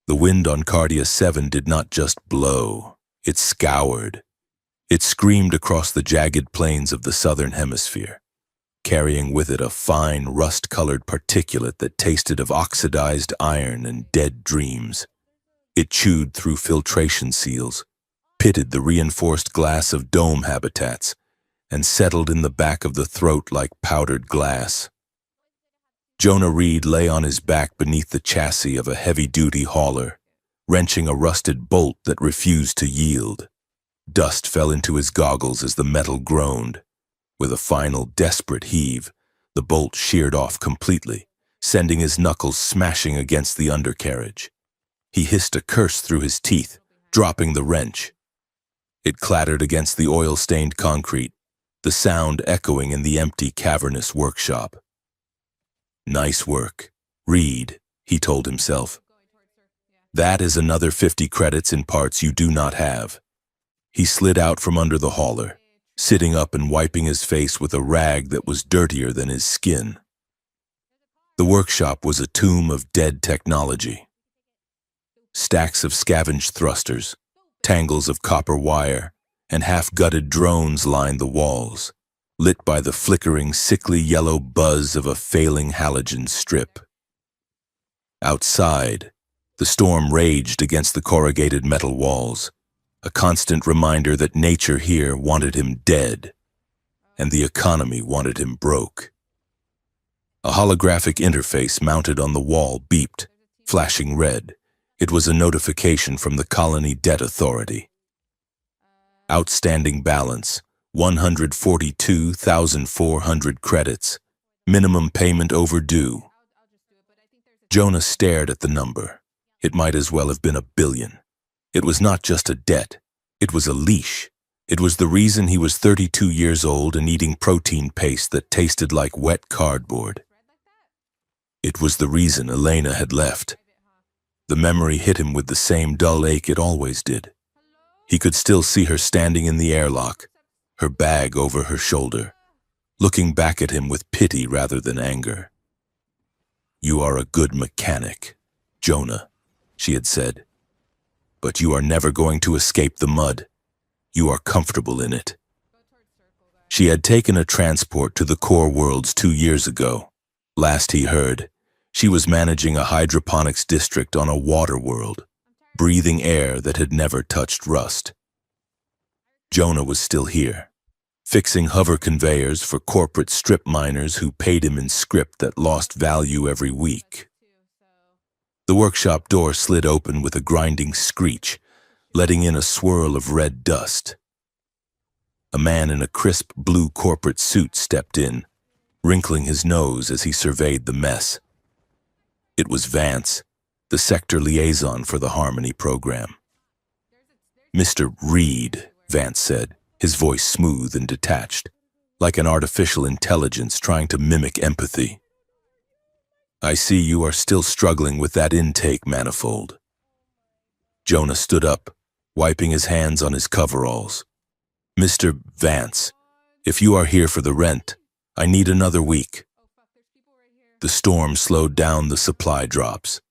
The wind on Cardia 7 did not just blow, it scoured. It screamed across the jagged plains of the southern hemisphere, carrying with it a fine, rust-colored particulate that tasted of oxidized iron and dead dreams. It chewed through filtration seals, pitted the reinforced glass of dome habitats, and settled in the back of the throat like powdered glass. Jonah Reed lay on his back beneath the chassis of a heavy-duty hauler, wrenching a rusted bolt that refused to yield. Dust fell into his goggles as the metal groaned. With a final, desperate heave, the bolt sheared off completely, sending his knuckles smashing against the undercarriage. He hissed a curse through his teeth, dropping the wrench. It clattered against the oil-stained concrete, the sound echoing in the empty, cavernous workshop. "Nice work, Reed," he told himself. "That is another 50 credits in parts you do not have." He slid out from under the hauler, sitting up and wiping his face with a rag that was dirtier than his skin. The workshop was a tomb of dead technology. Stacks of scavenged thrusters, tangles of copper wire, and half-gutted drones lined the walls, lit by the flickering, sickly yellow buzz of a failing halogen strip. Outside, the storm raged against the corrugated metal walls, a constant reminder that nature here wanted him dead, and the economy wanted him broke. A holographic interface mounted on the wall beeped, flashing red. It was a notification from the Colony Debt Authority. Outstanding balance, 142,400 credits. Minimum payment overdue. Jonah stared at the number. It might as well have been 1 billion. It was not just a debt. It was a leash. It was the reason he was 32 years old and eating protein paste that tasted like wet cardboard. It was the reason Elena had left. The memory hit him with the same dull ache it always did. He could still see her standing in the airlock, her bag over her shoulder, looking back at him with pity rather than anger. "You are a good mechanic, Jonah," she had said. "But you are never going to escape the mud. You are comfortable in it." She had taken a transport to the core worlds 2 years ago. Last he heard, she was managing a hydroponics district on a water world, breathing air that had never touched rust. Jonah was still here, fixing hover conveyors for corporate strip miners who paid him in script that lost value every week. The workshop door slid open with a grinding screech, letting in a swirl of red dust. A man in a crisp blue corporate suit stepped in, wrinkling his nose as he surveyed the mess. It was Vance, the sector liaison for the Harmony program. "Mr. Reed," Vance said, his voice smooth and detached, like an artificial intelligence trying to mimic empathy. "I see you are still struggling with that intake manifold." Jonah stood up, wiping his hands on his coveralls. "Mr. Vance, if you are here for the rent, I need another week." The storm slowed down the supply drops.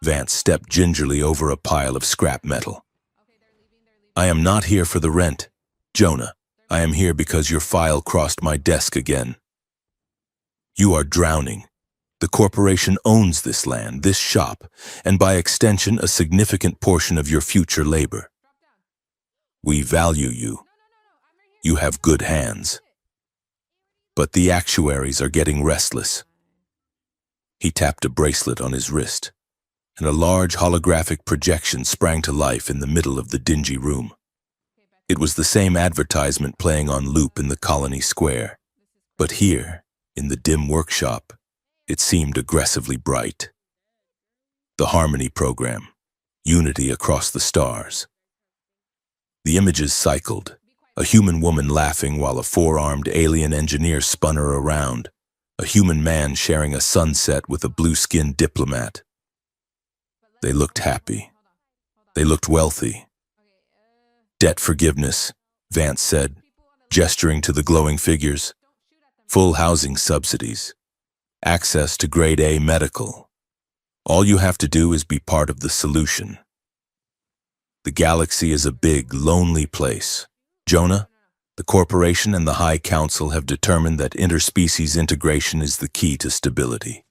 Vance stepped gingerly over a pile of scrap metal. "I am not here for the rent, Jonah. I am here because your file crossed my desk again. You are drowning. The corporation owns this land, this shop, and by extension a significant portion of your future labor. We value you. You have good hands. But the actuaries are getting restless." He tapped a bracelet on his wrist, and a large holographic projection sprang to life in the middle of the dingy room. It was the same advertisement playing on loop in the Colony Square, but here, in the dim workshop, it seemed aggressively bright. The Harmony program, unity across the stars. The images cycled, a human woman laughing while a four-armed alien engineer spun her around, a human man sharing a sunset with a blue-skinned diplomat. They looked happy. They looked wealthy. "Debt forgiveness," Vance said, gesturing to the glowing figures. "Full housing subsidies. Access to grade A medical. All you have to do is be part of the solution. The galaxy is a big, lonely place. Jonah, the corporation and the High Council have determined that interspecies integration is the key to stability.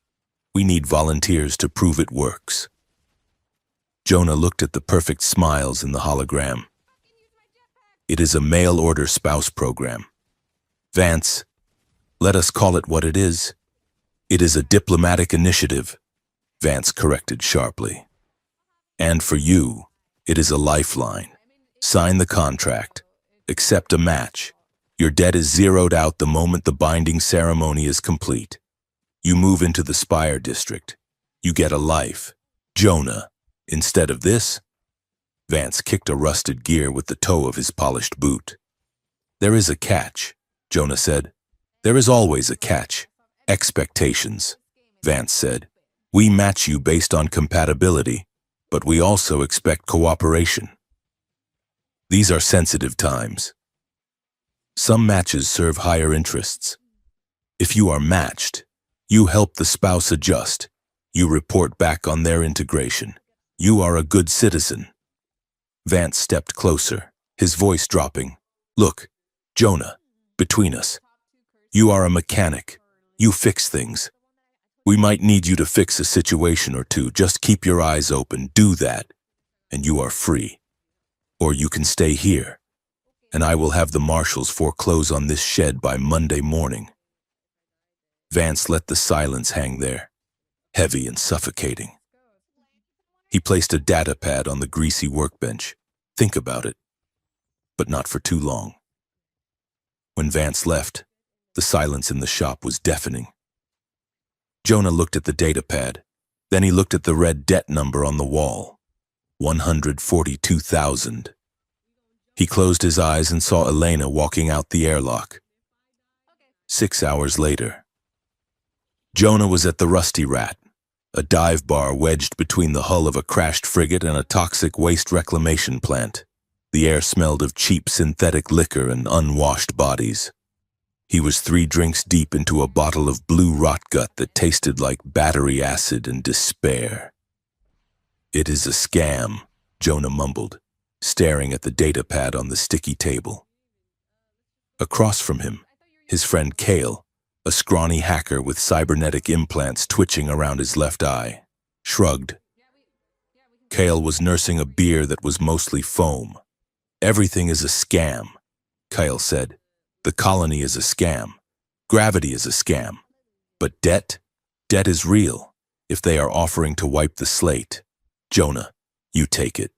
We need volunteers to prove it works. Jonah looked at the perfect smiles in the hologram. It is a mail-order spouse program. Vance, let us call it what it is. It is a diplomatic initiative, Vance corrected sharply. And for you, it is a lifeline. Sign the contract. Accept a match. Your debt is zeroed out the moment the binding ceremony is complete. You move into the Spire District. You get a life. Jonah, instead of this, Vance kicked a rusted gear with the toe of his polished boot. There is a catch, Jonah said. There is always a catch. Expectations, Vance said. We match you based on compatibility, but we also expect cooperation. These are sensitive times. Some matches serve higher interests. If you are matched, you help the spouse adjust. You report back on their integration. You are a good citizen. Vance stepped closer, his voice dropping. Look, Jonah, between us. You are a mechanic. You fix things. We might need you to fix a situation or two. Just keep your eyes open. Do that, and you are free. Or you can stay here, and I will have the marshals foreclose on this shed by Monday morning. Vance let the silence hang there, heavy and suffocating. He placed a data pad on the greasy workbench. Think about it, but not for too long. When Vance left, the silence in the shop was deafening. Jonah looked at the data pad. Then he looked at the red debt number on the wall. 142,000. He closed his eyes and saw Elena walking out the airlock. 6 hours later, Jonah was at the Rusty Rat, a dive bar wedged between the hull of a crashed frigate and a toxic waste reclamation plant. The air smelled of cheap synthetic liquor and unwashed bodies. He was 3 drinks deep into a bottle of blue rotgut that tasted like battery acid and despair. It is a scam, Jonah mumbled, staring at the data pad on the sticky table. Across from him, his friend Kale, a scrawny hacker with cybernetic implants twitching around his left eye, shrugged. Kale was nursing a beer that was mostly foam. Everything is a scam, Kyle said. The colony is a scam. Gravity is a scam. But debt? Debt is real, if they are offering to wipe the slate. Jonah, you take it.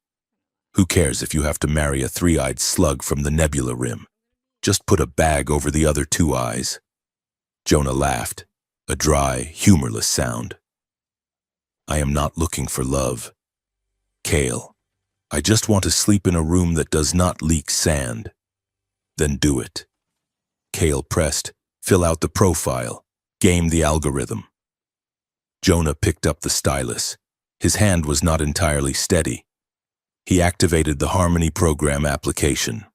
Who cares if you have to marry a 3-eyed slug from the Nebula Rim? Just put a bag over the other 2 eyes. Jonah laughed, a dry, humorless sound. I am not looking for love. Kale, I just want to sleep in a room that does not leak sand. Then do it. Kale pressed, fill out the profile, game the algorithm. Jonah picked up the stylus. His hand was not entirely steady. He activated the Harmony Program application.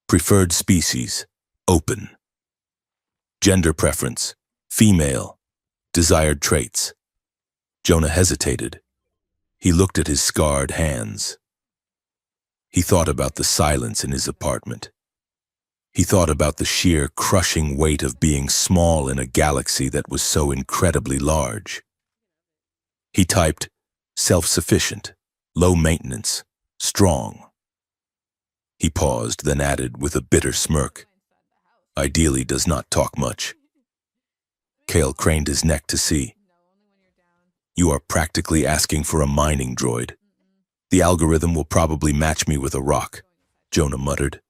Preferred species, open. Gender preference, female. Desired traits. Jonah hesitated. He looked at his scarred hands. He thought about the silence in his apartment. He thought about the sheer crushing weight of being small in a galaxy that was so incredibly large. He typed, self-sufficient, low maintenance, strong. He paused, then added with a bitter smirk, ideally does not talk much. Kale craned his neck to see. You are practically asking for a mining droid. The algorithm will probably match me with a rock, Jonah muttered.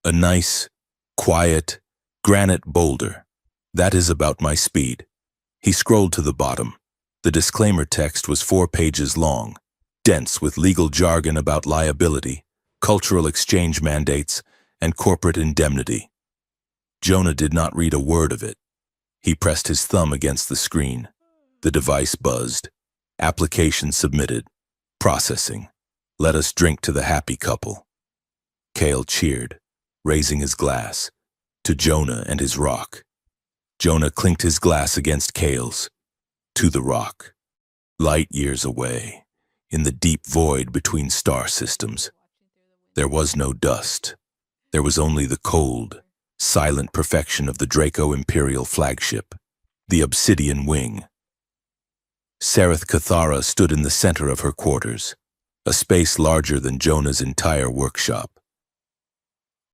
A nice, quiet, granite boulder. That is about my speed. He scrolled to the bottom. The disclaimer text was 4 pages long, dense with legal jargon about liability, cultural exchange mandates, and corporate indemnity. Jonah did not read a word of it. He pressed his thumb against the screen. The device buzzed. Application submitted. Processing. Let us drink to the happy couple. Kale cheered, raising his glass, to Jonah and his rock. Jonah clinked his glass against Kale's, to the rock. Light years away, in the deep void between star systems. There was no dust. There was only the cold, silent perfection of the Draco Imperial flagship, the Obsidian Wing. Sareth Cathara stood in the center of her quarters, a space larger than Jonah's entire workshop.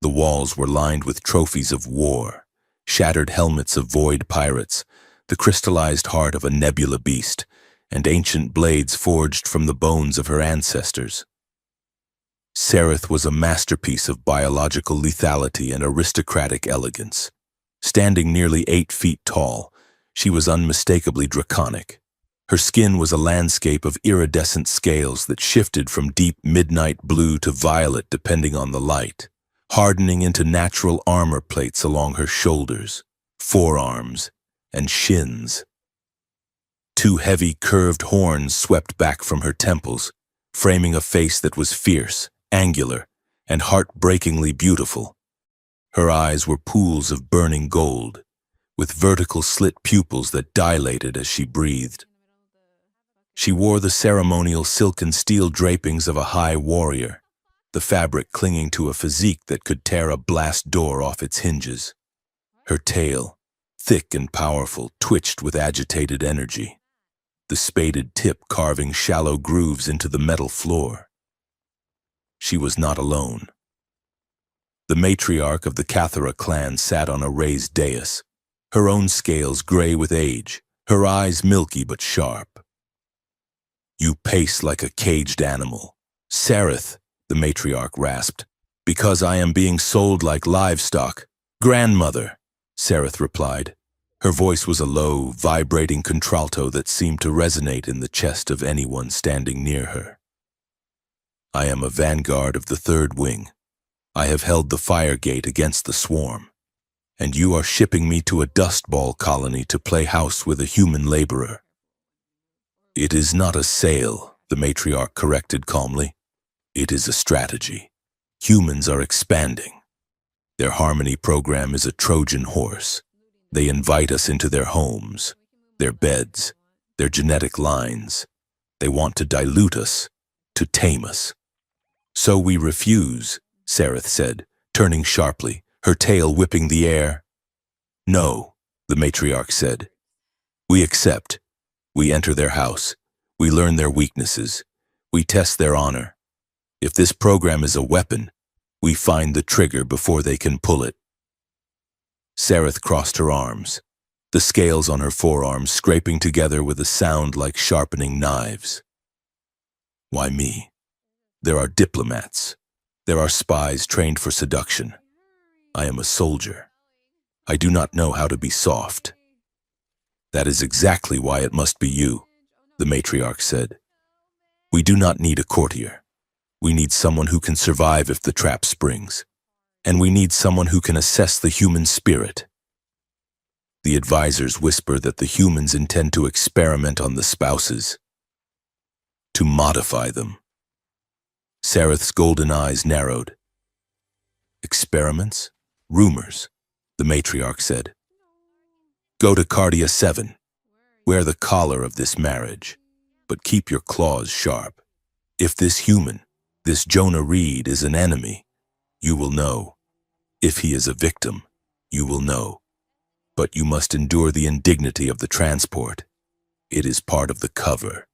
The walls were lined with trophies of war, shattered helmets of void pirates, the crystallized heart of a nebula beast, and ancient blades forged from the bones of her ancestors. Sareth was a masterpiece of biological lethality and aristocratic elegance. Standing nearly 8 feet tall, she was unmistakably draconic. Her skin was a landscape of iridescent scales that shifted from deep midnight blue to violet depending on the light, hardening into natural armor plates along her shoulders, forearms, and shins. 2 heavy, curved horns swept back from her temples, framing a face that was fierce, angular, and heartbreakingly beautiful. Her eyes were pools of burning gold, with vertical slit pupils that dilated as she breathed. She wore the ceremonial silk and steel drapings of a high warrior, the fabric clinging to a physique that could tear a blast door off its hinges. Her tail, thick and powerful, twitched with agitated energy, the spaded tip carving shallow grooves into the metal floor. She was not alone. The matriarch of the Cathara clan sat on a raised dais, her own scales gray with age, her eyes milky but sharp. "You pace like a caged animal. Sareth," the matriarch rasped, "because I am being sold like livestock." "Grandmother," Sareth replied. Her voice was a low, vibrating contralto that seemed to resonate in the chest of anyone standing near her. "I am a vanguard of the Third Wing. I have held the fire gate against the swarm, and you are shipping me to a dust ball colony to play house with a human laborer." "It is not a sale," the matriarch corrected calmly. "It is a strategy. Humans are expanding. Their harmony program is a Trojan horse. They invite us into their homes, their beds, their genetic lines. They want to dilute us, to tame us." "So we refuse," Sareth said, turning sharply, her tail whipping the air. "No," the matriarch said. "We accept. We enter their house. We learn their weaknesses. We test their honor. If this program is a weapon, we find the trigger before they can pull it." Sareth crossed her arms, the scales on her forearms scraping together with a sound like sharpening knives. "Why me? There are diplomats. There are spies trained for seduction. I am a soldier. I do not know how to be soft." "That is exactly why it must be you," the matriarch said. "We do not need a courtier. We need someone who can survive if the trap springs. And we need someone who can assess the human spirit." The advisors whisper that the humans intend to experiment on the spouses, to modify them. Sareth's golden eyes narrowed. "Experiments? Rumors," the matriarch said. "Go to Cardia 7. Wear the collar of this marriage, but keep your claws sharp. If this human, this Jonah Reed, is an enemy, you will know. If he is a victim, you will know. But you must endure the indignity of the transport. It is part of the cover."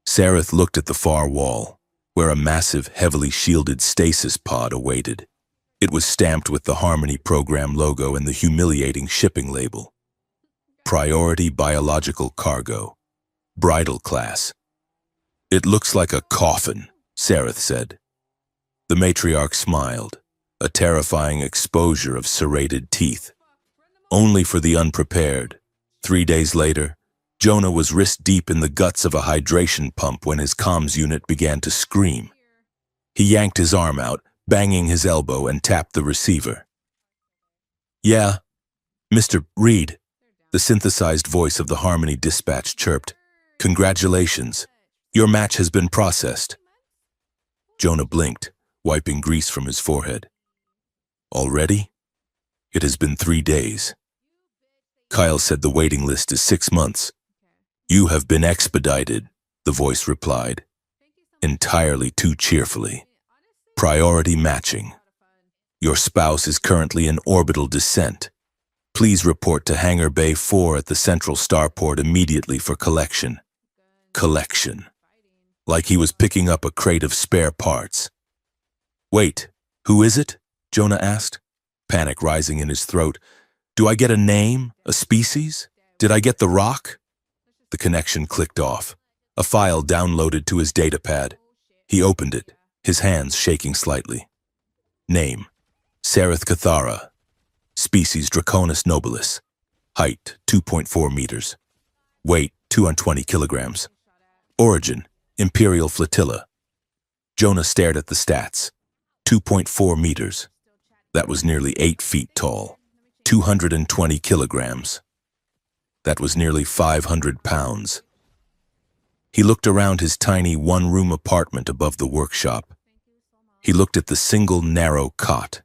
Sareth looked at the far wall, where a massive, heavily shielded stasis pod awaited. It was stamped with the Harmony Program logo and the humiliating shipping label. "Priority Biological Cargo. Bridal Class." "It looks like a coffin," Sareth said. The matriarch smiled, a terrifying exposure of serrated teeth. "Only for the unprepared." 3 days later, Jonah was wrist-deep in the guts of a hydration pump when his comms unit began to scream. He yanked his arm out, banging his elbow, and tapped the receiver. "Yeah, Mr. Reed," the synthesized voice of the Harmony dispatch chirped. "Congratulations. Your match has been processed." Jonah blinked, wiping grease from his forehead. "Already? It has been 3 days. Kyle said the waiting list is 6 months. You have been expedited, the voice replied, entirely too cheerfully. Priority matching. Your spouse is currently in orbital descent. Please report to Hangar Bay 4 at the Central Starport immediately for collection. Collection. Like he was picking up a crate of spare parts. Wait, who is it? Jonah asked, panic rising in his throat. Do I get a name? A species? Did I get the rock? The connection clicked off. A file downloaded to his datapad. He opened it, his hands shaking slightly. Name: Sarith Cathara. Species Draconis nobilis. Height 2.4 meters. Weight 220 kilograms. Origin: Imperial Flotilla. Jonah stared at the stats. 2.4 meters. That was nearly 8 feet tall. 220 kilograms. That was nearly 500 pounds. He looked around his tiny one-room apartment above the workshop. He looked at the single narrow cot.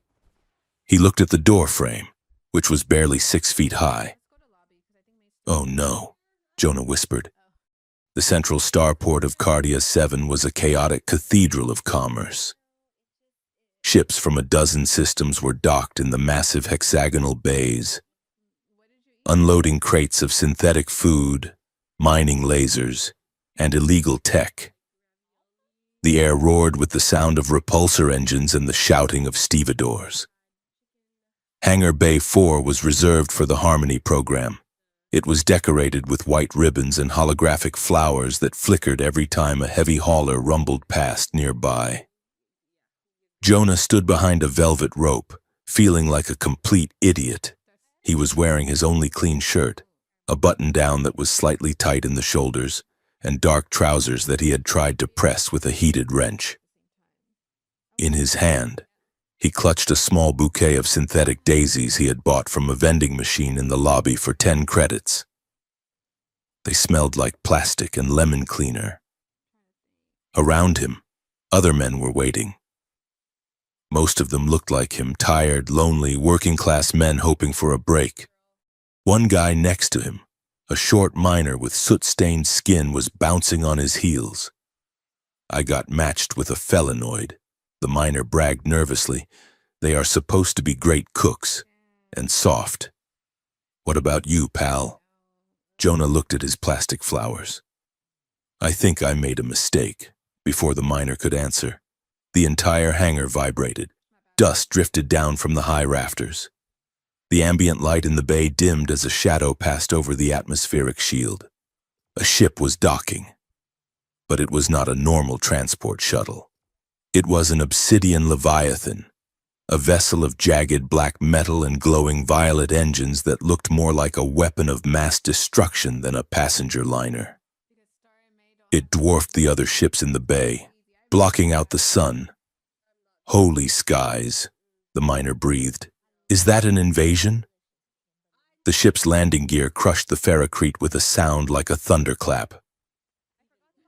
He looked at the door frame, which was barely 6 feet high. Oh no, Jonah whispered. The Central Starport of Cardia 7 was a chaotic cathedral of commerce. Ships from a dozen systems were docked in the massive hexagonal bays, unloading crates of synthetic food, mining lasers, and illegal tech. The air roared with the sound of repulsor engines and the shouting of stevedores. Hangar Bay 4 was reserved for the Harmony program. It was decorated with white ribbons and holographic flowers that flickered every time a heavy hauler rumbled past nearby. Jonah stood behind a velvet rope, feeling like a complete idiot. He was wearing his only clean shirt, a button-down that was slightly tight in the shoulders, and dark trousers that he had tried to press with a heated wrench. In his hand, he clutched a small bouquet of synthetic daisies he had bought from a vending machine in the lobby for 10 credits. They smelled like plastic and lemon cleaner. Around him, other men were waiting. Most of them looked like him, tired, lonely, working-class men hoping for a break. One guy next to him, a short miner with soot-stained skin, was bouncing on his heels. I got matched with a felinoid, the miner bragged nervously. They are supposed to be great cooks, and soft. What about you, pal? Jonah looked at his plastic flowers. I think I made a mistake. Before the miner could answer, the entire hangar vibrated. Dust drifted down from the high rafters. The ambient light in the bay dimmed as a shadow passed over the atmospheric shield. A ship was docking. But it was not a normal transport shuttle. It was an obsidian leviathan, a vessel of jagged black metal and glowing violet engines that looked more like a weapon of mass destruction than a passenger liner. It dwarfed the other ships in the bay, blocking out the sun. Holy skies, the miner breathed. Is that an invasion? The ship's landing gear crushed the ferrocrete with a sound like a thunderclap.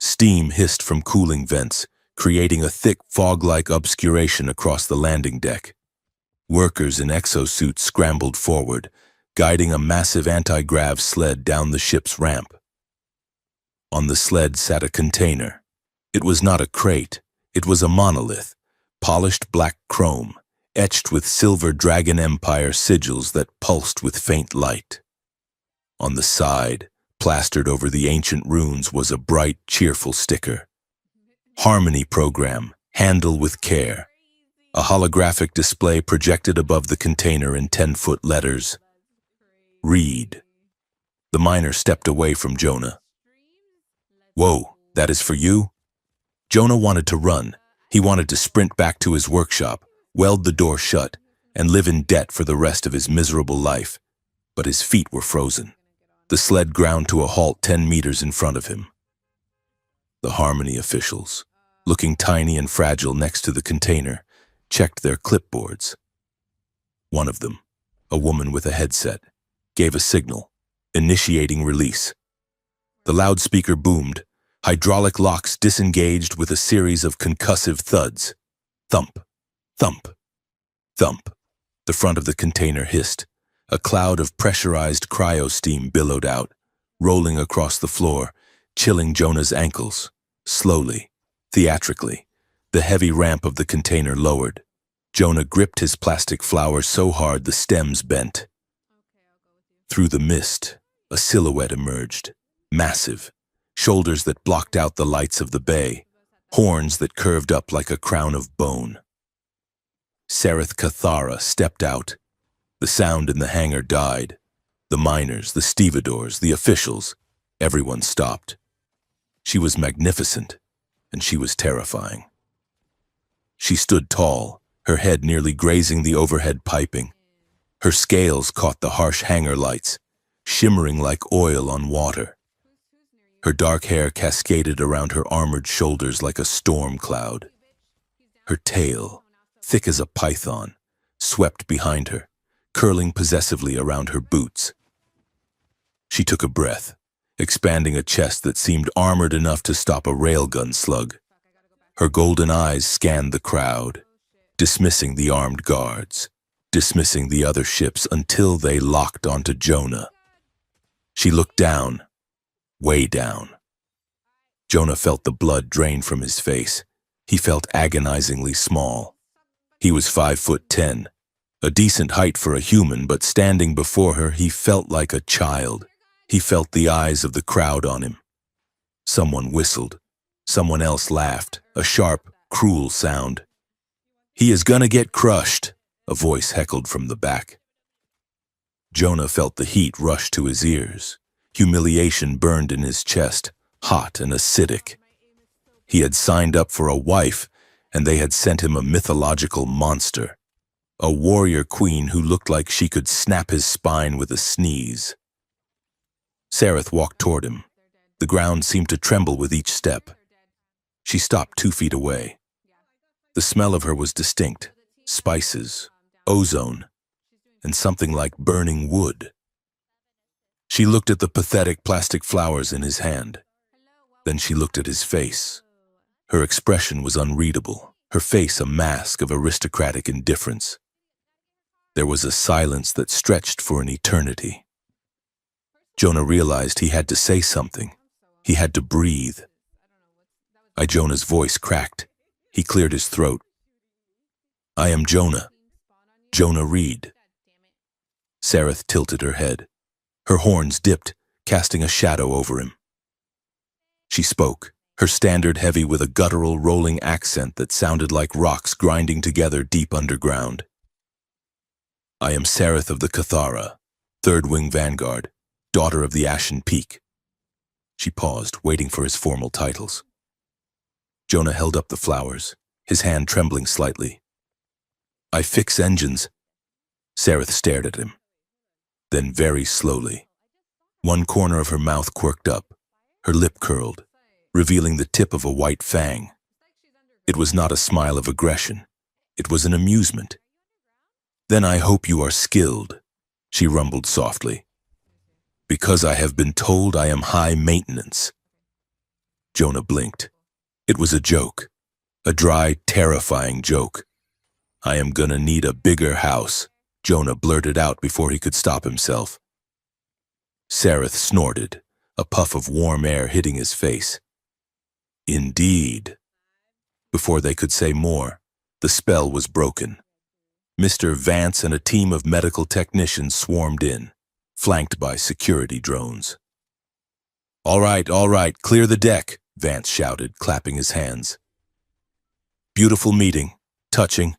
Steam hissed from cooling vents, creating a thick fog-like obscuration across the landing deck. Workers in exosuits scrambled forward, guiding a massive anti-grav sled down the ship's ramp. On the sled sat a container. It was not a crate, it was a monolith, polished black chrome, etched with silver Dragon Empire sigils that pulsed with faint light. On the side, plastered over the ancient runes, was a bright, cheerful sticker. Harmony program, handle with care. A holographic display projected above the container in 10-foot letters. Read. The miner stepped away from Jonah. Whoa, that is for you? Jonah wanted to run. He wanted to sprint back to his workshop, weld the door shut, and live in debt for the rest of his miserable life. But his feet were frozen. The sled ground to a halt 10 meters in front of him. The Harmony officials, looking tiny and fragile next to the container, checked their clipboards. One of them, a woman with a headset, gave a signal, initiating release. The loudspeaker boomed. Hydraulic locks disengaged with a series of concussive thuds. Thump, thump, thump. The front of the container hissed. A cloud of pressurized cryo-steam billowed out. rolling across the floor, chilling Jonah's ankles. Slowly, theatrically, the heavy ramp of the container lowered. Jonah gripped his plastic flower so hard the stems bent. Through the mist, a silhouette emerged, massive, shoulders that blocked out the lights of the bay, horns that curved up like a crown of bone. Sareth Cathara stepped out. The sound in the hangar died. The miners, the stevedores, the officials, everyone stopped. She was magnificent, and she was terrifying. She stood tall, her head nearly grazing the overhead piping. Her scales caught the harsh hangar lights, shimmering like oil on water. Her dark hair cascaded around her armored shoulders like a storm cloud. Her tail, thick as a python, swept behind her, curling possessively around her boots. She took a breath, expanding a chest that seemed armored enough to stop a railgun slug. Her golden eyes scanned the crowd, dismissing the armed guards, dismissing the other ships until they locked onto Jonah. She looked down, way down. Jonah felt the blood drain from his face. He felt agonizingly small. He was 5'10", a decent height for a human, but standing before her, he felt like a child. He felt the eyes of the crowd on him. Someone whistled. Someone else laughed, a sharp, cruel sound. "He is gonna get crushed," a voice heckled from the back. Jonah felt the heat rush to his ears. Humiliation burned in his chest, hot and acidic. He had signed up for a wife, and they had sent him a mythological monster, a warrior queen who looked like she could snap his spine with a sneeze. Sareth walked toward him. The ground seemed to tremble with each step. She stopped 2 feet away. The smell of her was distinct, spices, ozone, and something like burning wood. She looked at the pathetic plastic flowers in his hand. Then she looked at his face. Her expression was unreadable, her face a mask of aristocratic indifference. There was a silence that stretched for an eternity. Jonah realized he had to say something. He had to breathe. Jonah's voice cracked. He cleared his throat. "I am Jonah. Jonah Reed." Sareth tilted her head. Her horns dipped, casting a shadow over him. She spoke, her standard heavy with a guttural rolling accent that sounded like rocks grinding together deep underground. "I am Sareth of the Cathara, 3rd Wing Vanguard, daughter of the Ashen Peak." She paused, waiting for his formal titles. Jonah held up the flowers, his hand trembling slightly. "I fix engines." Sareth stared at him. Then very slowly, one corner of her mouth quirked up, her lip curled, revealing the tip of a white fang. It was not a smile of aggression. It was an amusement. "Then I hope you are skilled," she rumbled softly. "Because I have been told I am high maintenance." Jonah blinked. It was a joke. A dry, terrifying joke. "I am gonna need a bigger house," Jonah blurted out before he could stop himself. Sareth snorted, a puff of warm air hitting his face. "Indeed." Before they could say more, the spell was broken. Mr. Vance and a team of medical technicians swarmed in, flanked by security drones. All right, clear the deck," Vance shouted, clapping his hands. "Beautiful meeting, touching.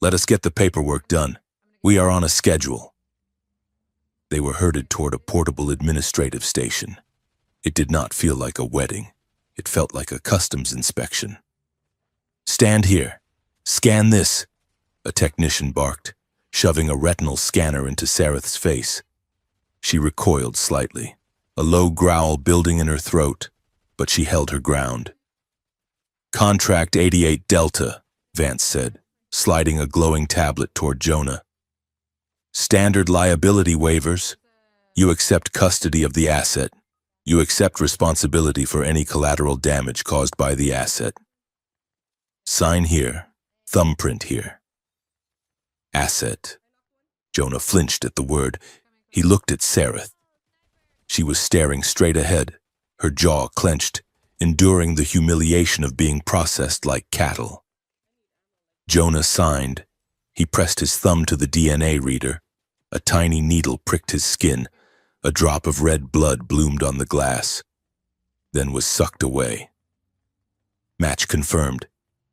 Let us get the paperwork done. We are on a schedule." They were herded toward a portable administrative station. It did not feel like a wedding. It felt like a customs inspection. "Stand here. Scan this," a technician barked, shoving a retinal scanner into Sareth's face. She recoiled slightly, a low growl building in her throat, but she held her ground. "Contract 88 Delta," Vance said, sliding a glowing tablet toward Jonah. "Standard liability waivers. You accept custody of the asset. You accept responsibility for any collateral damage caused by the asset. Sign here, thumbprint here." Asset. Jonah flinched at the word. He looked at Sareth. She was staring straight ahead, her jaw clenched, enduring the humiliation of being processed like cattle. Jonah signed. He pressed his thumb to the DNA reader. A tiny needle pricked his skin. A drop of red blood bloomed on the glass, then was sucked away. Match confirmed.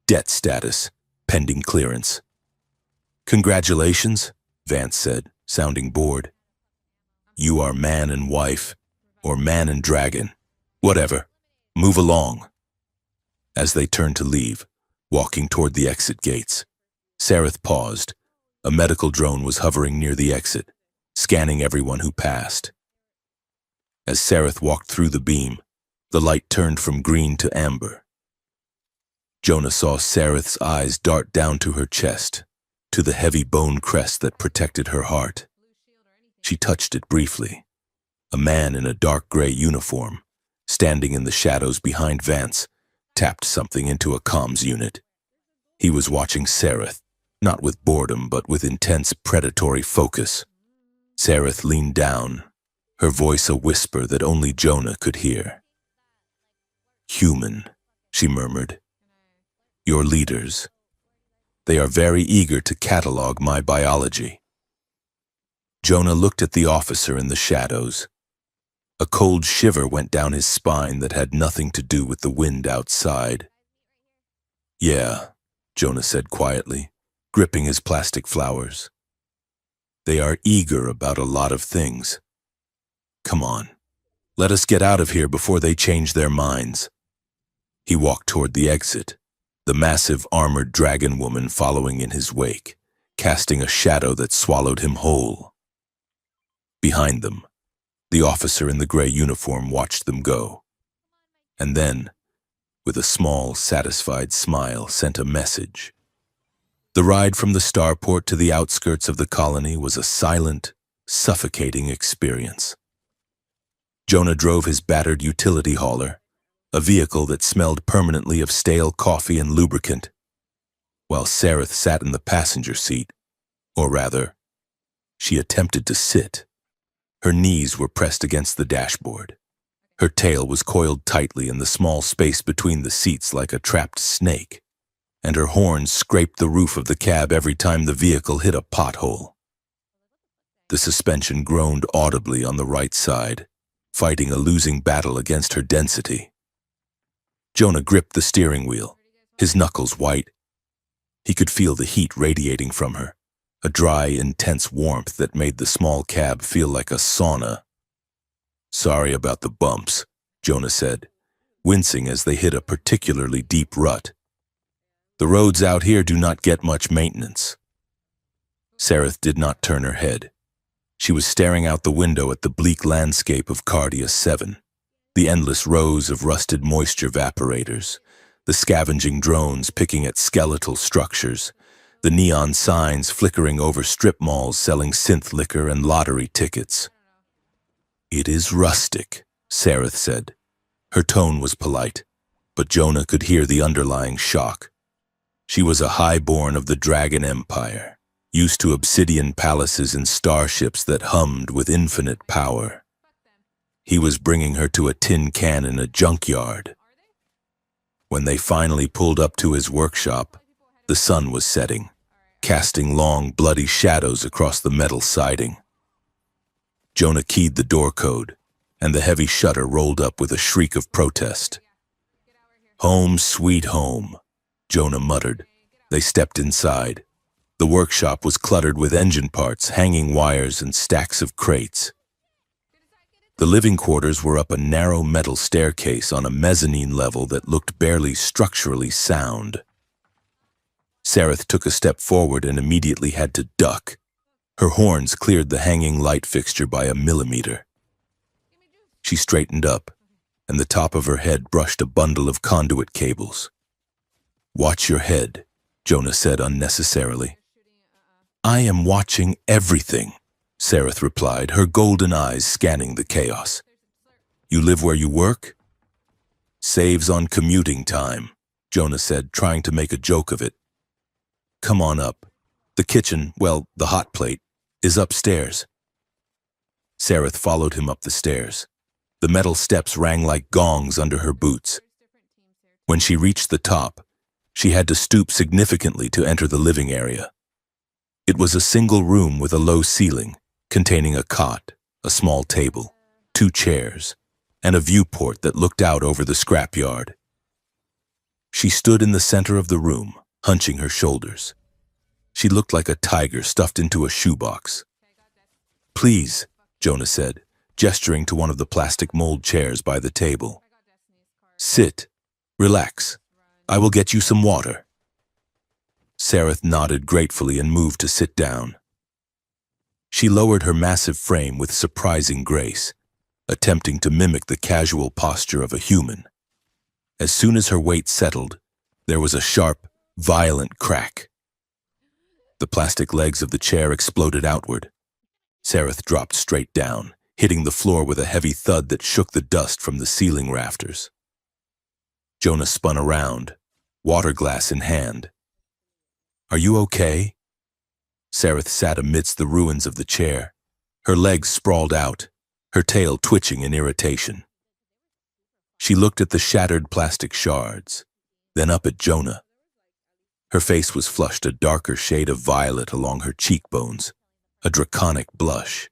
Debt status, pending clearance. "Congratulations," Vance said, sounding bored. "You are man and wife, or man and dragon. Whatever. Move along." As they turned to leave, walking toward the exit gates, Sareth paused. A medical drone was hovering near the exit, scanning everyone who passed. As Sareth walked through the beam, the light turned from green to amber. Jonah saw Sareth's eyes dart down to her chest, to the heavy bone crest that protected her heart. She touched it briefly. A man in a dark gray uniform, standing in the shadows behind Vance, tapped something into a comms unit. He was watching Sareth, not with boredom but with intense predatory focus. Sareth leaned down, her voice a whisper that only Jonah could hear. "Human," she murmured. "Your leaders. They are very eager to catalog my biology." Jonah looked at the officer in the shadows. A cold shiver went down his spine that had nothing to do with the wind outside. "Yeah," Jonah said quietly, gripping his plastic flowers. "They are eager about a lot of things. Come on, let us get out of here before they change their minds." He walked toward the exit, the massive armored dragon woman following in his wake, casting a shadow that swallowed him whole. Behind them, the officer in the gray uniform watched them go, and then, with a small, satisfied smile, sent a message. The ride from the starport to the outskirts of the colony was a silent, suffocating experience. Jonah drove his battered utility hauler, a vehicle that smelled permanently of stale coffee and lubricant, while Sareth sat in the passenger seat, or rather, she attempted to sit. Her knees were pressed against the dashboard. Her tail was coiled tightly in the small space between the seats like a trapped snake, and her horns scraped the roof of the cab every time the vehicle hit a pothole. The suspension groaned audibly on the right side, fighting a losing battle against her density. Jonah gripped the steering wheel, his knuckles white. He could feel the heat radiating from her, a dry, intense warmth that made the small cab feel like a sauna. "Sorry about the bumps," Jonah said, wincing as they hit a particularly deep rut. "The roads out here do not get much maintenance." Sareth did not turn her head. She was staring out the window at the bleak landscape of Cardia 7, the endless rows of rusted moisture evaporators, the scavenging drones picking at skeletal structures, the neon signs flickering over strip malls selling synth liquor and lottery tickets. "It is rustic," Sareth said. Her tone was polite, but Jonah could hear the underlying shock. She was a highborn of the Dragon Empire, used to obsidian palaces and starships that hummed with infinite power. He was bringing her to a tin can in a junkyard. When they finally pulled up to his workshop, the sun was setting, casting long, bloody shadows across the metal siding. Jonah keyed the door code, and the heavy shutter rolled up with a shriek of protest. "Home, sweet home," Jonah muttered. They stepped inside. The workshop was cluttered with engine parts, hanging wires, and stacks of crates. The living quarters were up a narrow metal staircase on a mezzanine level that looked barely structurally sound. Sareth took a step forward and immediately had to duck. Her horns cleared the hanging light fixture by a millimeter. She straightened up, and the top of her head brushed a bundle of conduit cables. "Watch your head," Jonah said unnecessarily. "I am watching everything," Sareth replied, her golden eyes scanning the chaos. "You live where you work?" "Saves on commuting time," Jonah said, trying to make a joke of it. "Come on up. The kitchen, well, the hot plate, is upstairs." Sareth followed him up the stairs. The metal steps rang like gongs under her boots. When she reached the top, she had to stoop significantly to enter the living area. It was a single room with a low ceiling, containing a cot, a small table, 2 chairs, and a viewport that looked out over the scrapyard. She stood in the center of the room, hunching her shoulders. She looked like a tiger stuffed into a shoebox. "Please," Jonah said, gesturing to one of the plastic mold chairs by the table. "Sit. Relax. I will get you some water." Sareth nodded gratefully and moved to sit down. She lowered her massive frame with surprising grace, attempting to mimic the casual posture of a human. As soon as her weight settled, there was a sharp, violent crack. The plastic legs of the chair exploded outward. Sareth dropped straight down, hitting the floor with a heavy thud that shook the dust from the ceiling rafters. Jonah spun around, water glass in hand. "Are you okay?" Sareth sat amidst the ruins of the chair, her legs sprawled out, her tail twitching in irritation. She looked at the shattered plastic shards, then up at Jonah. Her face was flushed a darker shade of violet along her cheekbones, a draconic blush.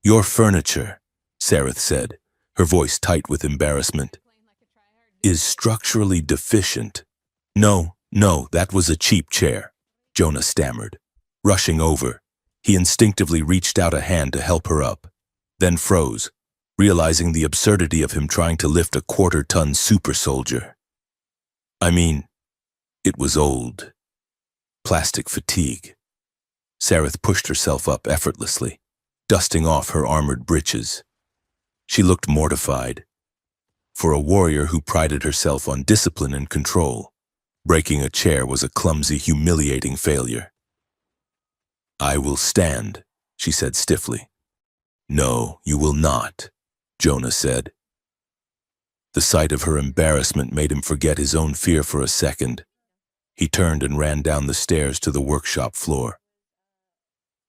"Your furniture," Sareth said, her voice tight with embarrassment, "is structurally deficient." No, that was a cheap chair," Jonah stammered. Rushing over, he instinctively reached out a hand to help her up, then froze, realizing the absurdity of him trying to lift a quarter-ton super soldier. "I mean, it was old. Plastic fatigue." Sareth pushed herself up effortlessly, dusting off her armored breeches. She looked mortified. For a warrior who prided herself on discipline and control, breaking a chair was a clumsy, humiliating failure. "I will stand," she said stiffly. "No, you will not," Jonah said. The sight of her embarrassment made him forget his own fear for a second. He turned and ran down the stairs to the workshop floor.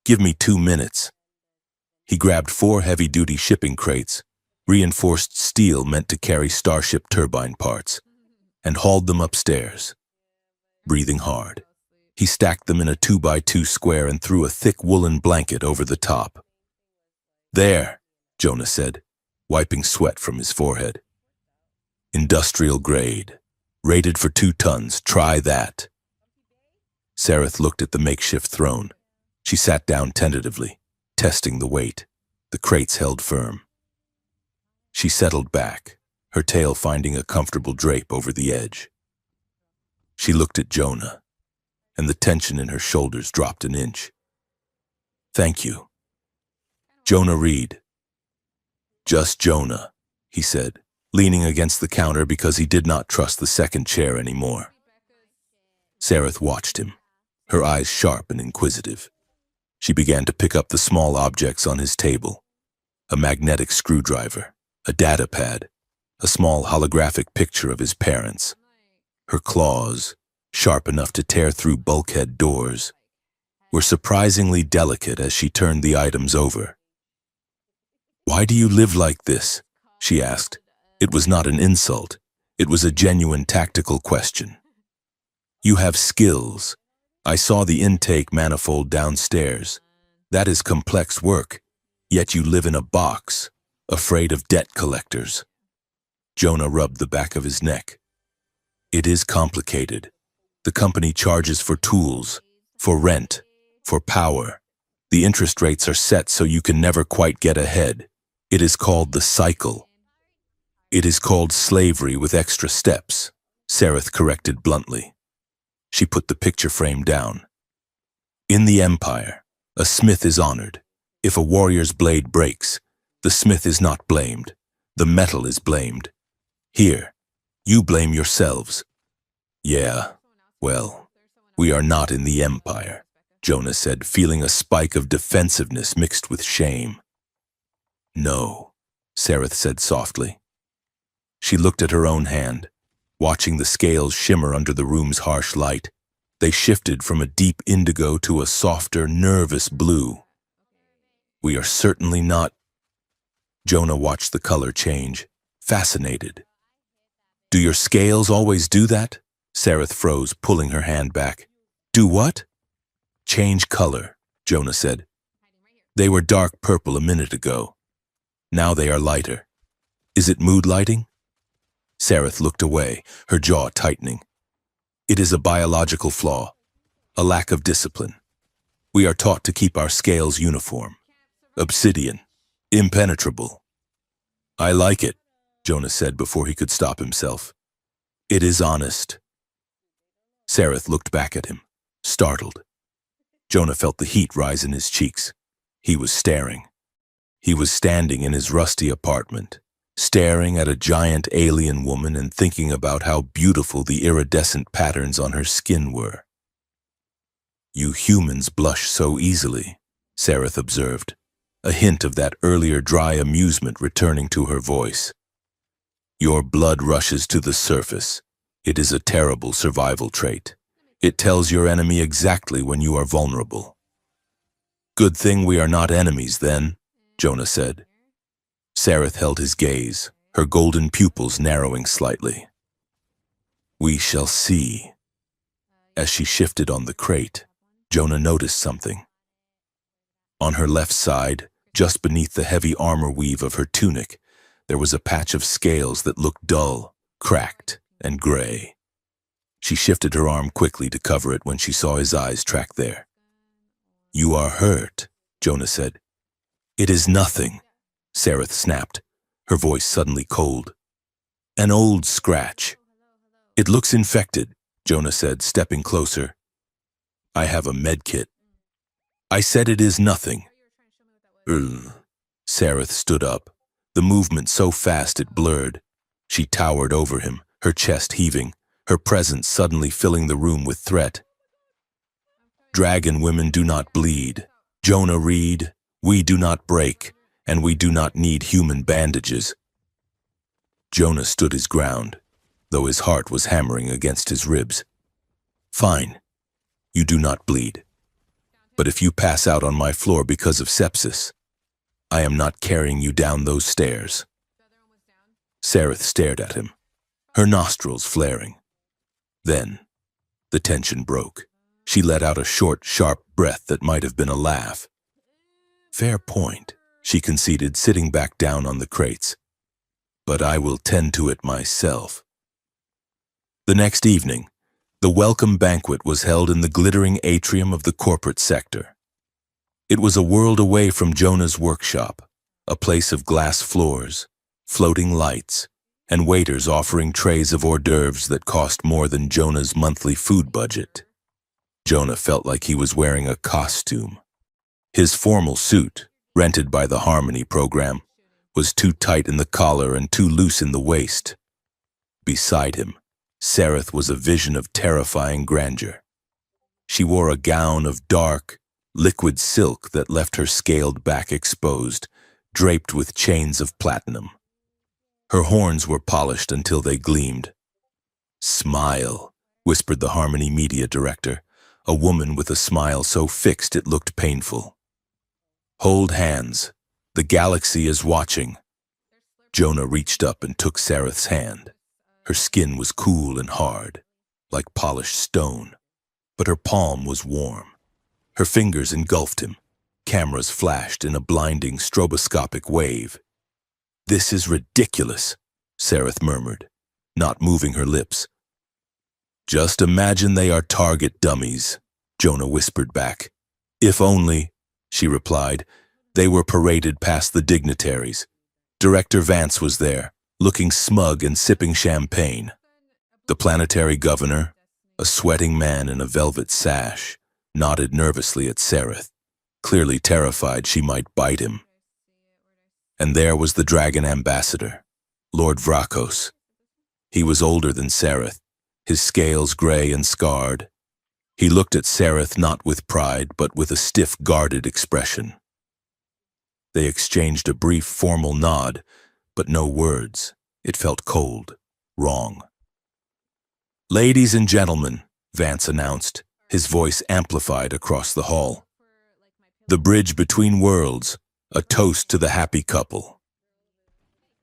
"Give me 2 minutes." He grabbed 4 heavy-duty shipping crates, reinforced steel meant to carry Starship turbine parts, and hauled them upstairs. Breathing hard, he stacked them in a 2x2 square and threw a thick woolen blanket over the top. "There," Jonah said, wiping sweat from his forehead. "Industrial grade. Rated for 2 tons. Try that." Sareth looked at the makeshift throne. She sat down tentatively, testing the weight. The crates held firm. She settled back, her tail finding a comfortable drape over the edge. She looked at Jonah, and the tension in her shoulders dropped an inch. "Thank you." "Jonah Reed." "Just Jonah," he said, leaning against the counter because he did not trust the second chair anymore. Sareth watched him, her eyes sharp and inquisitive. She began to pick up the small objects on his table: a magnetic screwdriver, a data pad, a small holographic picture of his parents. Her claws, sharp enough to tear through bulkhead doors, were surprisingly delicate as she turned the items over. "Why do you live like this?" she asked. It was not an insult. It was a genuine tactical question. "You have skills. I saw the intake manifold downstairs. That is complex work, yet you live in a box, afraid of debt collectors." Jonah rubbed the back of his neck. "It is complicated. The company charges for tools, for rent, for power. The interest rates are set so you can never quite get ahead. It is called the cycle." "It is called slavery with extra steps," Sareth corrected bluntly. She put the picture frame down. "In the Empire, a smith is honored. If a warrior's blade breaks, the smith is not blamed. The metal is blamed. Here, you blame yourselves." "Yeah, well, we are not in the Empire," Jonah said, feeling a spike of defensiveness mixed with shame. "No," Sareth said softly. She looked at her own hand, watching the scales shimmer under the room's harsh light. They shifted from a deep indigo to a softer, nervous blue. We are certainly not. Jonah watched the color change, fascinated. Do your scales always do that? Sareth froze, pulling her hand back. Do what? Change color, Jonah said. They were dark purple a minute ago. Now they are lighter. Is it mood lighting? Sareth looked away, her jaw tightening. It is a biological flaw, a lack of discipline. We are taught to keep our scales uniform. Obsidian, impenetrable. I like it, Jonah said before he could stop himself. It is honest. Sareth looked back at him, startled. Jonah felt the heat rise in his cheeks. He was staring. He was standing in his rusty apartment, staring at a giant alien woman and thinking about how beautiful the iridescent patterns on her skin were. You humans blush so easily, Sareth observed, a hint of that earlier dry amusement returning to her voice. Your blood rushes to the surface. It is a terrible survival trait. It tells your enemy exactly when you are vulnerable. Good thing we are not enemies then, Jonah said. Sareth held his gaze, her golden pupils narrowing slightly. We shall see. As she shifted on the crate, Jonah noticed something. On her left side, just beneath the heavy armor weave of her tunic, there was a patch of scales that looked dull, cracked, and gray. She shifted her arm quickly to cover it when she saw his eyes track there. You are hurt, Jonah said. It is nothing, Sareth snapped, her voice suddenly cold. An old scratch. It looks infected, Jonah said, stepping closer. I have a medkit. I said it is nothing. Sareth stood up, the movement so fast it blurred. She towered over him, her chest heaving, her presence suddenly filling the room with threat. Dragon women do not bleed. Jonah read, we do not break, and we do not need human bandages. Jonah stood his ground, though his heart was hammering against his ribs. Fine, you do not bleed. But if you pass out on my floor because of sepsis, I am not carrying you down those stairs. Sareth stared at him, her nostrils flaring. Then, the tension broke. She let out a short, sharp breath that might have been a laugh. Fair point, she conceded, sitting back down on the crates. But I will tend to it myself. The next evening, the welcome banquet was held in the glittering atrium of the corporate sector. It was a world away from Jonah's workshop, a place of glass floors, floating lights, and waiters offering trays of hors d'oeuvres that cost more than Jonah's monthly food budget. Jonah felt like he was wearing a costume. His formal suit, rented by the Harmony program, was too tight in the collar and too loose in the waist. Beside him, Sareth was a vision of terrifying grandeur. She wore a gown of dark, liquid silk that left her scaled back exposed, draped with chains of platinum. Her horns were polished until they gleamed. Smile, whispered the Harmony media director, a woman with a smile so fixed it looked painful. Hold hands. The galaxy is watching. Jonah reached up and took Sareth's hand. Her skin was cool and hard, like polished stone, but her palm was warm. Her fingers engulfed him. Cameras flashed in a blinding stroboscopic wave. This is ridiculous, Sareth murmured, not moving her lips. Just imagine they are target dummies, Jonah whispered back. If only, she replied. They were paraded past the dignitaries. Director Vance was there, looking smug and sipping champagne. The planetary governor, a sweating man in a velvet sash, nodded nervously at Sareth, clearly terrified she might bite him. And there was the dragon ambassador, Lord Vrakos. He was older than Sareth, his scales gray and scarred. He looked at Sareth not with pride, but with a stiff, guarded expression. They exchanged a brief, formal nod, but no words. It felt cold, wrong. Ladies and gentlemen, Vance announced, his voice amplified across the hall. The bridge between worlds, A toast to the happy couple.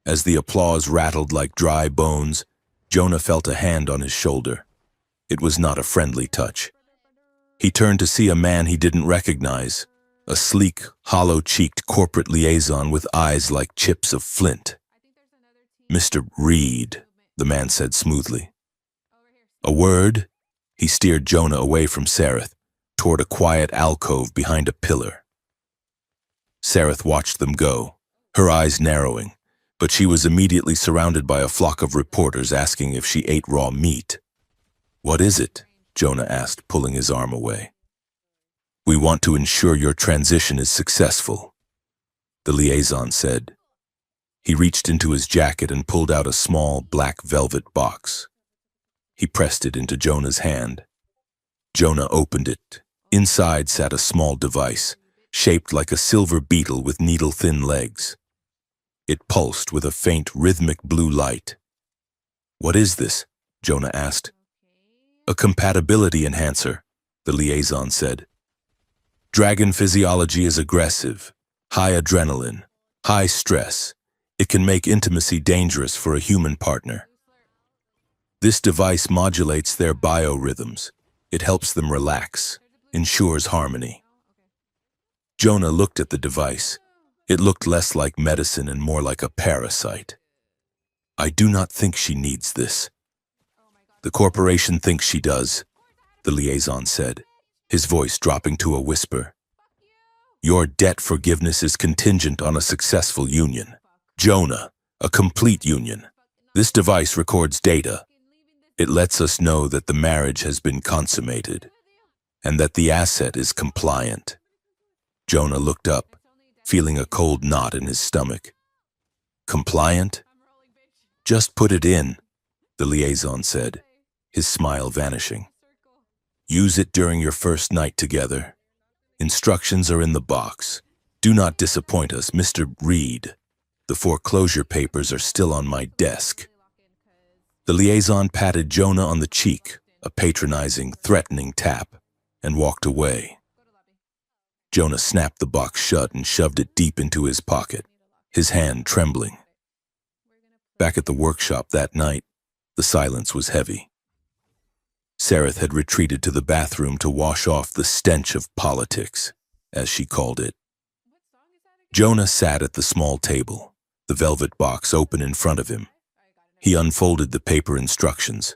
As the applause rattled like dry bones, Jonah felt a hand on his shoulder. It was not a friendly touch. He turned to see a man he didn't recognize, a sleek, hollow-cheeked corporate liaison with eyes like chips of flint. "Mr. Reed," the man said smoothly. "A word?" He steered Jonah away from Sareth, toward a quiet alcove behind a pillar. Sareth watched them go, her eyes narrowing, but she was immediately surrounded by a flock of reporters asking if she ate raw meat. "What is it?" Jonah asked, pulling his arm away. "We want to ensure your transition is successful," the liaison said. He reached into his jacket and pulled out a small black velvet box. He pressed it into Jonah's hand. Jonah opened it. Inside sat a small device, shaped like a silver beetle with needle-thin legs. It pulsed with a faint, rhythmic blue light. "What is this?" Jonah asked. "A compatibility enhancer," the liaison said. "Dragon physiology is aggressive, high adrenaline, high stress. It can make intimacy dangerous for a human partner. This device modulates their biorhythms. It helps them relax, ensures harmony." Jonah looked at the device. It looked less like medicine and more like a parasite. "I do not think she needs this." "The corporation thinks she does," the liaison said, his voice dropping to a whisper. "Your debt forgiveness is contingent on a successful union. Jonah, a complete union. This device records data. It lets us know that the marriage has been consummated and that the asset is compliant." Jonah looked up, feeling a cold knot in his stomach. "Compliant? Just put it in," the liaison said, his smile vanishing. "Use it during your first night together. Instructions are in the box. Do not disappoint us, Mr. Reed. The foreclosure papers are still on my desk." The liaison patted Jonah on the cheek, a patronizing, threatening tap, and walked away. Jonah snapped the box shut and shoved it deep into his pocket, his hand trembling. Back at the workshop that night, the silence was heavy. Sareth had retreated to the bathroom to wash off the stench of politics, as she called it. Jonah sat at the small table, the velvet box open in front of him. He unfolded the paper instructions.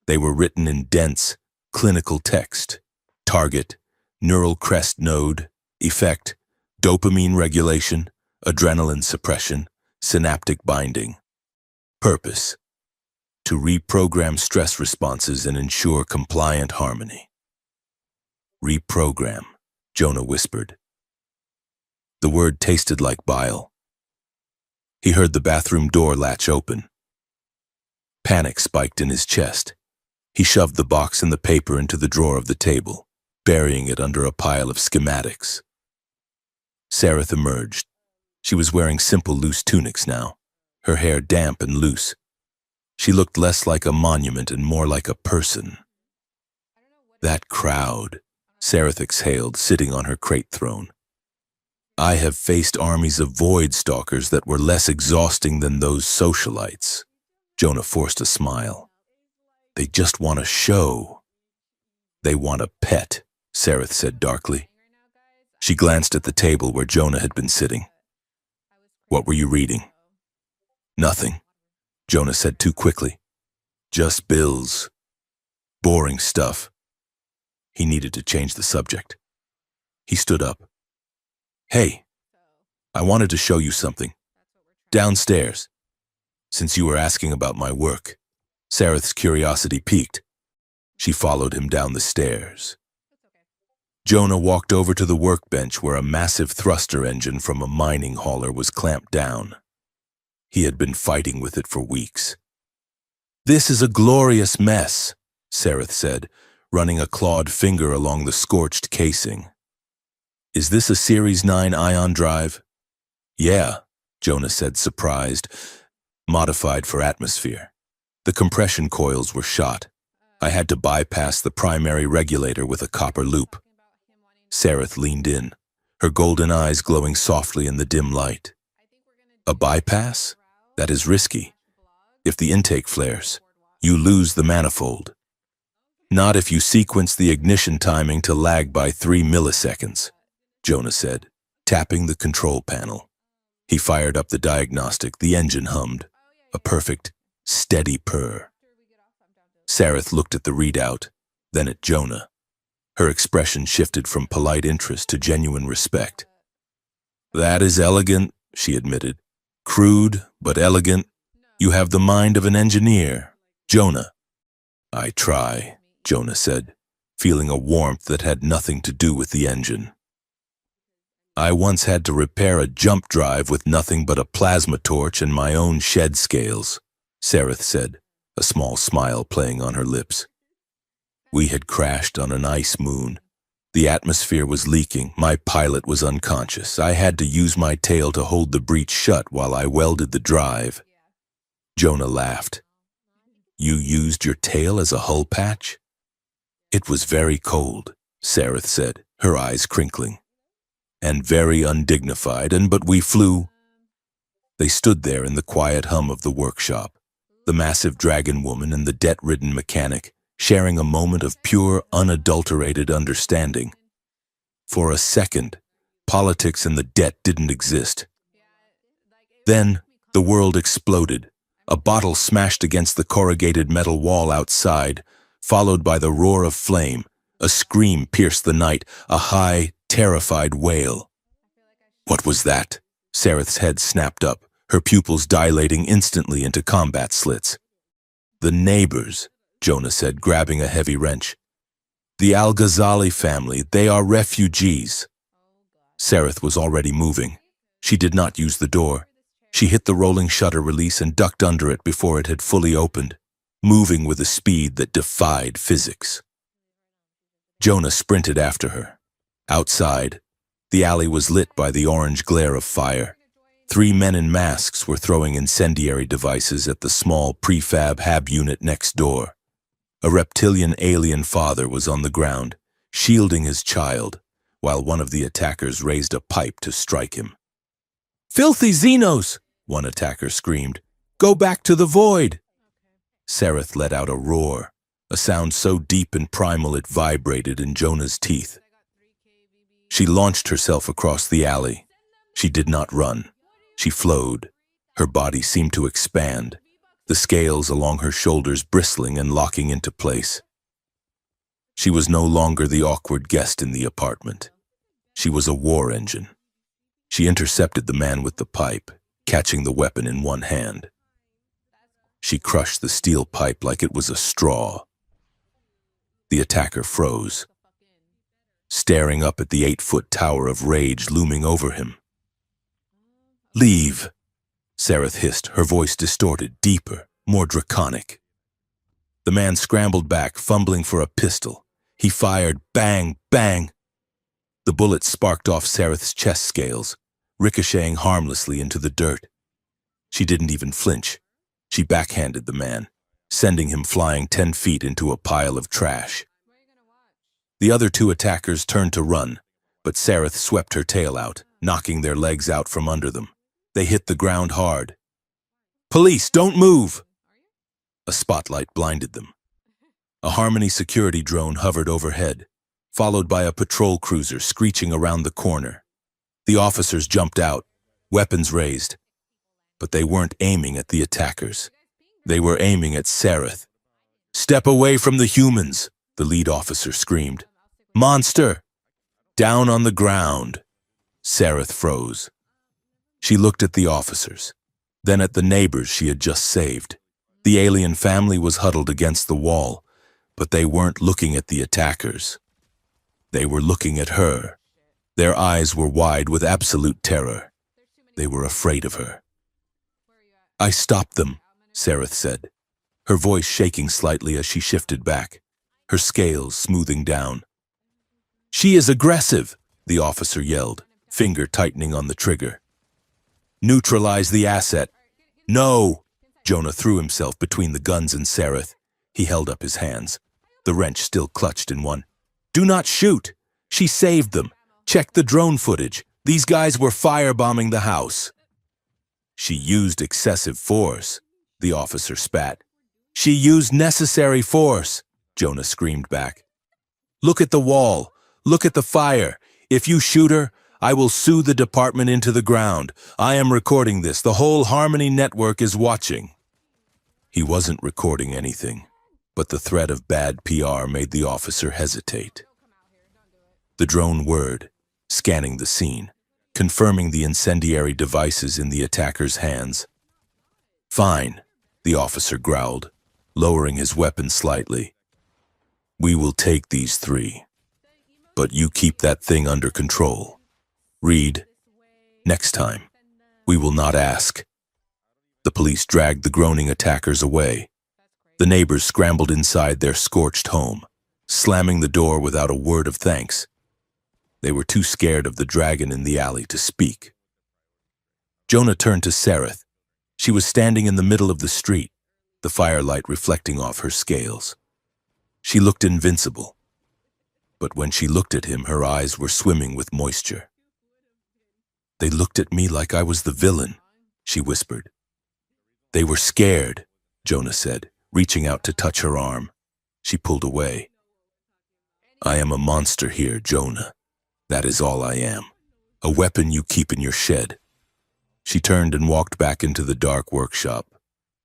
They were written in dense, clinical text. Target, neural crest node, effect, dopamine regulation, adrenaline suppression, synaptic binding. Purpose, to reprogram stress responses and ensure compliant harmony. "Reprogram," Jonah whispered. The word tasted like bile. He heard the bathroom door latch open. Panic spiked in his chest. He shoved the box and the paper into the drawer of the table, burying it under a pile of schematics. Sareth emerged. She was wearing simple loose tunics now, her hair damp and loose. She looked less like a monument and more like a person. "That crowd," Sareth exhaled, sitting on her crate throne. "I have faced armies of void stalkers that were less exhausting than those socialites." Jonah forced a smile. "They just want a show." "They want a pet," Sareth said darkly. She glanced at the table where Jonah had been sitting. "What were you reading?" "Nothing," Jonah said too quickly. "Just bills. Boring stuff." He needed to change the subject. He stood up. "Hey, I wanted to show you something. Downstairs. Since you were asking about my work." Sareth's curiosity piqued. She followed him down the stairs. Jonah walked over to the workbench where a massive thruster engine from a mining hauler was clamped down. He had been fighting with it for weeks. "This is a glorious mess," Sareth said, running a clawed finger along the scorched casing. "Is this a Series 9 ion drive?" "Yeah," Jonah said, surprised. "Modified for atmosphere. The compression coils were shot. I had to bypass the primary regulator with a copper loop." Sareth leaned in, her golden eyes glowing softly in the dim light. A bypass? That is risky. If the intake flares, you lose the manifold. Not if you sequence the ignition timing to lag by 3 milliseconds, Jonah said, tapping the control panel. He fired up the diagnostic. The engine hummed, a perfect, steady purr. Sareth looked at the readout, then at Jonah. Her expression shifted from polite interest to genuine respect. "That is elegant," she admitted. "Crude, but elegant. You have the mind of an engineer, Jonah." "I try," Jonah said, feeling a warmth that had nothing to do with the engine. "I once had to repair a jump drive with nothing but a plasma torch and my own shed scales," Sareth said, a small smile playing on her lips. "We had crashed on an ice moon. The atmosphere was leaking. My pilot was unconscious. I had to use my tail to hold the breech shut while I welded the drive." Jonah laughed. "You used your tail as a hull patch?" "It was very cold," Sareth said, her eyes crinkling. "And very undignified, but we flew." They stood there in the quiet hum of the workshop, the massive dragon woman and the debt-ridden mechanic, sharing a moment of pure, unadulterated understanding. For a second, politics and the debt didn't exist. Then, the world exploded. A bottle smashed against the corrugated metal wall outside, followed by the roar of flame. A scream pierced the night, a high, terrified wail. "What was that?" Sareth's head snapped up, her pupils dilating instantly into combat slits. "The neighbors," Jonah said, grabbing a heavy wrench. "The Al-Ghazali family, they are refugees." Sareth was already moving. She did not use the door. She hit the rolling shutter release and ducked under it before it had fully opened, moving with a speed that defied physics. Jonah sprinted after her. Outside, the alley was lit by the orange glare of fire. 3 men in masks were throwing incendiary devices at the small prefab hab unit next door. A reptilian alien father was on the ground, shielding his child, while one of the attackers raised a pipe to strike him. "Filthy Xenos!" one attacker screamed. "Go back to the void!" Sareth let out a roar, a sound so deep and primal it vibrated in Jonah's teeth. She launched herself across the alley. She did not run. She flowed. Her body seemed to expand, the scales along her shoulders bristling and locking into place. She was no longer the awkward guest in the apartment. She was a war engine. She intercepted the man with the pipe, catching the weapon in one hand. She crushed the steel pipe like it was a straw. The attacker froze, staring up at the 8-foot tower of rage looming over him. "Leave," Sareth hissed, her voice distorted, deeper, more draconic. The man scrambled back, fumbling for a pistol. He fired, bang, bang. The bullet sparked off Sareth's chest scales, ricocheting harmlessly into the dirt. She didn't even flinch. She backhanded the man, sending him flying 10 feet into a pile of trash. The other 2 attackers turned to run, but Sareth swept her tail out, knocking their legs out from under them. They hit the ground hard. "Police, don't move!" A spotlight blinded them. A Harmony security drone hovered overhead, followed by a patrol cruiser screeching around the corner. The officers jumped out, weapons raised. But they weren't aiming at the attackers. They were aiming at Sareth. "Step away from the humans," the lead officer screamed. "Monster!" Down on the ground. Sareth froze. She looked at the officers, then at the neighbors she had just saved. The alien family was huddled against the wall, but they weren't looking at the attackers. They were looking at her. Their eyes were wide with absolute terror. They were afraid of her. "I stopped them," Sareth said, her voice shaking slightly as she shifted back, her scales smoothing down. "She is aggressive," the officer yelled, finger tightening on the trigger. "Neutralize the asset." "No!" Jonah threw himself between the guns and Sareth. He held up his hands, the wrench still clutched in one. "Do not shoot! She saved them. Check the drone footage. These guys were firebombing the house. She used excessive force, the officer spat. She used necessary force, Jonah screamed back. Look at the wall. Look at the fire. If you shoot her, I will sue the department into the ground. I am recording this. The whole Harmony network is watching. He wasn't recording anything, but the threat of bad PR made the officer hesitate. The drone whirred, scanning the scene, confirming the incendiary devices in the attacker's hands. Fine, the officer growled, lowering his weapon slightly. We will take these 3. But you keep that thing under control. Reed, next time, we will not ask. The police dragged the groaning attackers away. The neighbors scrambled inside their scorched home, slamming the door without a word of thanks. They were too scared of the dragon in the alley to speak. Jonah turned to Sareth. She was standing in the middle of the street, the firelight reflecting off her scales. She looked invincible. But when she looked at him, her eyes were swimming with moisture. They looked at me like I was the villain, she whispered. They were scared, Jonah said, reaching out to touch her arm. She pulled away. I am a monster here, Jonah. That is all I am. A weapon you keep in your shed. She turned and walked back into the dark workshop,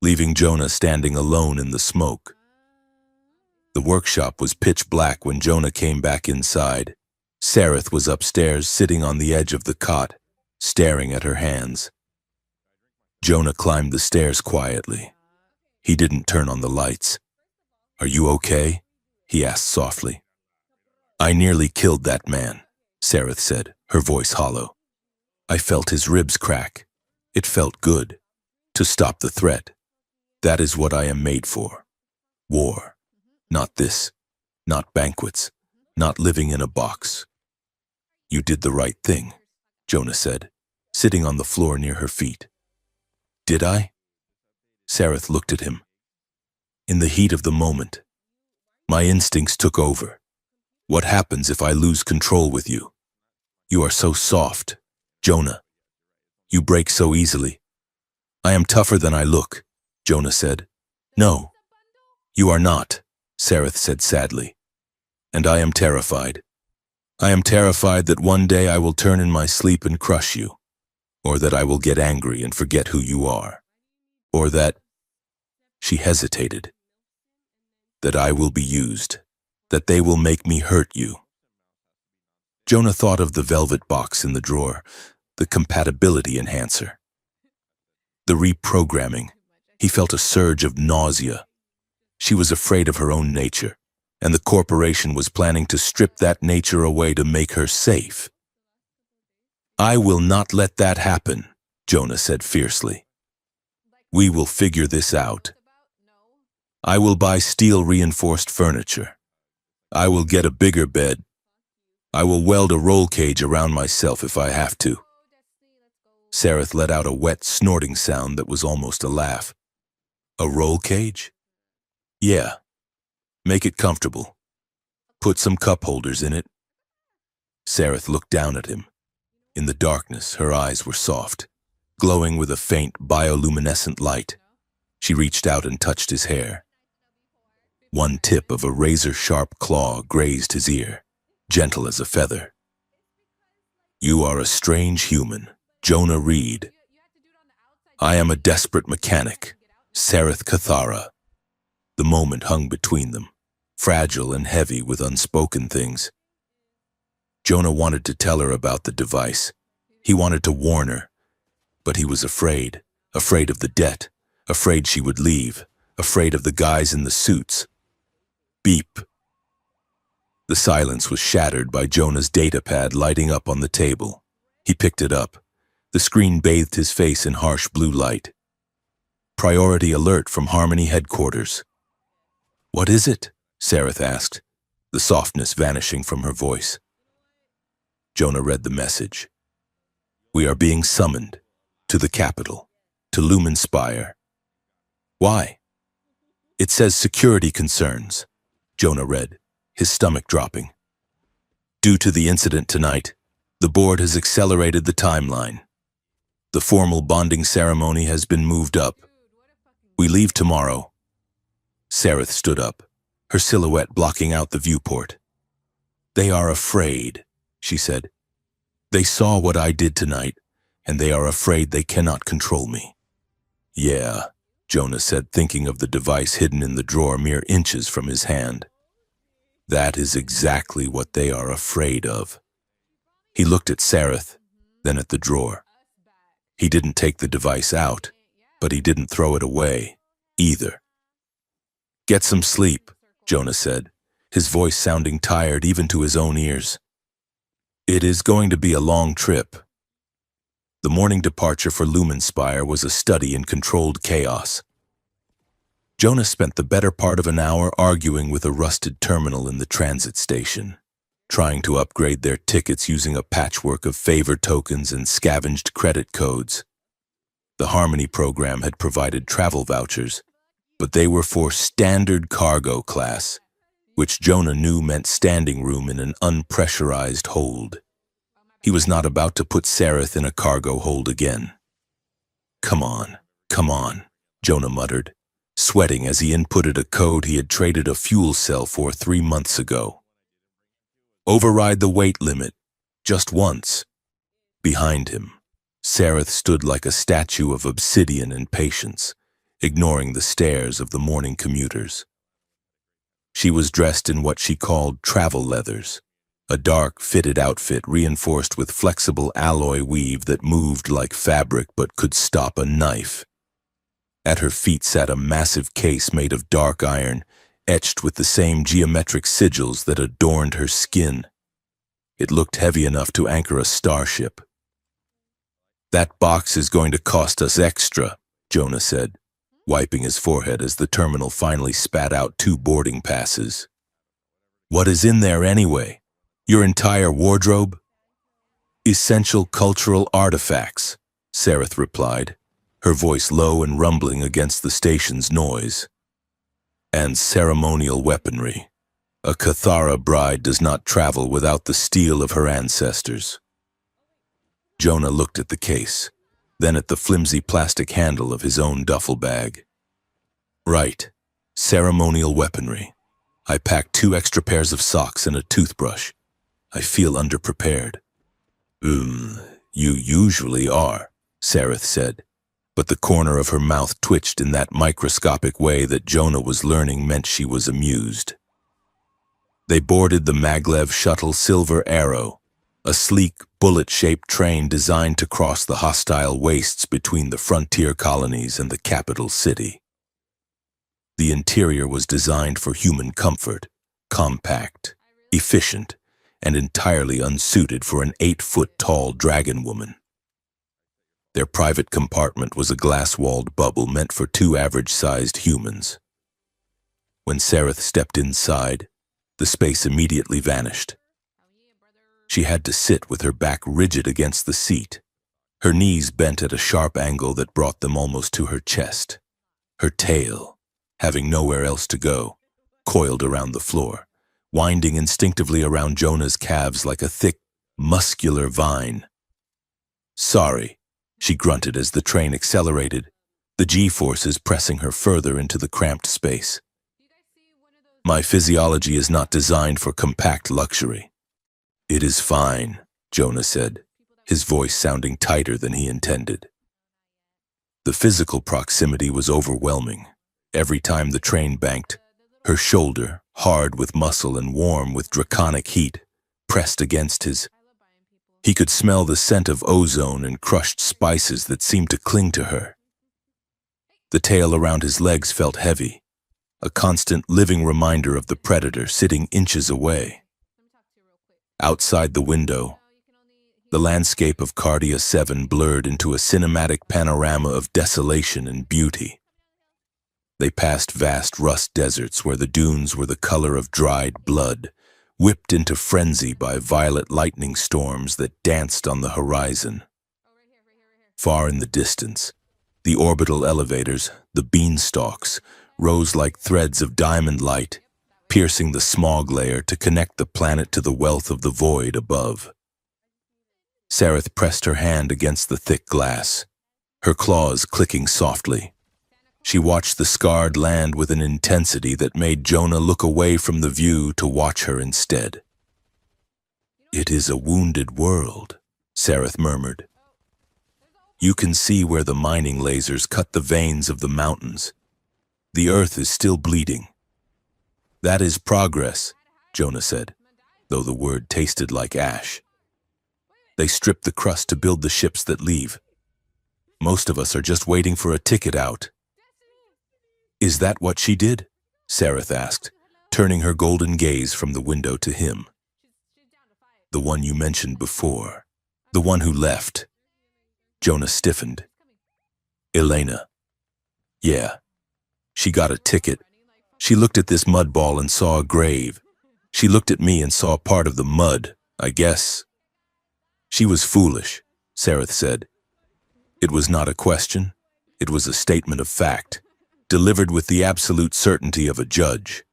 leaving Jonah standing alone in the smoke. The workshop was pitch black when Jonah came back inside. Sareth was upstairs, sitting on the edge of the cot, staring at her hands. Jonah climbed the stairs quietly. He didn't turn on the lights. Are you okay? He asked softly. I nearly killed that man, Sareth said, her voice hollow. I felt his ribs crack. It felt good. To stop the threat. That is what I am made for. War. Not this. Not banquets. Not living in a box. You did the right thing, Jonah said, sitting on the floor near her feet. Did I? Sareth looked at him. In the heat of the moment, my instincts took over. What happens if I lose control with you? You are so soft, Jonah. You break so easily. I am tougher than I look, Jonah said. No, you are not, Sareth said sadly. And I am terrified. I am terrified that one day I will turn in my sleep and crush you, or that I will get angry and forget who you are, or that, she hesitated, that I will be used, that they will make me hurt you. Jonah thought of the velvet box in the drawer, the compatibility enhancer. The reprogramming. He felt a surge of nausea. She was afraid of her own nature, and the corporation was planning to strip that nature away to make her safe. I will not let that happen, Jonah said fiercely. We will figure this out. I will buy steel-reinforced furniture. I will get a bigger bed. I will weld a roll cage around myself if I have to. Sareth let out a wet, snorting sound that was almost a laugh. A roll cage? Yeah. Make it comfortable. Put some cup holders in it. Sareth looked down at him. In the darkness, her eyes were soft, glowing with a faint bioluminescent light. She reached out and touched his hair. One tip of a razor-sharp claw grazed his ear, gentle as a feather. You are a strange human, Jonah Reed. I am a desperate mechanic, Sareth Cathara. The moment hung between them, fragile and heavy with unspoken things. Jonah wanted to tell her about the device. He wanted to warn her, but he was afraid of the debt, afraid she would leave, afraid of the guys in the suits. Beep. The silence was shattered by Jonah's datapad lighting up on the table. He picked it up. The screen bathed his face in harsh blue light. Priority alert from Harmony headquarters. What is it? Sareth asked, the softness vanishing from her voice. Jonah read the message. We are being summoned to the capital, to Lumenspire. Why? It says security concerns, Jonah read, his stomach dropping. Due to the incident tonight, The board has accelerated the timeline. The formal bonding ceremony has been moved up. We leave tomorrow. Sareth stood up, her silhouette blocking out the viewport. They are afraid, she said. They saw what I did tonight, and they are afraid they cannot control me. Yeah, Jonah said, thinking of the device hidden in the drawer mere inches from his hand. That is exactly what they are afraid of. He looked at Sareth, then at the drawer. He didn't take the device out, but he didn't throw it away, either. Get some sleep, Jonah said, his voice sounding tired even to his own ears. It is going to be a long trip. The morning departure for Lumenspire was a study in controlled chaos. Jonah spent the better part of an hour arguing with a rusted terminal in the transit station, trying to upgrade their tickets using a patchwork of favor tokens and scavenged credit codes. The Harmony program had provided travel vouchers, but they were for standard cargo class, which Jonah knew meant standing room in an unpressurized hold. He was not about to put Sareth in a cargo hold again. Come on, Jonah muttered, sweating as he inputted a code he had traded a fuel cell for 3 months ago. Override the weight limit, just once. Behind him, Sareth stood like a statue of obsidian and patience, ignoring the stares of the morning commuters. She was dressed in what she called travel leathers, a dark, fitted outfit reinforced with flexible alloy weave that moved like fabric but could stop a knife. At her feet sat a massive case made of dark iron, etched with the same geometric sigils that adorned her skin. It looked heavy enough to anchor a starship. That box is going to cost us extra, Jonah said, wiping his forehead as the terminal finally spat out 2 boarding passes. What is in there anyway? Your entire wardrobe? Essential cultural artifacts, Sareth replied, her voice low and rumbling against the station's noise. And ceremonial weaponry. A Cathara bride does not travel without the steel of her ancestors. Jonah looked at the case, then at the flimsy plastic handle of his own duffel bag. Right, ceremonial weaponry. I packed 2 extra pairs of socks and a toothbrush. I feel underprepared. You usually are, Sareth said, but the corner of her mouth twitched in that microscopic way that Jonah was learning meant she was amused. They boarded the Maglev shuttle Silver Arrow, a sleek, bullet-shaped train designed to cross the hostile wastes between the frontier colonies and the capital city. The interior was designed for human comfort, compact, efficient, and entirely unsuited for an 8-foot-tall dragon woman. Their private compartment was a glass-walled bubble meant for 2 average-sized humans. When Sareth stepped inside, the space immediately vanished. She had to sit with her back rigid against the seat, her knees bent at a sharp angle that brought them almost to her chest. Her tail, having nowhere else to go, coiled around the floor, winding instinctively around Jonah's calves like a thick, muscular vine. Sorry, she grunted as the train accelerated, the G-forces pressing her further into the cramped space. My physiology is not designed for compact luxury. It is fine, Jonah said, his voice sounding tighter than he intended. The physical proximity was overwhelming. Every time the train banked, her shoulder, hard with muscle and warm with draconic heat, pressed against his. He could smell the scent of ozone and crushed spices that seemed to cling to her. The tail around his legs felt heavy, a constant living reminder of the predator sitting inches away. Outside the window, the landscape of Cardia 7 blurred into a cinematic panorama of desolation and beauty. They passed vast rust deserts where the dunes were the color of dried blood, whipped into frenzy by violent lightning storms that danced on the horizon. Far in the distance, the orbital elevators, the beanstalks, rose like threads of diamond light, piercing the smog layer to connect the planet to the wealth of the void above. Sareth pressed her hand against the thick glass, her claws clicking softly. She watched the scarred land with an intensity that made Jonah look away from the view to watch her instead. "It is a wounded world," Sareth murmured. "You can see where the mining lasers cut the veins of the mountains. The earth is still bleeding." "That is progress," Jonah said, though the word tasted like ash. "They strip the crust to build the ships that leave. Most of us are just waiting for a ticket out." "Is that what she did?" Sareth asked, turning her golden gaze from the window to him. "The one you mentioned before. The one who left." Jonah stiffened. "Elena." "Yeah. She got a ticket. She looked at this mud ball and saw a grave. She looked at me and saw part of the mud, I guess." "She was foolish," Sareth said. It was not a question. It was a statement of fact, delivered with the absolute certainty of a judge.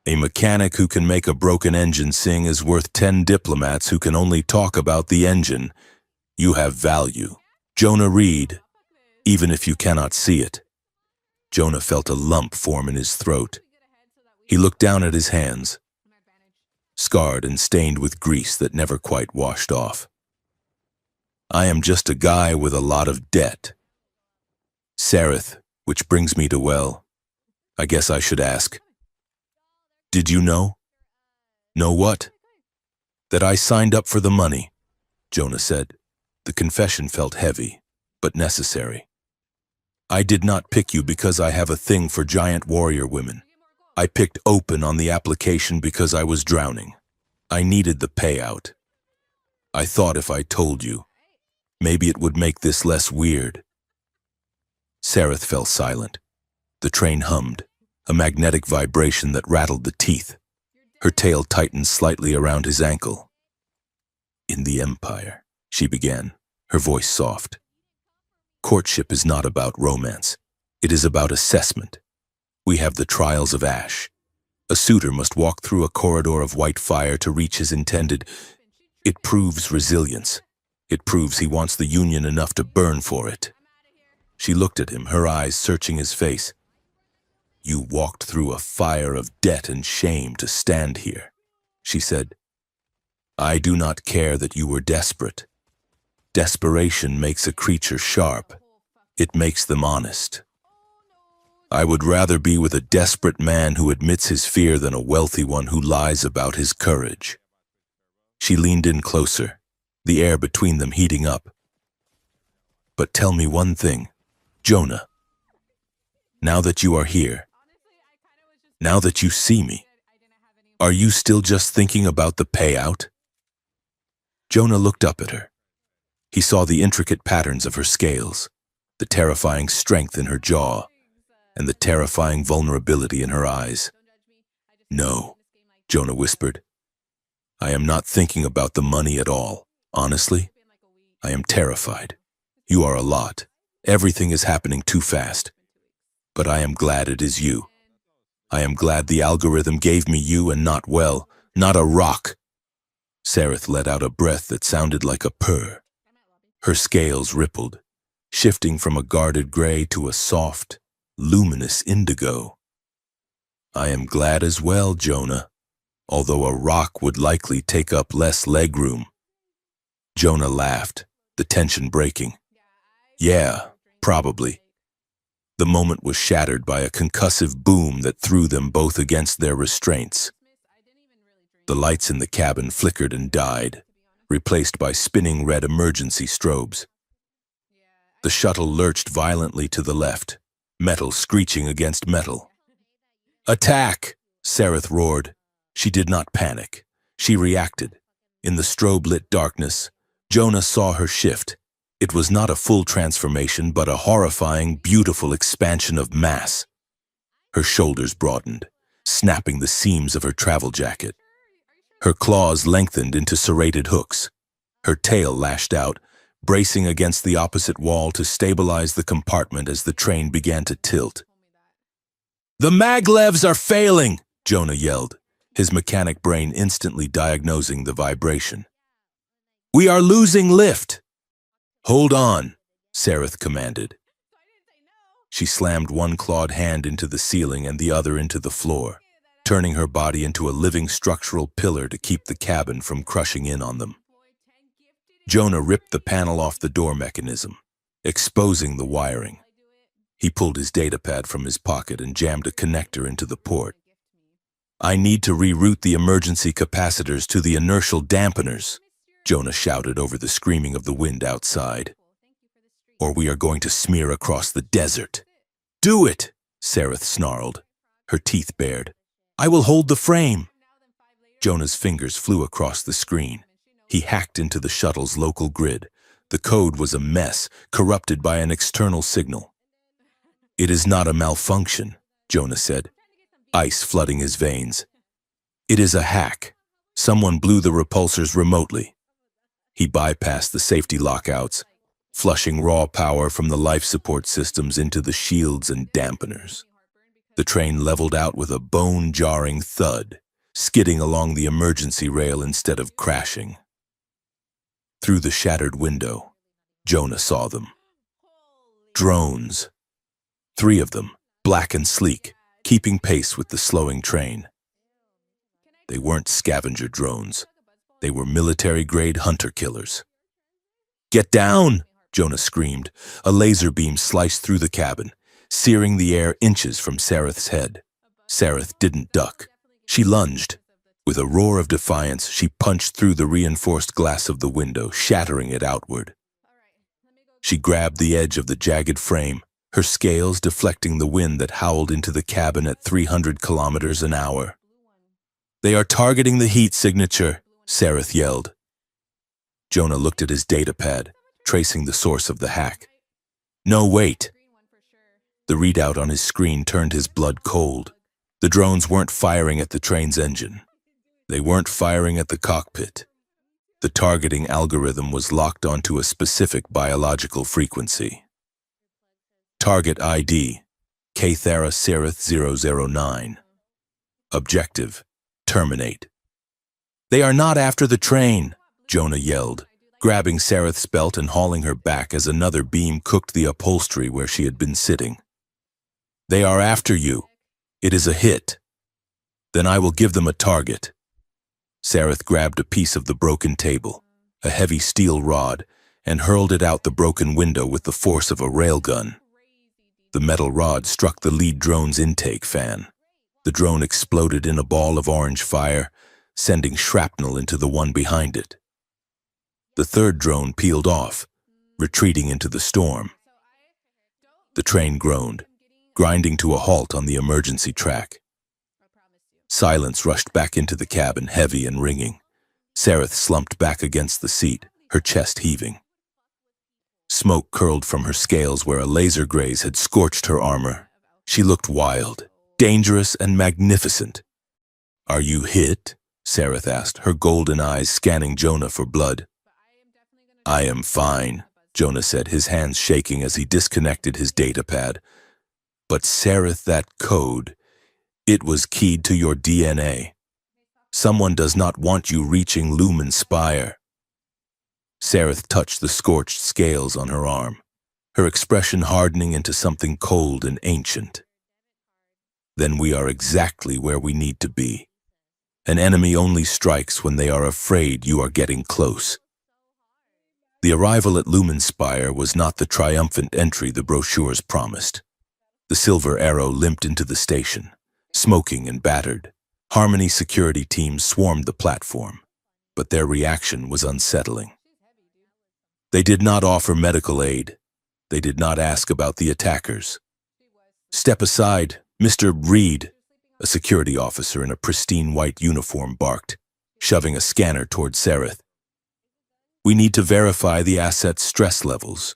"A mechanic who can make a broken engine sing is worth 10 diplomats who can only talk about the engine. You have value. Jonah Reed, even if you cannot see it." Jonah felt a lump form in his throat. He looked down at his hands, scarred and stained with grease that never quite washed off. "I am just a guy with a lot of debt." "Sareth, which brings me to, well, I guess I should ask. Did you know?" "Know what?" "That I signed up for the money," Jonah said. The confession felt heavy, but necessary. "I did not pick you because I have a thing for giant warrior women. I picked open on the application because I was drowning. I needed the payout. I thought if I told you, maybe it would make this less weird." Sareth fell silent. The train hummed, a magnetic vibration that rattled the teeth. Her tail tightened slightly around his ankle. "In the Empire," she began, her voice soft. "Courtship is not about romance. It is about assessment. We have the trials of ash. A suitor must walk through a corridor of white fire to reach his intended. It proves resilience. It proves he wants the union enough to burn for it." She looked at him, her eyes searching his face. "You walked through a fire of debt and shame to stand here," she said. "I do not care that you were desperate. Desperation makes a creature sharp. It makes them honest. I would rather be with a desperate man who admits his fear than a wealthy one who lies about his courage." She leaned in closer, the air between them heating up. "But tell me one thing, Jonah. Now that you are here, now that you see me, are you still just thinking about the payout?" Jonah looked up at her. He saw the intricate patterns of her scales, the terrifying strength in her jaw, and the terrifying vulnerability in her eyes. "No," Jonah whispered. "I am not thinking about the money at all. Honestly, I am terrified. You are a lot. Everything is happening too fast. But I am glad it is you. I am glad the algorithm gave me you and not, well, not a rock." Sareth let out a breath that sounded like a purr. Her scales rippled, shifting from a guarded gray to a soft, luminous indigo. "I am glad as well, Jonah, although a rock would likely take up less legroom." Jonah laughed, the tension breaking. "Yeah, probably." The moment was shattered by a concussive boom that threw them both against their restraints. The lights in the cabin flickered and died, replaced by spinning red emergency strobes. The shuttle lurched violently to the left, metal screeching against metal. "Attack!" Sareth roared. She did not panic. She reacted. In the strobe-lit darkness, Jonah saw her shift. It was not a full transformation, but a horrifying, beautiful expansion of mass. Her shoulders broadened, snapping the seams of her travel jacket. Her claws lengthened into serrated hooks. Her tail lashed out, bracing against the opposite wall to stabilize the compartment as the train began to tilt. "The maglevs are failing!" Jonah yelled, his mechanic brain instantly diagnosing the vibration. We are losing lift. Hold on, Sareth commanded. She slammed one clawed hand into the ceiling and the other into the floor, turning her body into a living structural pillar to keep the cabin from crushing in on them. Jonah ripped the panel off the door mechanism, exposing the wiring. He pulled his datapad from his pocket and jammed a connector into the port. I need to reroute the emergency capacitors to the inertial dampeners, Jonah shouted over the screaming of the wind outside. Or we are going to smear across the desert. Do it, Sareth snarled, her teeth bared. I will hold the frame. Jonah's fingers flew across the screen. He hacked into the shuttle's local grid. The code was a mess, corrupted by an external signal. It is not a malfunction, Jonah said, ice flooding his veins. It is a hack. Someone blew the repulsors remotely. He bypassed the safety lockouts, flushing raw power from the life support systems into the shields and dampeners. The train leveled out with a bone-jarring thud, skidding along the emergency rail instead of crashing. Through the shattered window, Jonah saw them. Drones. 3 of them, black and sleek, keeping pace with the slowing train. They weren't scavenger drones. They were military-grade hunter-killers. Get down! Jonah screamed. A laser beam sliced through the cabin, searing the air inches from Sareth's head. Sareth didn't duck. She lunged. With a roar of defiance, she punched through the reinforced glass of the window, shattering it outward. She grabbed the edge of the jagged frame, her scales deflecting the wind that howled into the cabin at 300 kilometers an hour. They are targeting the heat signature, Sareth yelled. Jonah looked at his datapad, tracing the source of the hack. No, wait. The readout on his screen turned his blood cold. The drones weren't firing at the train's engine. They weren't firing at the cockpit. The targeting algorithm was locked onto a specific biological frequency. Target ID, K-Thera Sareth 009. Objective, terminate. They are not after the train, Jonah yelled, grabbing Sareth's belt and hauling her back as another beam cooked the upholstery where she had been sitting. They are after you. It is a hit. Then I will give them a target. Sareth grabbed a piece of the broken table, a heavy steel rod, and hurled it out the broken window with the force of a railgun. The metal rod struck the lead drone's intake fan. The drone exploded in a ball of orange fire, sending shrapnel into the one behind it. The third drone peeled off, retreating into the storm. The train groaned, grinding to a halt on the emergency track. Silence rushed back into the cabin, heavy and ringing. Sareth slumped back against the seat, her chest heaving. Smoke curled from her scales where a laser graze had scorched her armor. She looked wild, dangerous, and magnificent. Are you hit? Sareth asked, her golden eyes scanning Jonah for blood. I am fine, Jonah said, his hands shaking as he disconnected his datapad. But Sareth, that code, it was keyed to your DNA. Someone does not want you reaching Lumen Spire. Sareth touched the scorched scales on her arm, her expression hardening into something cold and ancient. Then we are exactly where we need to be. An enemy only strikes when they are afraid you are getting close. The arrival at Lumen Spire was not the triumphant entry the brochures promised. The silver arrow limped into the station, smoking and battered. Harmony security teams swarmed the platform, but their reaction was unsettling. They did not offer medical aid. They did not ask about the attackers. Step aside, Mr. Reed, a security officer in a pristine white uniform barked, shoving a scanner toward Sareth. We need to verify the asset's stress levels.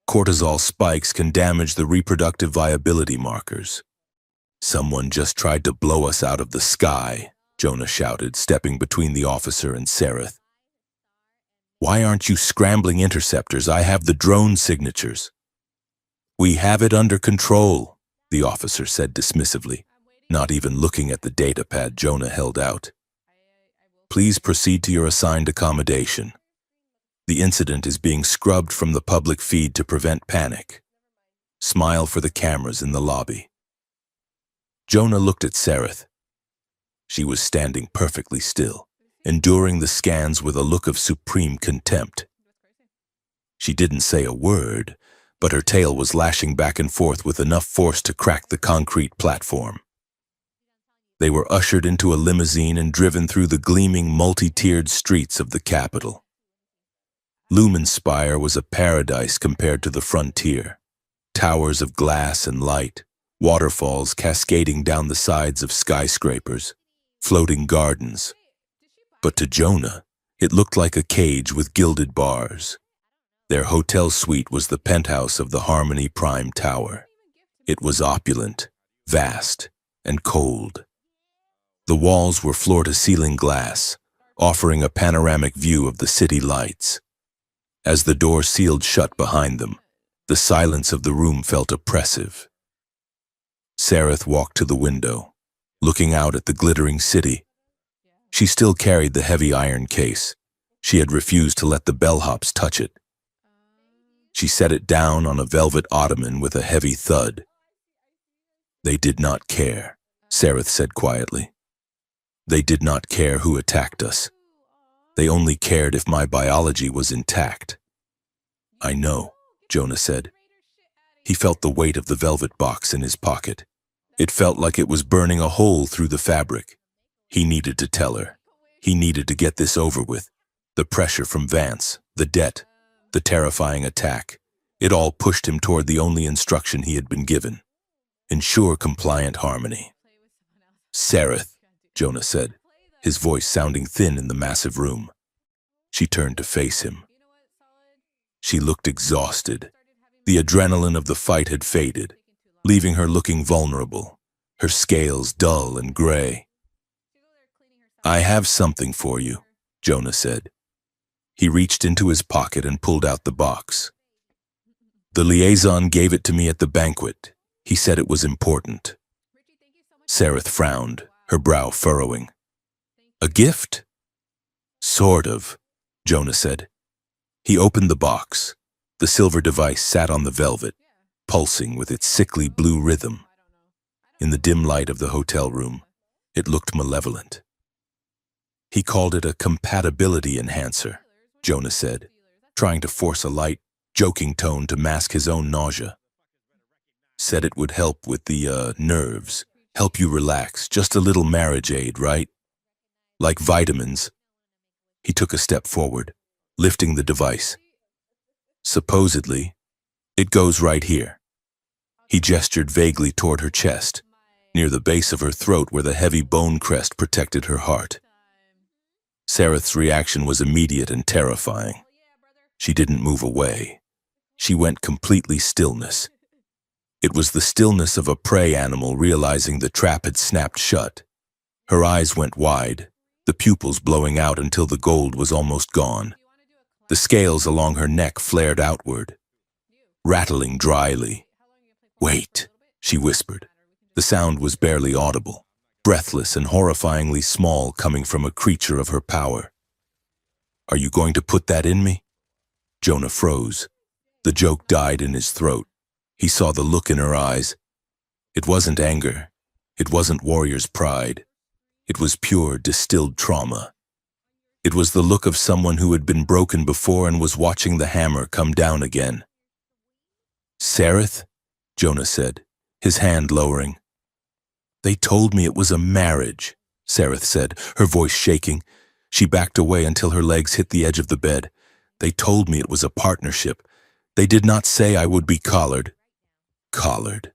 Cortisol spikes can damage the reproductive viability markers. Someone just tried to blow us out of the sky, Jonah shouted, stepping between the officer and Sareth. Why aren't you scrambling interceptors? I have the drone signatures. We have it under control, the officer said dismissively, not even looking at the datapad Jonah held out. Please proceed to your assigned accommodation. The incident is being scrubbed from the public feed to prevent panic. Smile for the cameras in the lobby. Jonah looked at Sareth. She was standing perfectly still, enduring the scans with a look of supreme contempt. She didn't say a word, but her tail was lashing back and forth with enough force to crack the concrete platform. They were ushered into a limousine and driven through the gleaming, multi-tiered streets of the capital. Lumenspire was a paradise compared to the frontier. Towers of glass and light, waterfalls cascading down the sides of skyscrapers, floating gardens. But to Jonah, it looked like a cage with gilded bars. Their hotel suite was the penthouse of the Harmony Prime Tower. It was opulent, vast, and cold. The walls were floor-to-ceiling glass, offering a panoramic view of the city lights. As the door sealed shut behind them, the silence of the room felt oppressive. Sareth walked to the window, looking out at the glittering city. She still carried the heavy iron case. She had refused to let the bellhops touch it. She set it down on a velvet ottoman with a heavy thud. "They did not care," Sareth said quietly. "They did not care who attacked us. They only cared if my biology was intact." "I know," Jonah said. He felt the weight of the velvet box in his pocket. It felt like it was burning a hole through the fabric. He needed to tell her. He needed to get this over with. The pressure from Vance, the debt, the terrifying attack. It all pushed him toward the only instruction he had been given. Ensure compliant harmony. "Sareth," Jonah said, his voice sounding thin in the massive room. She turned to face him. She looked exhausted. The adrenaline of the fight had faded, leaving her looking vulnerable, her scales dull and gray. "I have something for you," Jonah said. He reached into his pocket and pulled out the box. "The liaison gave it to me at the banquet. He said it was important." Sareth frowned, her brow furrowing. "A gift?" "Sort of," Jonah said. He opened the box. The silver device sat on the velvet, pulsing with its sickly blue rhythm. In the dim light of the hotel room, it looked malevolent. "He called it a compatibility enhancer," Jonah said, trying to force a light, joking tone to mask his own nausea. "Said it would help with the nerves, help you relax, just a little marriage aid, right? Like vitamins." He took a step forward, lifting the device. "Supposedly, it goes right here." He gestured vaguely toward her chest, near the base of her throat where the heavy bone crest protected her heart. Sareth's reaction was immediate and terrifying. She didn't move away. She went completely stillness. It was the stillness of a prey animal realizing the trap had snapped shut. Her eyes went wide, the pupils blowing out until the gold was almost gone. The scales along her neck flared outward, rattling dryly. "Wait," she whispered. The sound was barely audible, breathless and horrifyingly small coming from a creature of her power. "Are you going to put that in me?" Jonah froze. The joke died in his throat. He saw the look in her eyes. It wasn't anger. It wasn't warrior's pride. It was pure, distilled trauma. It was the look of someone who had been broken before and was watching the hammer come down again. "Sareth," Jonah said, his hand lowering. "They told me it was a marriage," Sareth said, her voice shaking. She backed away until her legs hit the edge of the bed. "They told me it was a partnership. They did not say I would be collared." "Collared?"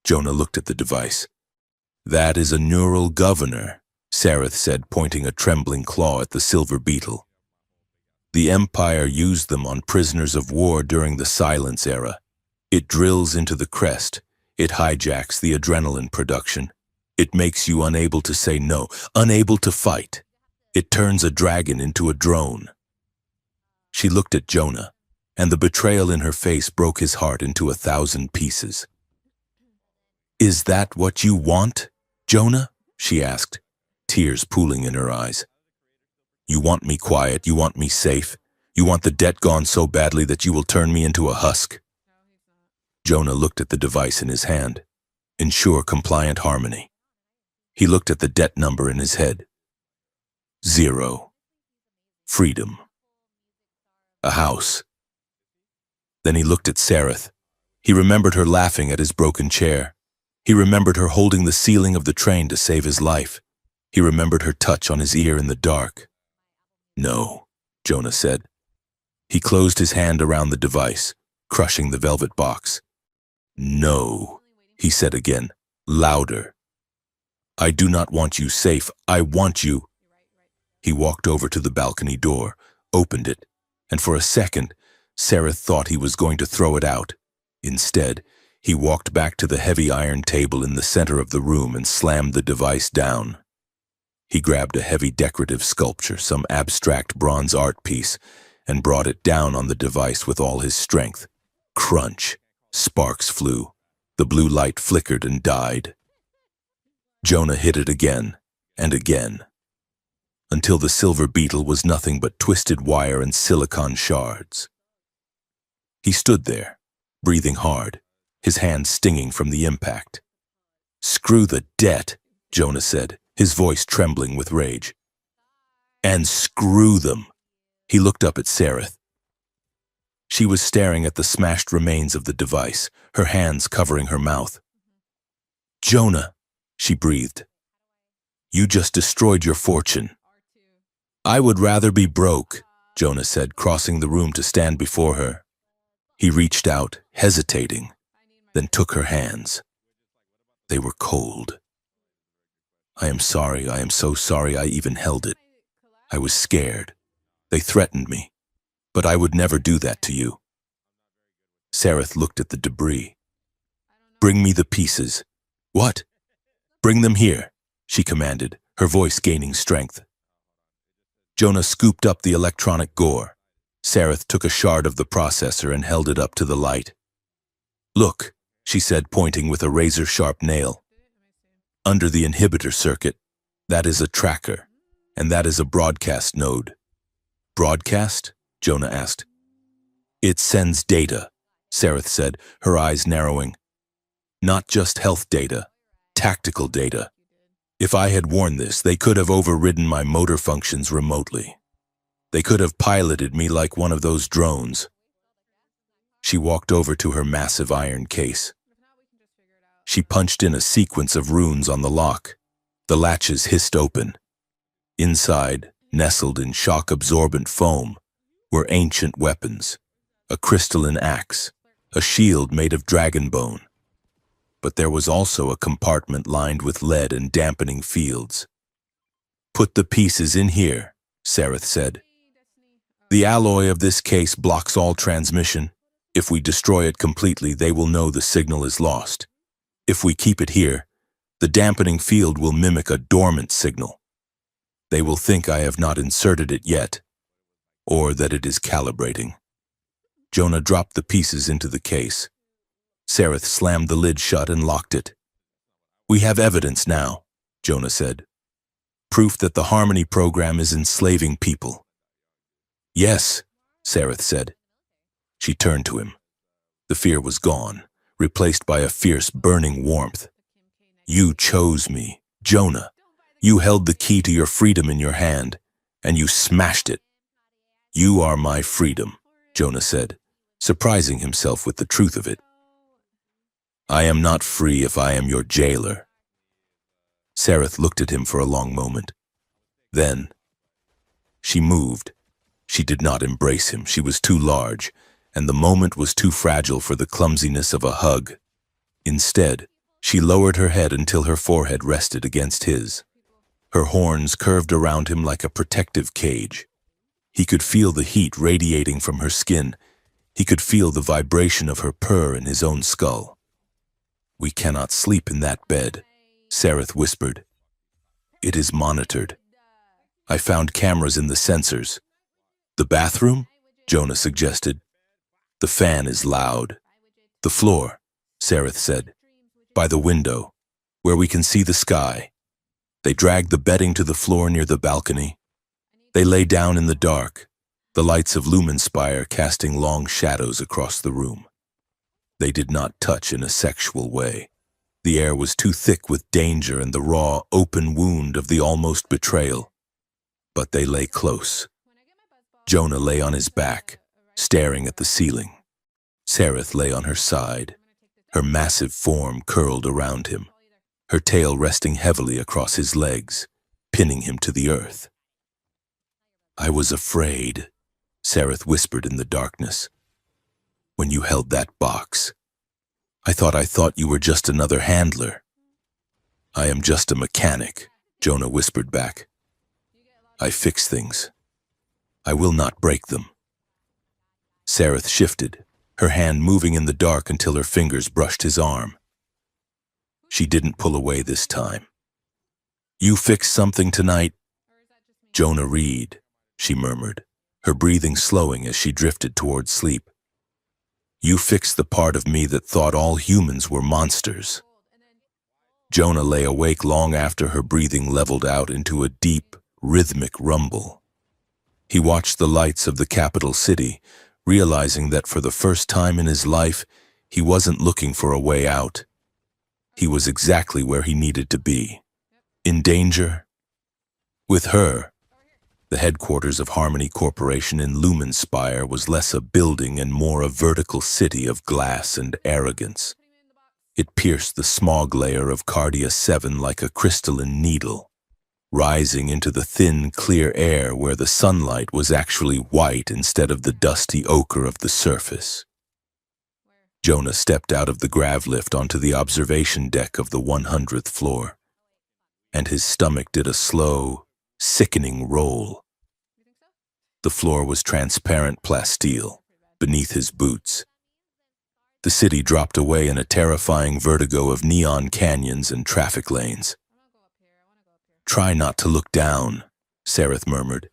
Jonah looked at the device. "That is a neural governor," Sareth said, pointing a trembling claw at the silver beetle. "The Empire used them on prisoners of war during the Silence era. It drills into the crest. It hijacks the adrenaline production. It makes you unable to say no, unable to fight. It turns a dragon into a drone." She looked at Jonah, and the betrayal in her face broke his heart into 1,000 pieces. "Is that what you want, Jonah?" she asked, tears pooling in her eyes. "You want me quiet, you want me safe. You want the debt gone so badly that you will turn me into a husk? Jonah looked at the device in his hand. Ensure compliant harmony. He looked at the debt number in his head. 0. Freedom. A house. Then he looked at Sareth. He remembered her laughing at his broken chair. He remembered her holding the ceiling of the train to save his life. He remembered her touch on his ear in the dark. No, Jonah said. He closed his hand around the device, crushing the velvet box. No, he said again, louder. I do not want you safe. I want you. He walked over to the balcony door, opened it, and for a second, Sareth thought he was going to throw it out. Instead, he walked back to the heavy iron table in the center of the room and slammed the device down. He grabbed a heavy decorative sculpture, some abstract bronze art piece, and brought it down on the device with all his strength. Crunch. Sparks flew. The blue light flickered and died. Jonah hit it again and again, until the silver beetle was nothing but twisted wire and silicon shards. He stood there, breathing hard, his hands stinging from the impact. Screw the debt, Jonah said, his voice trembling with rage. And screw them. He looked up at Sareth. She was staring at the smashed remains of the device, her hands covering her mouth. Jonah, she breathed. You just destroyed your fortune. I would rather be broke, Jonah said, crossing the room to stand before her. He reached out, hesitating, then took her hands. They were cold. I am sorry, I am so sorry I even held it. I was scared. They threatened me, but I would never do that to you. Sareth looked at the debris. Bring me the pieces. What? Bring them here, she commanded, her voice gaining strength. Jonah scooped up the electronic gore. Sareth took a shard of the processor and held it up to the light. Look, she said, pointing with a razor-sharp nail. Under the inhibitor circuit, that is a tracker, and that is a broadcast node. Broadcast? Jonah asked. It sends data, Sareth said, her eyes narrowing. Not just health data, tactical data. If I had worn this, they could have overridden my motor functions remotely. They could have piloted me like one of those drones. She walked over to her massive iron case. She punched in a sequence of runes on the lock. The latches hissed open. Inside, nestled in shock-absorbent foam, were ancient weapons, a crystalline axe, a shield made of dragon bone. But there was also a compartment lined with lead and dampening fields. Put the pieces in here, Sareth said. The alloy of this case blocks all transmission. If we destroy it completely, they will know the signal is lost. If we keep it here, the dampening field will mimic a dormant signal. They will think I have not inserted it yet, or that it is calibrating. Jonah dropped the pieces into the case. Sareth slammed the lid shut and locked it. We have evidence now, Jonah said. Proof that the Harmony program is enslaving people. Yes, Sareth said. She turned to him. The fear was gone, replaced by a fierce, burning warmth. You chose me, Jonah. You held the key to your freedom in your hand, and you smashed it. You are my freedom, Jonah said, surprising himself with the truth of it. I am not free if I am your jailer. Sareth looked at him for a long moment. Then, she moved. She did not embrace him. She was too large, and the moment was too fragile for the clumsiness of a hug. Instead, she lowered her head until her forehead rested against his. Her horns curved around him like a protective cage. He could feel the heat radiating from her skin. He could feel the vibration of her purr in his own skull. We cannot sleep in that bed, Sareth whispered. It is monitored. I found cameras in the sensors. The bathroom? Jonah suggested. The fan is loud. The floor, Sareth said. By the window, where we can see the sky. They dragged the bedding to the floor near the balcony. They lay down in the dark. the lights of Lumenspire casting long shadows across the room. They did not touch in a sexual way. The air was too thick with danger and the raw, open wound of the almost betrayal. But they lay close. Jonah lay on his back, staring at the ceiling. Sareth lay on her side, her massive form curled around him, her tail resting heavily across his legs, pinning him to the earth. "I was afraid," Sareth whispered in the darkness, "when you held that box. I thought you were just another handler." "I am just a mechanic," Jonah whispered back. "I fix things. I will not break them." Sareth shifted, her hand moving in the dark until her fingers brushed his arm. She didn't pull away this time. "You fixed something tonight?" "Jonah Reed," she murmured, her breathing slowing as she drifted towards sleep. "You fixed the part of me that thought all humans were monsters." Jonah lay awake long after her breathing leveled out into a deep, rhythmic rumble. He watched the lights of the capital city, realizing that for the first time in his life, he wasn't looking for a way out. He was exactly where he needed to be. In danger? With her. The headquarters of Harmony Corporation in Lumenspire was less a building and more a vertical city of glass and arrogance. It pierced the smog layer of Cardia 7 like a crystalline needle, rising into the thin, clear air where the sunlight was actually white instead of the dusty ochre of the surface. Jonah stepped out of the grav lift onto the observation deck of the 100th floor, and his stomach did a slow, sickening roll. The floor was transparent plasteel, beneath his boots. The city dropped away in a terrifying vertigo of neon canyons and traffic lanes. "Try not to look down," Sareth murmured.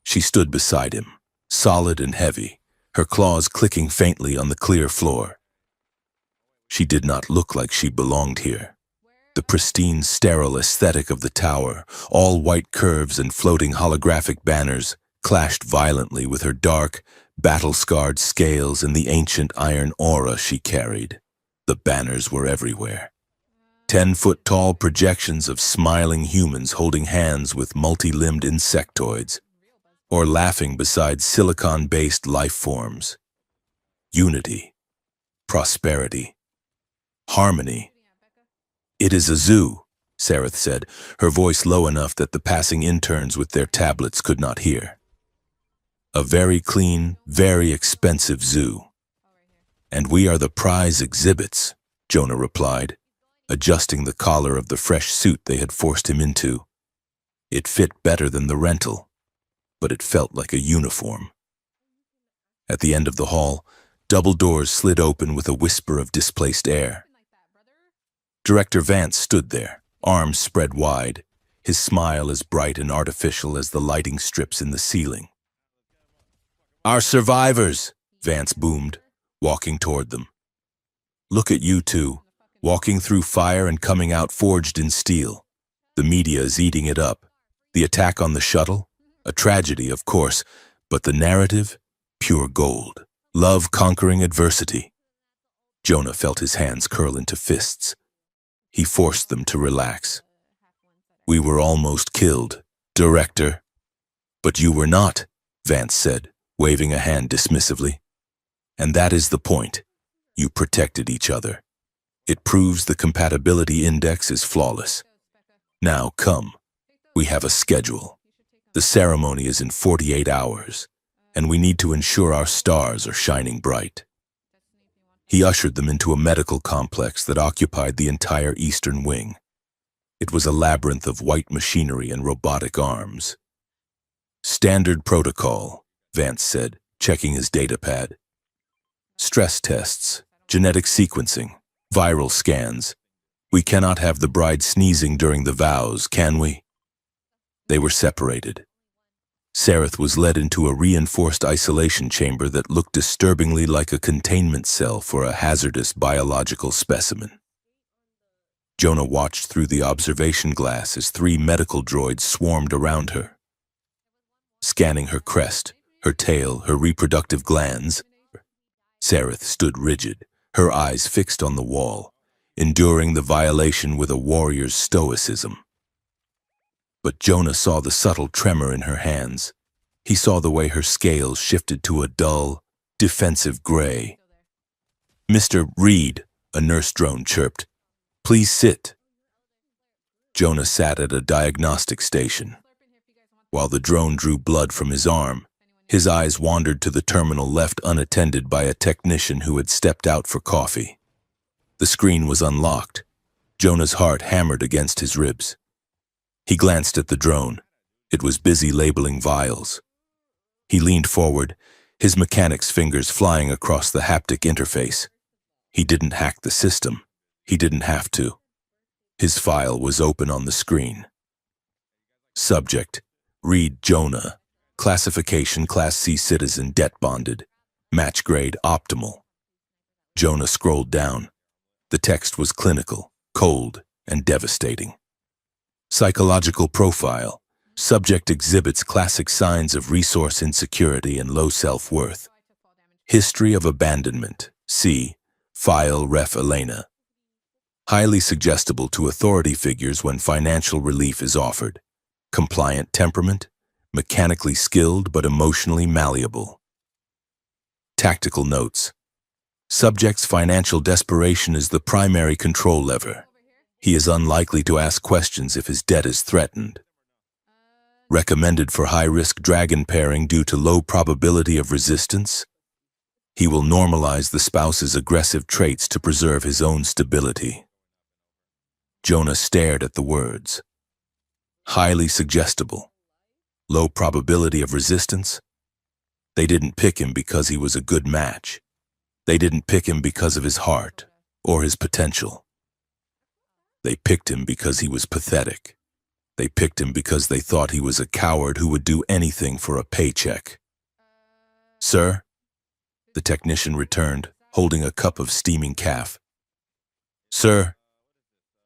She stood beside him, solid and heavy, her claws clicking faintly on the clear floor. She did not look like she belonged here. The pristine, sterile aesthetic of the tower, all white curves and floating holographic banners, clashed violently with her dark, battle-scarred scales and the ancient iron aura she carried. The banners were everywhere. 10-foot-tall projections of smiling humans holding hands with multi-limbed insectoids, or laughing beside silicon-based life forms. Unity, prosperity, harmony. "It is a zoo," Sareth said, her voice low enough that the passing interns with their tablets could not hear. "A very clean, very expensive zoo. And we are the prize exhibits," Jonah replied, adjusting the collar of the fresh suit they had forced him into. It fit better than the rental, but it felt like a uniform. At the end of the hall, double doors slid open with a whisper of displaced air. Director Vance stood there, arms spread wide, his smile as bright and artificial as the lighting strips in the ceiling. "Our survivors," Vance boomed, walking toward them. "Look at you two, walking through fire and coming out forged in steel. The media is eating it up. The attack on the shuttle? A tragedy, of course, but the narrative? Pure gold. Love conquering adversity." Jonah felt his hands curl into fists. He forced them to relax. "We were almost killed, Director." "But you were not," Vance said, waving a hand dismissively. "And that is the point. You protected each other. It proves the compatibility index is flawless. Now come, we have a schedule. The ceremony is in 48 hours, and we need to ensure our stars are shining bright." He ushered them into a medical complex that occupied the entire eastern wing. It was a labyrinth of white machinery and robotic arms. "Standard protocol," Vance said, checking his datapad. "Stress tests, genetic sequencing, viral scans. We cannot have the bride sneezing during the vows, can we?" They were separated. Sareth was led into a reinforced isolation chamber that looked disturbingly like a containment cell for a hazardous biological specimen. Jonah watched through the observation glass as 3 medical droids swarmed around her. Scanning her crest, her tail, her reproductive glands. Sareth stood rigid, her eyes fixed on the wall, enduring the violation with a warrior's stoicism. But Jonah saw the subtle tremor in her hands. He saw the way her scales shifted to a dull, defensive gray. "Mr. Reed," a nurse drone chirped. "Please sit." Jonah sat at a diagnostic station. While the drone drew blood from his arm, his eyes wandered to the terminal left unattended by a technician who had stepped out for coffee. The screen was unlocked. Jonah's heart hammered against his ribs. He glanced at the drone. It was busy labeling vials. He leaned forward, his mechanic's fingers flying across the haptic interface. He didn't hack the system. He didn't have to. His file was open on the screen. Subject: Reed Jonah. Classification: Class C citizen, debt bonded. Match grade: optimal. Jonah scrolled down. The text was clinical, cold, and devastating. Psychological profile: subject exhibits classic signs of resource insecurity and low self-worth. History of abandonment: C. File Ref Elena. Highly suggestible to authority figures when financial relief is offered. Compliant temperament: mechanically skilled but emotionally malleable. Tactical notes: subject's financial desperation is the primary control lever. He is unlikely to ask questions if his debt is threatened. Recommended for high-risk dragon pairing due to low probability of resistance. He will normalize the spouse's aggressive traits to preserve his own stability. Jonah stared at the words. Highly suggestible. Low probability of resistance. They didn't pick him because he was a good match. They didn't pick him because of his heart or his potential. They picked him because he was pathetic. They picked him because they thought he was a coward who would do anything for a paycheck. "Sir?" The technician returned, holding a cup of steaming calf. "Sir,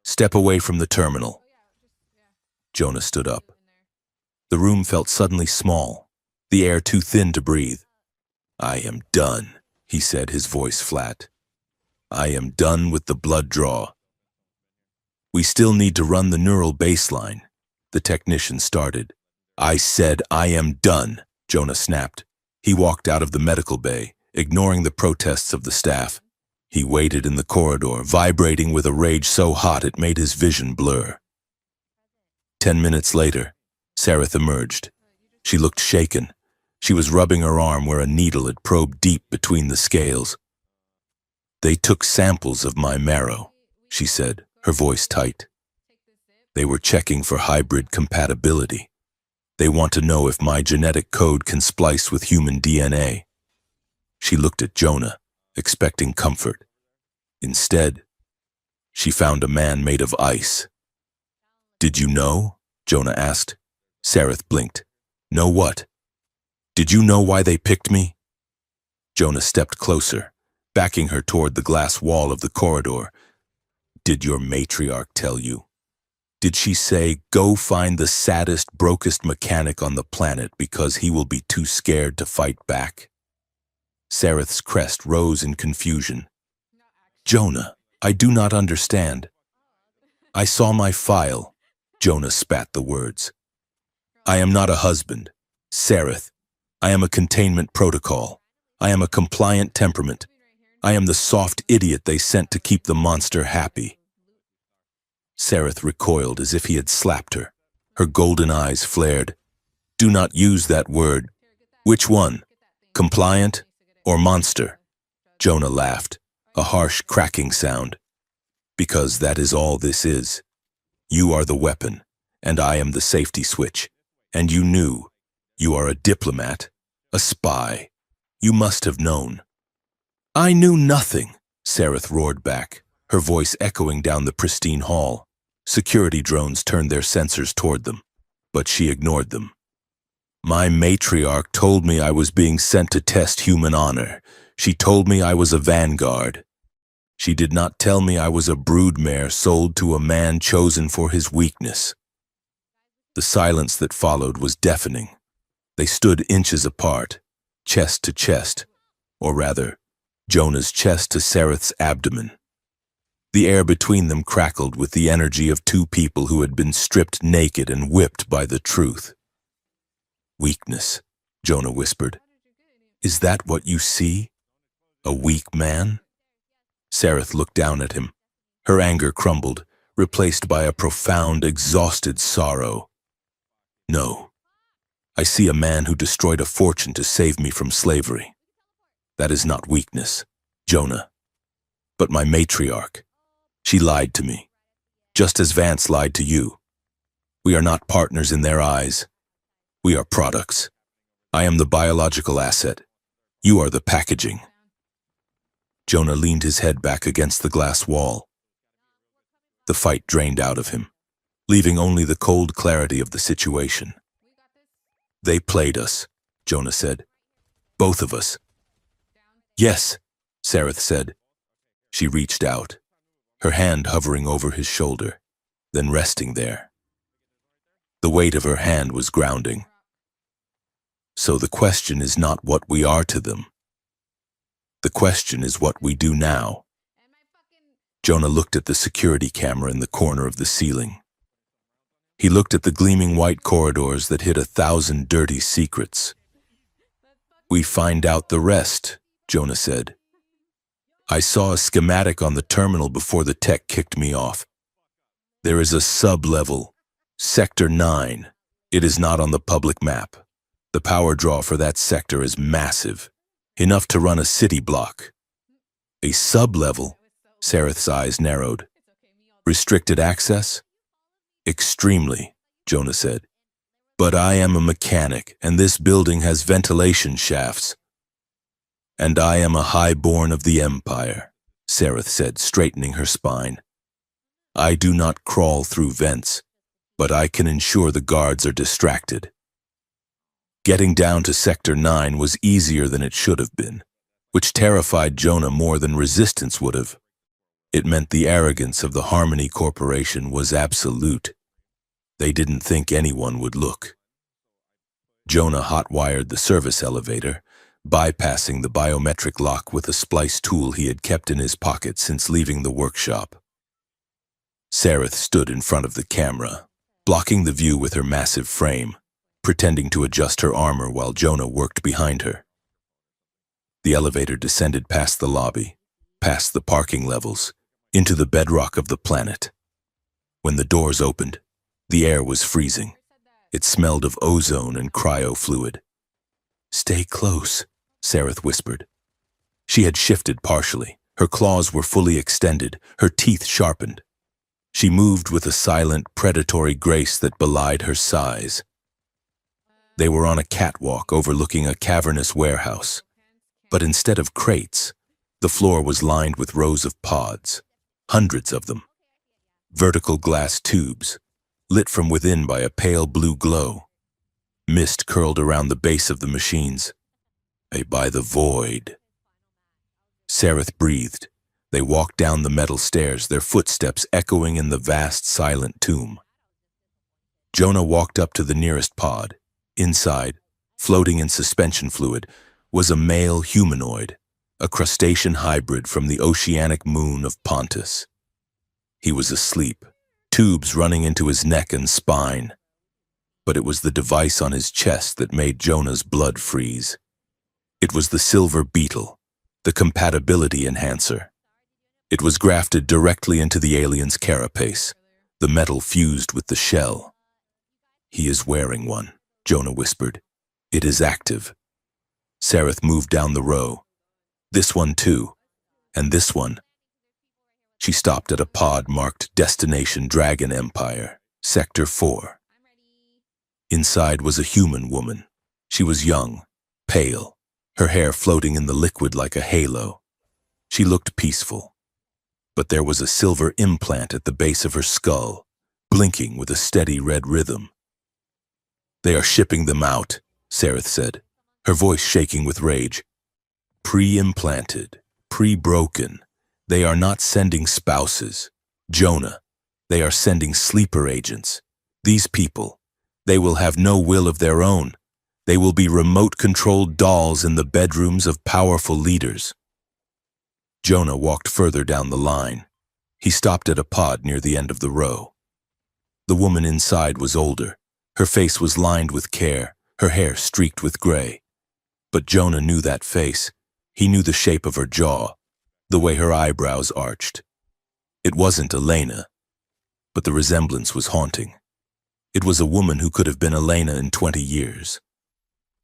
step away from the terminal." Jonah stood up. The room felt suddenly small, the air too thin to breathe. "I am done," he said, his voice flat. "I am done with the blood draw." "We still need to run the neural baseline," the technician started. "I said I am done," Jonah snapped. He walked out of the medical bay, ignoring the protests of the staff. He waited in the corridor, vibrating with a rage so hot it made his vision blur. 10 minutes later, Sareth emerged. She looked shaken. She was rubbing her arm where a needle had probed deep between the scales. "They took samples of my marrow," she said, her voice tight. "They were checking for hybrid compatibility. They want to know if my genetic code can splice with human DNA." She looked at Jonah, expecting comfort. Instead, she found a man made of ice. "Did you know?" Jonah asked. Sareth blinked. "Know what?" "Did you know why they picked me?" Jonah stepped closer, backing her toward the glass wall of the corridor. "Did your matriarch tell you? Did she say, go find the saddest, brokest mechanic on the planet because he will be too scared to fight back?" Sareth's crest rose in confusion. "Jonah, I do not understand." "I saw my file," Jonah spat the words. "I am not a husband. Sareth, I am a containment protocol. I am a compliant temperament. I am the soft idiot they sent to keep the monster happy." Sareth recoiled as if he had slapped her. Her golden eyes flared. "Do not use that word." "Which one? Compliant or monster?" Jonah laughed, a harsh cracking sound. "Because that is all this is. You are the weapon, and I am the safety switch. And you knew. You are a diplomat, a spy. You must have known." "I knew nothing," Sareth roared back, her voice echoing down the pristine hall. Security drones turned their sensors toward them, but she ignored them. "My matriarch told me I was being sent to test human honor. She told me I was a vanguard. She did not tell me I was a broodmare sold to a man chosen for his weakness." The silence that followed was deafening. They stood inches apart, chest to chest, or rather, Jonah's chest to Sareth's abdomen. The air between them crackled with the energy of two people who had been stripped naked and whipped by the truth. Weakness, Jonah whispered. Is that what you see? A weak man? Sareth looked down at him. Her anger crumbled, replaced by a profound, exhausted sorrow. No. I see a man who destroyed a fortune to save me from slavery. That is not weakness, Jonah, but my matriarch. She lied to me, just as Vance lied to you. We are not partners in their eyes. We are products. I am the biological asset. You are the packaging. Jonah leaned his head back against the glass wall. The fight drained out of him, leaving only the cold clarity of the situation. They played us, Jonah said. Both of us. Yes, Sareth said. She reached out, her hand hovering over his shoulder, then resting there. The weight of her hand was grounding. So the question is not what we are to them. The question is what we do now. Jonah looked at the security camera in the corner of the ceiling. He looked at the gleaming white corridors that hid 1,000 dirty secrets. We find out the rest, Jonah said. I saw a schematic on the terminal before the tech kicked me off. There is a sub-level, Sector 9. It is not on the public map. The power draw for that sector is massive, enough to run a city block. A sub-level? Sareth's eyes narrowed. Restricted access? Extremely, Jonah said. But I am a mechanic, and this building has ventilation shafts. And I am a highborn of the Empire, Sareth said, straightening her spine. I do not crawl through vents, but I can ensure the guards are distracted. Getting down to Sector 9 was easier than it should have been, which terrified Jonah more than resistance would have. It meant the arrogance of the Harmony Corporation was absolute. They didn't think anyone would look. Jonah hot-wired the service elevator, bypassing the biometric lock with a splice tool he had kept in his pocket since leaving the workshop. Sareth stood in front of the camera, blocking the view with her massive frame, pretending to adjust her armor while Jonah worked behind her. The elevator descended past the lobby, past the parking levels, into the bedrock of the planet. When the doors opened, the air was freezing. It smelled of ozone and cryo-fluid. Stay close, Sareth whispered. She had shifted partially. Her claws were fully extended, her teeth sharpened. She moved with a silent, predatory grace that belied her size. They were on a catwalk overlooking a cavernous warehouse. But instead of crates, the floor was lined with rows of pods, hundreds of them. Vertical glass tubes, lit from within by a pale blue glow. Mist curled around the base of the machines. By the void. Sareth breathed. They walked down the metal stairs, their footsteps echoing in the vast, silent tomb. Jonah walked up to the nearest pod. Inside, floating in suspension fluid, was a male humanoid, a crustacean hybrid from the oceanic moon of Pontus. He was asleep, tubes running into his neck and spine. But it was the device on his chest that made Jonah's blood freeze. It was the silver beetle, the compatibility enhancer. It was grafted directly into the alien's carapace, the metal fused with the shell. He is wearing one, Jonah whispered. It is active. Sareth moved down the row. This one too, and this one. She stopped at a pod marked Destination Dragon Empire, Sector 4. Inside was a human woman. She was young, pale, her hair floating in the liquid like a halo. She looked peaceful. But there was a silver implant at the base of her skull, blinking with a steady red rhythm. They are shipping them out, Sareth said, her voice shaking with rage. Pre-implanted, pre-broken. They are not sending spouses. Jonah, they are sending sleeper agents. These people, they will have no will of their own. They will be remote-controlled dolls in the bedrooms of powerful leaders. Jonah walked further down the line. He stopped at a pod near the end of the row. The woman inside was older. Her face was lined with care, her hair streaked with gray. But Jonah knew that face. He knew the shape of her jaw, the way her eyebrows arched. It wasn't Elena, but the resemblance was haunting. It was a woman who could have been Elena in 20 years.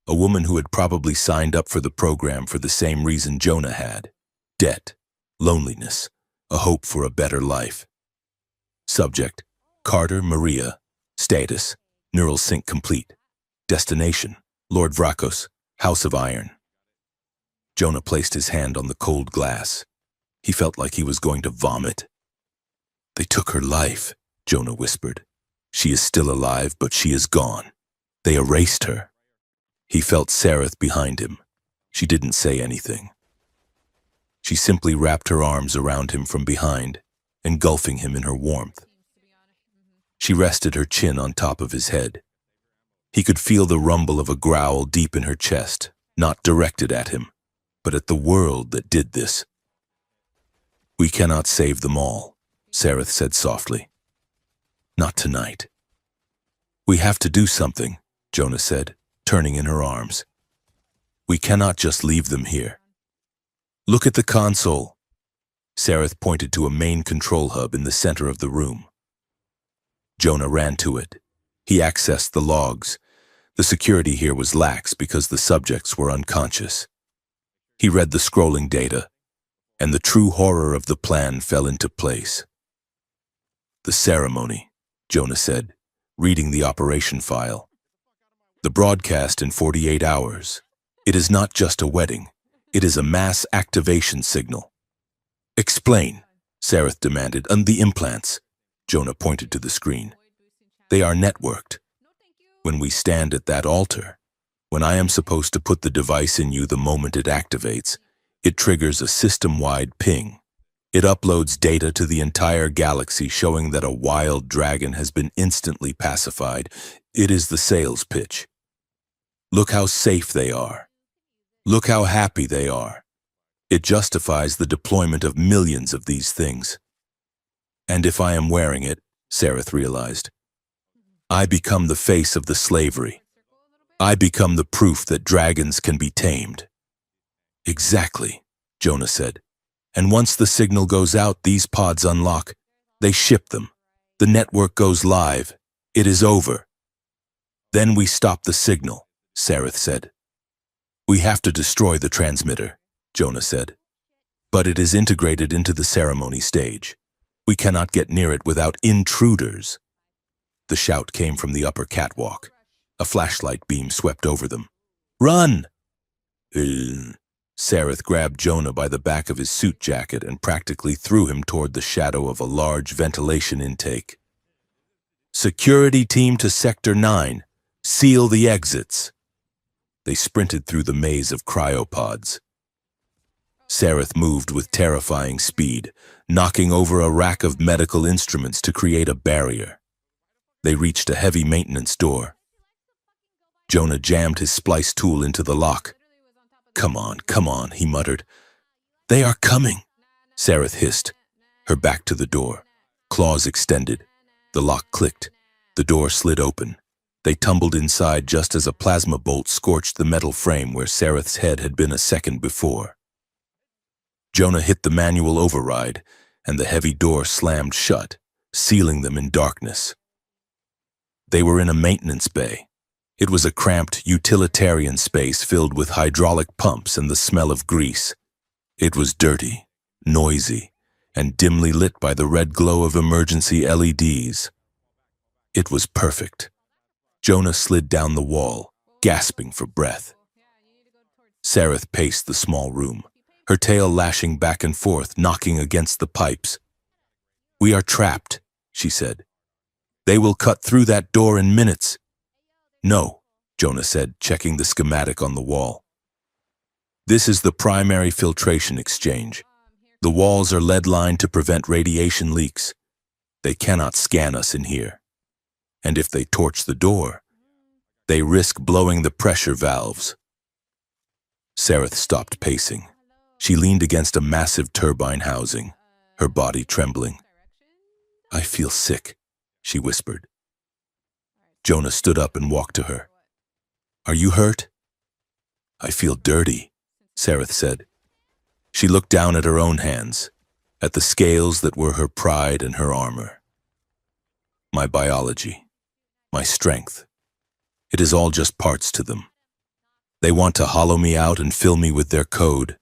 A woman who had probably signed up for the program for the same reason Jonah had: debt, loneliness, a hope for a better life. Subject: Carter Maria. Status: neural sync complete. Destination: Lord Vrakos, House of Iron. Jonah placed his hand on the cold glass. He felt like he was going to vomit. They took her life, Jonah whispered. She is still alive, but she is gone. They erased her. He felt Sareth behind him. She didn't say anything. She simply wrapped her arms around him from behind, engulfing him in her warmth. She rested her chin on top of his head. He could feel the rumble of a growl deep in her chest, not directed at him, but at the world that did this. "We cannot save them all," Sareth said softly. "Not tonight." "We have to do something," Jonah said, turning in her arms. "We cannot just leave them here." "Look at the console." Sareth pointed to a main control hub in the center of the room. Jonah ran to it. He accessed the logs. The security here was lax because the subjects were unconscious. He read the scrolling data, and the true horror of the plan fell into place. "The ceremony," Jonah said, reading the operation file. "The broadcast in 48 hours. It is not just a wedding. It is a mass activation signal." "Explain," Sareth demanded. "And the implants," Jonah pointed to the screen. "They are networked. When we stand at that altar, when I am supposed to put the device in you the moment it activates, it triggers a system-wide ping. It uploads data to the entire galaxy showing that a wild dragon has been instantly pacified. It is the sales pitch. Look how safe they are. Look how happy they are. It justifies the deployment of millions of these things. And if I am wearing it," Sareth realized, "I become the face of the slavery. I become the proof that dragons can be tamed." "Exactly," Jonah said. "And once the signal goes out, these pods unlock. They ship them. The network goes live. It is over." "Then we stop the signal," Sareth said. "We have to destroy the transmitter," Jonah said. "But it is integrated into the ceremony stage. We cannot get near it without intruders." The shout came from the upper catwalk. A flashlight beam swept over them. "Run!" Sareth grabbed Jonah by the back of his suit jacket and practically threw him toward the shadow of a large ventilation intake. "Security team to Sector 9. Seal the exits." They sprinted through the maze of cryopods. Sareth moved with terrifying speed, knocking over a rack of medical instruments to create a barrier. They reached a heavy maintenance door. Jonah jammed his splice tool into the lock. Come on," he muttered. "They are coming," Sareth hissed, her back to the door. Claws extended. The lock clicked. The door slid open. They tumbled inside just as a plasma bolt scorched the metal frame where Sareth's head had been a second before. Jonah hit the manual override, and the heavy door slammed shut, sealing them in darkness. They were in a maintenance bay. It was a cramped, utilitarian space filled with hydraulic pumps and the smell of grease. It was dirty, noisy, and dimly lit by the red glow of emergency LEDs. It was perfect. Jonah slid down the wall, gasping for breath. Sareth paced the small room, her tail lashing back and forth, knocking against the pipes. "We are trapped," she said. "They will cut through that door in minutes." "No," Jonah said, checking the schematic on the wall. "This is the primary filtration exchange. The walls are lead-lined to prevent radiation leaks. They cannot scan us in here. And if they torch the door, They risk blowing the pressure valves. Sareth stopped pacing. She leaned against a massive turbine housing, her body trembling. "I feel sick," she whispered. Jonah stood up and walked to her. "Are you hurt?" "I feel dirty," Sareth said. She looked down at her own hands, at the scales that were her pride and her armor. "My biology, my strength, it is all just parts to them. They want to hollow me out and fill me with their code.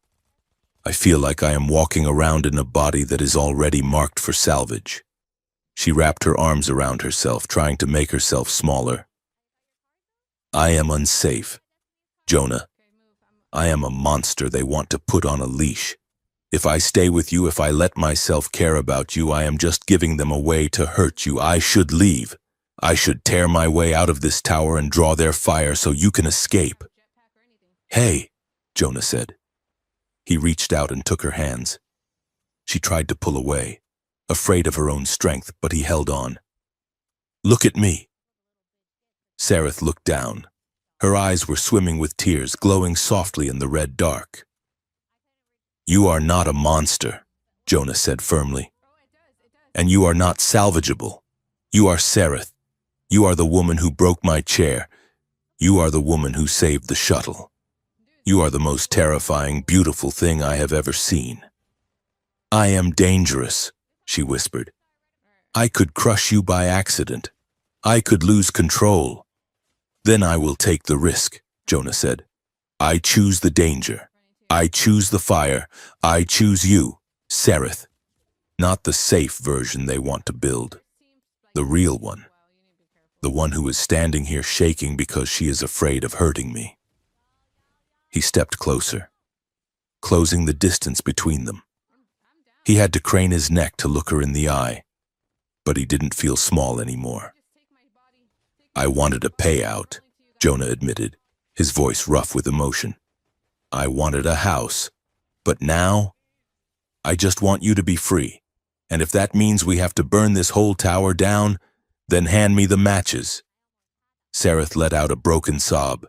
I feel like I am walking around in a body that is already marked for salvage." She wrapped her arms around herself, trying to make herself smaller. "I am unsafe, Jonah. I am a monster they want to put on a leash. If I stay with you, if I let myself care about you, I am just giving them a way to hurt you. I should leave. I should tear my way out of this tower and draw their fire so you can escape." "Hey," Jonah said. He reached out and took her hands. She tried to pull away, afraid of her own strength, but he held on. "Look at me." Sareth looked down. Her eyes were swimming with tears, glowing softly in the red dark. "You are not a monster," Jonah said firmly. "And you are not salvageable. You are Sareth. You are the woman who broke my chair. You are the woman who saved the shuttle. You are the most terrifying, beautiful thing I have ever seen." "I am dangerous," she whispered. "I could crush you by accident. I could lose control." "Then I will take the risk," Jonah said. "I choose the danger. I choose the fire. I choose you, Sareth. Not the safe version they want to build. The real one. The one who is standing here shaking because she is afraid of hurting me." He stepped closer, closing the distance between them. He had to crane his neck to look her in the eye, but he didn't feel small anymore. "I wanted a payout," Jonah admitted, his voice rough with emotion. "I wanted a house, but now I just want you to be free. And if that means we have to burn this whole tower down, then hand me the matches." Sareth let out a broken sob.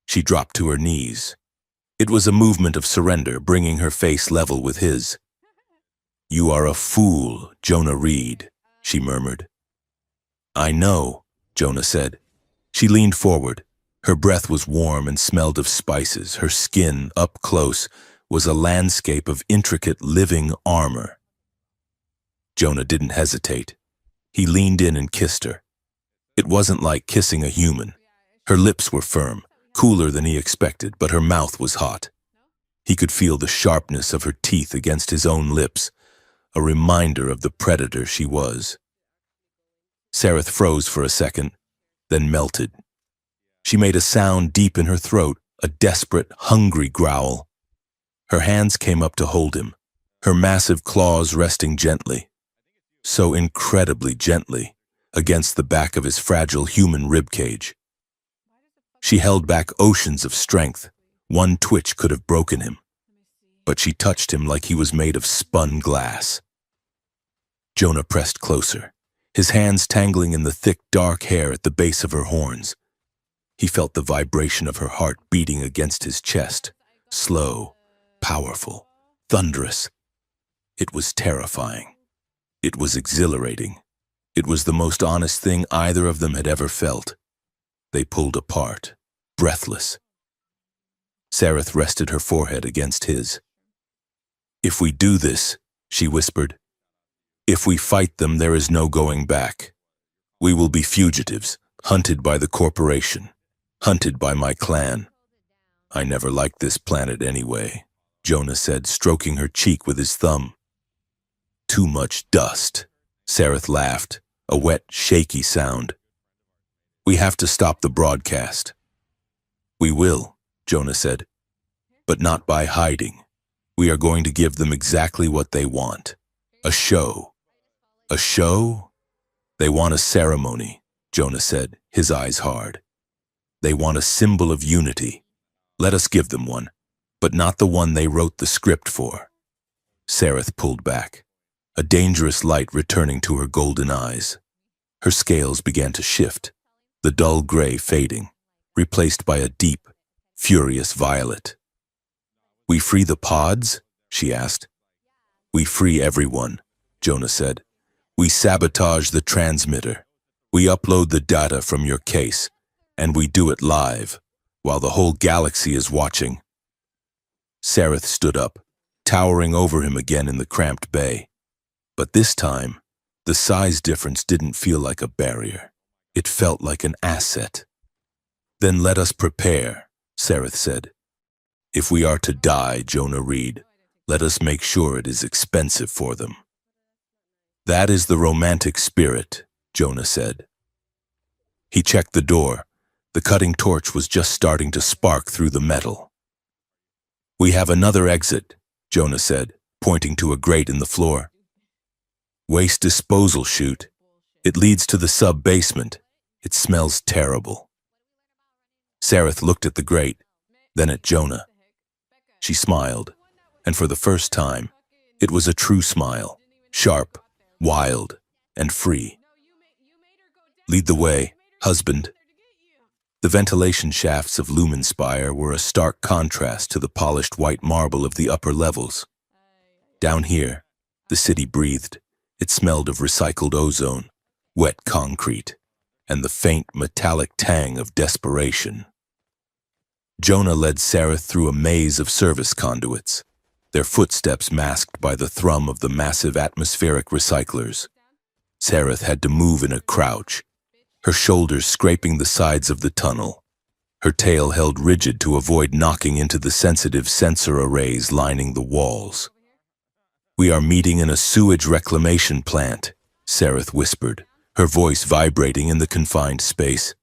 She dropped to her knees. It was a movement of surrender, bringing her face level with his. "You are a fool, Jonah Reed," she murmured. "I know," Jonah said. She leaned forward. Her breath was warm and smelled of spices. Her skin, up close, was a landscape of intricate living armor. Jonah didn't hesitate. He leaned in and kissed her. It wasn't like kissing a human. Her lips were firm, cooler than he expected, but her mouth was hot. He could feel the sharpness of her teeth against his own lips, a reminder of the predator she was. Sareth froze for a second, then melted. She made a sound deep in her throat, a desperate, hungry growl. Her hands came up to hold him, her massive claws resting gently, so incredibly gently, against the back of his fragile human ribcage. She held back oceans of strength. One twitch could have broken him, but she touched him like he was made of spun glass. Jonah pressed closer, his hands tangling in the thick, dark hair at the base of her horns. He felt the vibration of her heart beating against his chest, slow, powerful, thunderous. It was terrifying. It was exhilarating. It was the most honest thing either of them had ever felt. They pulled apart, breathless. Sareth rested her forehead against his. "If we do this," she whispered, "if we fight them, there is no going back. We will be fugitives, hunted by the corporation, hunted by my clan. I never liked this planet anyway," Jonah said, stroking her cheek with his thumb. "Too much dust," Sareth laughed, a wet, shaky sound. "We have to stop the broadcast." "We will," Jonah said, "but not by hiding. We are going to give them exactly what they want. A show." "A show?" "They want a ceremony," Jonah said, his eyes hard. "They want a symbol of unity. Let us give them one, but not the one they wrote the script for." Sareth pulled back, a dangerous light returning to her golden eyes. Her scales began to shift, the dull gray fading. replaced by a deep, furious violet. "We free the pods?" she asked. "We free everyone," Jonah said. "We sabotage the transmitter. We upload the data from your case, and we do it live, while the whole galaxy is watching." Sareth stood up, towering over him again in the cramped bay. But this time, the size difference didn't feel like a barrier. It felt like an asset. "Then let us prepare," Sareth said. "If we are to die," Jonah read, "let us make sure it is expensive for them." "That is the romantic spirit," Jonah said. He checked the door. The cutting torch was just starting to spark through the metal. "We have another exit," Jonah said, pointing to a grate in the floor. "Waste disposal chute. It leads to the sub-basement. It smells terrible." Sareth looked at the grate, then at Jonah. She smiled, and for the first time, it was a true smile, sharp, wild, and free. "Lead the way, husband." The ventilation shafts of Lumenspire were a stark contrast to the polished white marble of the upper levels. Down here, the city breathed. It smelled of recycled ozone, wet concrete, and the faint metallic tang of desperation. Jonah led Sareth through a maze of service conduits, their footsteps masked by the thrum of the massive atmospheric recyclers. Sareth had to move in a crouch, her shoulders scraping the sides of the tunnel, her tail held rigid to avoid knocking into the sensitive sensor arrays lining the walls. "We are meeting in a sewage reclamation plant," Sareth whispered, her voice vibrating in the confined space.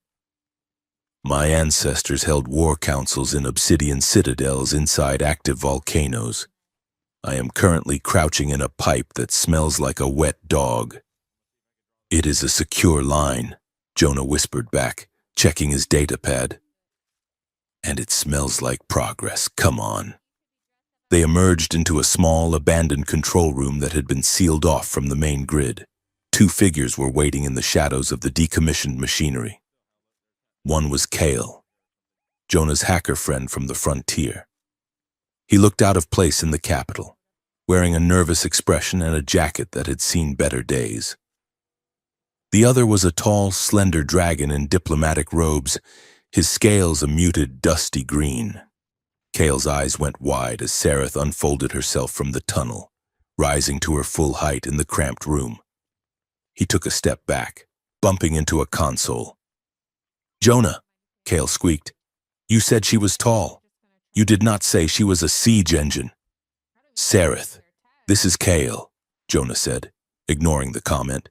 "My ancestors held war councils in obsidian citadels inside active volcanoes. I am currently crouching in a pipe that smells like a wet dog." "It is a secure line," Jonah whispered back, checking his data pad. "And it smells like progress. Come on." They emerged into a small, abandoned control room that had been sealed off from the main grid. Two figures were waiting in the shadows of the decommissioned machinery. One was Kale, Jonah's hacker friend from the frontier. He looked out of place in the capital, wearing a nervous expression and a jacket that had seen better days. The other was a tall, slender dragon in diplomatic robes, his scales a muted, dusty green. Kale's eyes went wide as Sareth unfolded herself from the tunnel, rising to her full height in the cramped room. He took a step back, bumping into a console. "Jonah," Kale squeaked, "you said she was tall. You did not say she was a siege engine." "Sareth, this is Kale," Jonah said, ignoring the comment.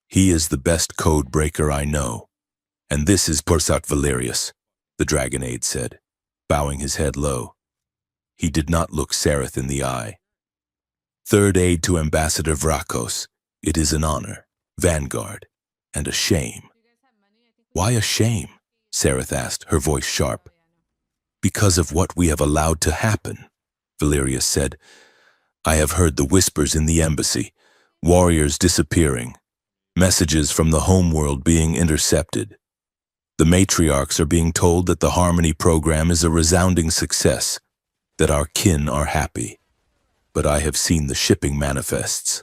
"He is the best code breaker I know. And this is Pursat Valerius," the dragon aide said, bowing his head low. He did not look Sareth in the eye. "Third aide to Ambassador Vrakos. It is an honor, vanguard, and a shame." "Why a shame?" Sareth asked, her voice sharp. "Because of what we have allowed to happen," Valerius said. "I have heard the whispers in the embassy, warriors disappearing, messages from the homeworld being intercepted. The matriarchs are being told that the Harmony program is a resounding success, that our kin are happy. But I have seen the shipping manifests."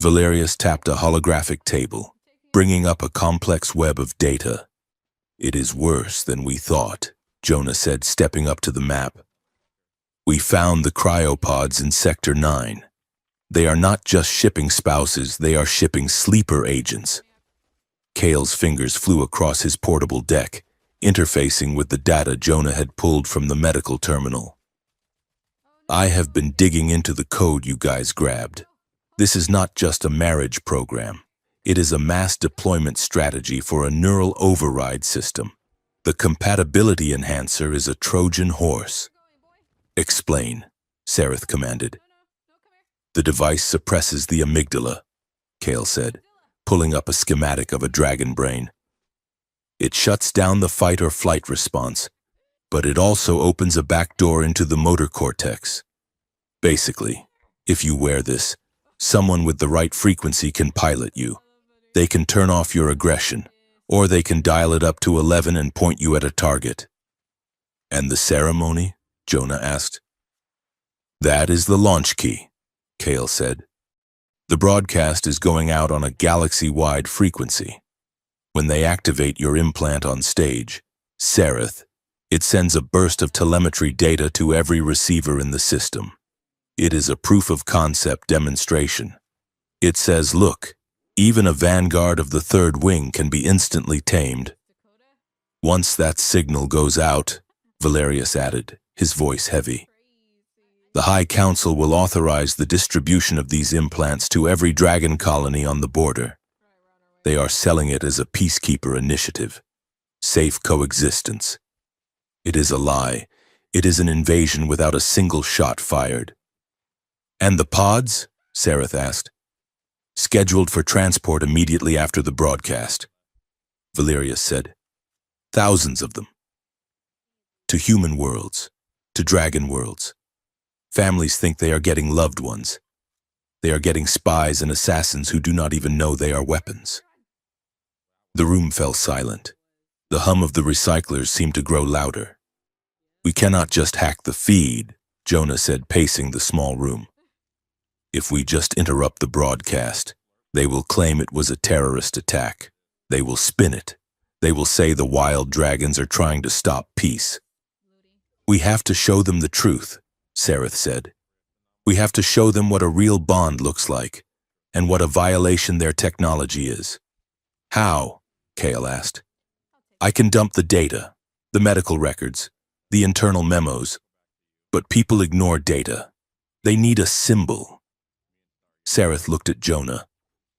Valerius tapped a holographic table, bringing up a complex web of data. "It is worse than we thought," Jonah said, stepping up to the map. "We found the cryopods in Sector 9. They are not just shipping spouses, they are shipping sleeper agents." Kale's fingers flew across his portable deck, interfacing with the data Jonah had pulled from the medical terminal. "I have been digging into the code you guys grabbed. This is not just a marriage program. It is a mass deployment strategy for a neural override system. The compatibility enhancer is a Trojan horse." "Explain," Sareth commanded. "The device suppresses the amygdala," Kale said, pulling up a schematic of a dragon brain. "It shuts down the fight or flight response, but it also opens a back door into the motor cortex. Basically, if you wear this, someone with the right frequency can pilot you. They can turn off your aggression, Or they can dial it up to 11 and point you at a target. And the ceremony? Jonah asked. That is the launch key, Kale said. The broadcast is going out on a galaxy-wide frequency. When they activate your implant on stage, Sereth, it sends a burst of telemetry data to every receiver in the system. It is a proof-of-concept demonstration. It says, look, even a vanguard of the third wing can be instantly tamed. Once that signal goes out, Valerius added, his voice heavy, the High Council will authorize the distribution of these implants to every dragon colony on the border. They are selling it as a peacekeeper initiative. Safe coexistence. It is a lie. It is an invasion without a single shot fired. And the pods? Sereth asked. Scheduled for transport immediately after the broadcast, Valerius said. Thousands of them. To human worlds, to dragon worlds. Families think they are getting loved ones. They are getting spies and assassins who do not even know they are weapons. The room fell silent. The hum of the recyclers seemed to grow louder. We cannot just hack the feed, Jonah said, pacing the small room. If we just interrupt the broadcast, they will claim it was a terrorist attack. They will spin it. They will say the wild dragons are trying to stop peace. We have to show them the truth, Sereth said. We have to show them what a real bond looks like, and what a violation their technology is. How? Kale asked. I can dump the data, the medical records, the internal memos, but people ignore data. They need a symbol. Sereth looked at Jonah.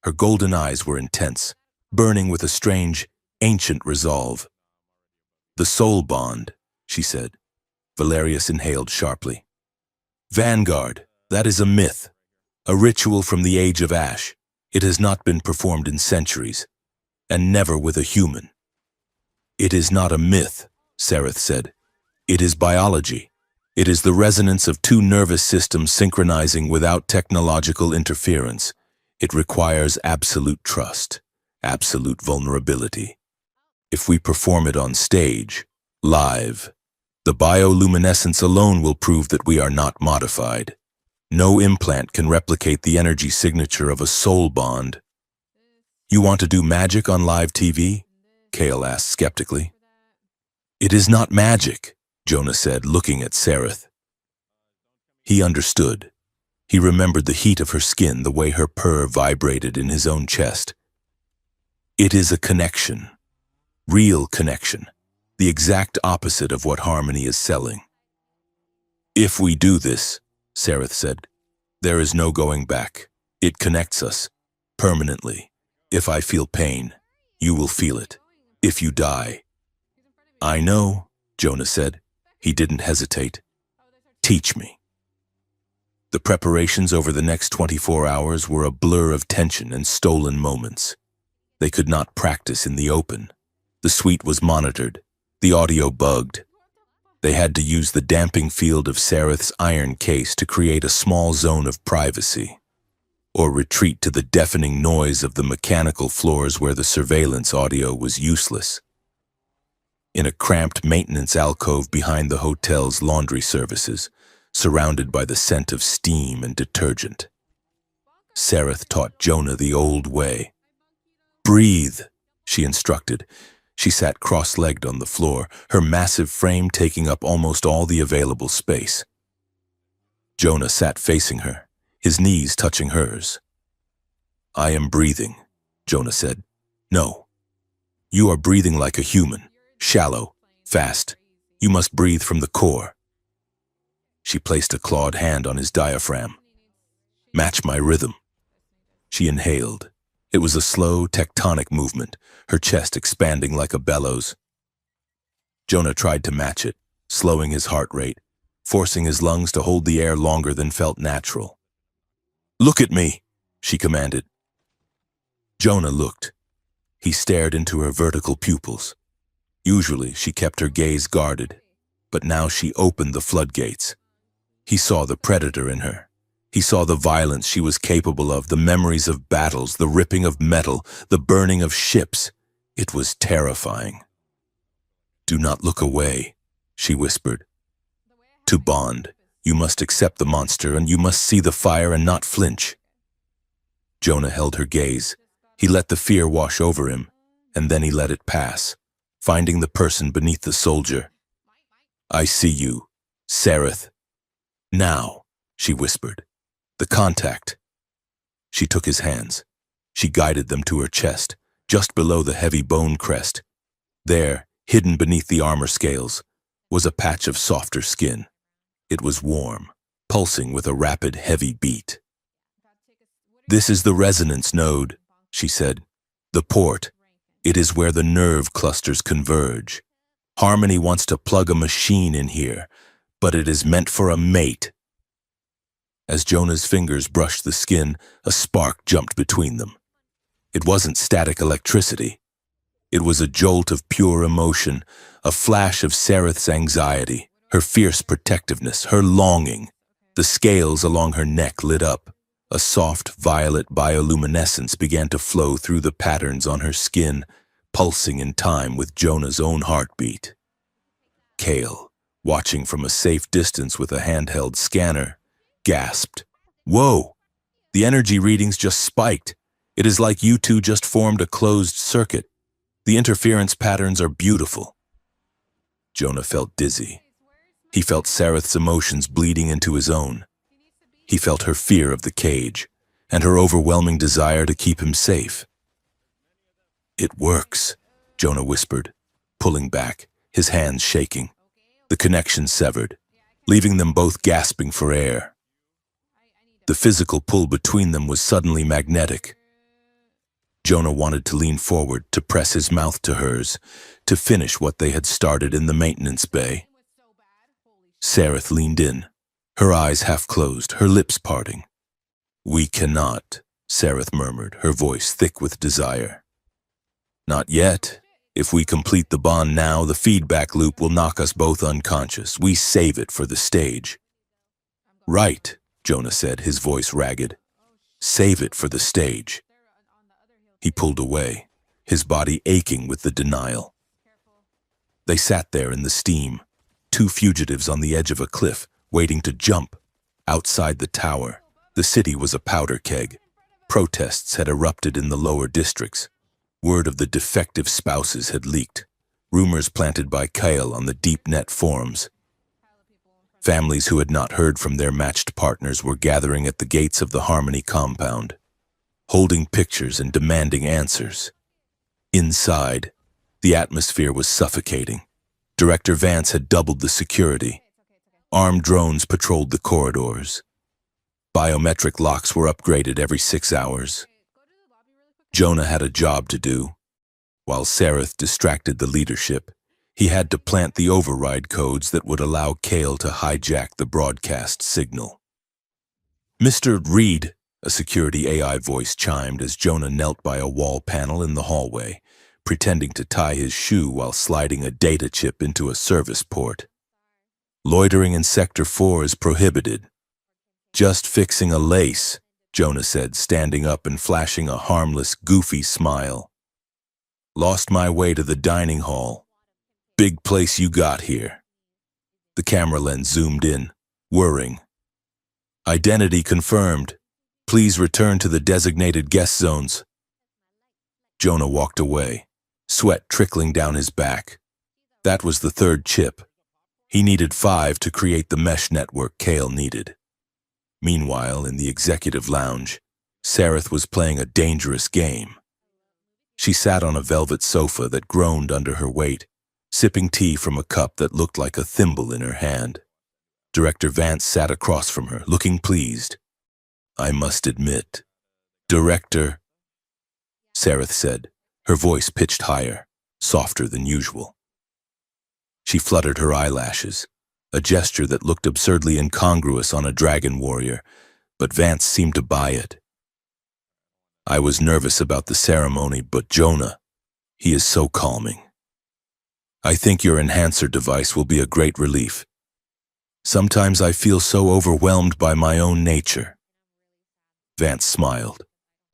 Her golden eyes were intense, burning with a strange, ancient resolve. The soul bond, she said. Valerius inhaled sharply. Vanguard, that is a myth, a ritual from the Age of Ash. It has not been performed in centuries, and never with a human. It is not a myth, Sereth said. It is biology. It is the resonance of two nervous systems synchronizing without technological interference. It requires absolute trust, absolute vulnerability. If we perform it on stage, live, the bioluminescence alone will prove that we are not modified. No implant can replicate the energy signature of a soul bond. You want to do magic on live TV? Kale asked skeptically. It is not magic, Jonah said, looking at Sereth. He understood. He remembered the heat of her skin, the way her purr vibrated in his own chest. It is a connection. Real connection. The exact opposite of what Harmony is selling. If we do this, Sereth said, there is no going back. It connects us, permanently. If I feel pain, you will feel it. If you die. I know, Jonah said. He didn't hesitate. Teach me. The preparations over the next 24 hours were a blur of tension and stolen moments. They could not practice in the open. The suite was monitored. The audio bugged. They had to use the damping field of Sereth's iron case to create a small zone of privacy, or retreat to the deafening noise of the mechanical floors where the surveillance audio was useless. In a cramped maintenance alcove behind the hotel's laundry services, surrounded by the scent of steam and detergent, Sereth taught Jonah the old way. Breathe, she instructed. She sat cross-legged on the floor, her massive frame taking up almost all the available space. Jonah sat facing her, his knees touching hers. I am breathing, Jonah said. No. You are breathing like a human, shallow, fast. You must breathe from the core. She placed a clawed hand on his diaphragm. Match my rhythm. She inhaled. It was a slow, tectonic movement, her chest expanding like a bellows. Jonah tried to match it, slowing his heart rate, forcing his lungs to hold the air longer than felt natural. Look at me, she commanded. Jonah looked. He stared into her vertical pupils. Usually, she kept her gaze guarded, but now she opened the floodgates. He saw the predator in her. He saw the violence she was capable of, the memories of battles, the ripping of metal, the burning of ships. It was terrifying. "Do not look away," she whispered. "To bond, you must accept the monster and you must see the fire and not flinch." Jonah held her gaze. He let the fear wash over him, and then he let it pass, finding the person beneath the soldier. "I see you, Sareth." "Now," she whispered. "The contact." She took his hands. She guided them to her chest, just below the heavy bone crest. There, hidden beneath the armor scales, was a patch of softer skin. It was warm, pulsing with a rapid, heavy beat. "This is the resonance node," she said. "The port. It is where the nerve clusters converge. Harmony wants to plug a machine in here, but it is meant for a mate." As Jonah's fingers brushed the skin, a spark jumped between them. It wasn't static electricity. It was a jolt of pure emotion, a flash of Sareth's anxiety, her fierce protectiveness, her longing. The scales along her neck lit up. A soft violet bioluminescence began to flow through the patterns on her skin, pulsing in time with Jonah's own heartbeat. Kale, watching from a safe distance with a handheld scanner, gasped. "Whoa! The energy readings just spiked. It is like you two just formed a closed circuit. The interference patterns are beautiful." Jonah felt dizzy. He felt Sareth's emotions bleeding into his own. He felt her fear of the cage, and her overwhelming desire to keep him safe. "It works," Jonah whispered, pulling back, his hands shaking. The connection severed, leaving them both gasping for air. The physical pull between them was suddenly magnetic. Jonah wanted to lean forward, to press his mouth to hers, to finish what they had started in the maintenance bay. Sareth leaned in, her eyes half closed, her lips parting. "We cannot," Sareth murmured, her voice thick with desire. "Not yet. If we complete the bond now, the feedback loop will knock us both unconscious. We save it for the stage." "Right," Jonah said, his voice ragged. "Save it for the stage." He pulled away, his body aching with the denial. They sat there in the steam, two fugitives on the edge of a cliff, waiting to jump. Outside the tower, the city was a powder keg. Protests had erupted in the lower districts. Word of the defective spouses had leaked, rumors planted by Kyle on the deep net forums. Families who had not heard from their matched partners were gathering at the gates of the Harmony compound, holding pictures and demanding answers. Inside, the atmosphere was suffocating. Director Vance had doubled the security. Armed drones patrolled the corridors. Biometric locks were upgraded every 6 hours. Jonah had a job to do. While Sareth distracted the leadership, he had to plant the override codes that would allow Kale to hijack the broadcast signal. "Mr. Reed," a security AI voice chimed as Jonah knelt by a wall panel in the hallway, pretending to tie his shoe while sliding a data chip into a service port. "Loitering in Sector 4 is prohibited." "Just fixing a lace," Jonah said, standing up and flashing a harmless, goofy smile. "Lost my way to the dining hall. Big place you got here." The camera lens zoomed in, whirring. "Identity confirmed. Please return to the designated guest zones." Jonah walked away, sweat trickling down his back. That was the third chip. He needed 5 to create the mesh network Kale needed. Meanwhile, in the executive lounge, Sareth was playing a dangerous game. She sat on a velvet sofa that groaned under her weight, sipping tea from a cup that looked like a thimble in her hand. Director Vance sat across from her, looking pleased. "I must admit, Director," Sareth said, her voice pitched higher, softer than usual. She fluttered her eyelashes, a gesture that looked absurdly incongruous on a dragon warrior, but Vance seemed to buy it. "I was nervous about the ceremony, but Jonah, he is so calming. I think your enhancer device will be a great relief. Sometimes I feel so overwhelmed by my own nature." Vance smiled,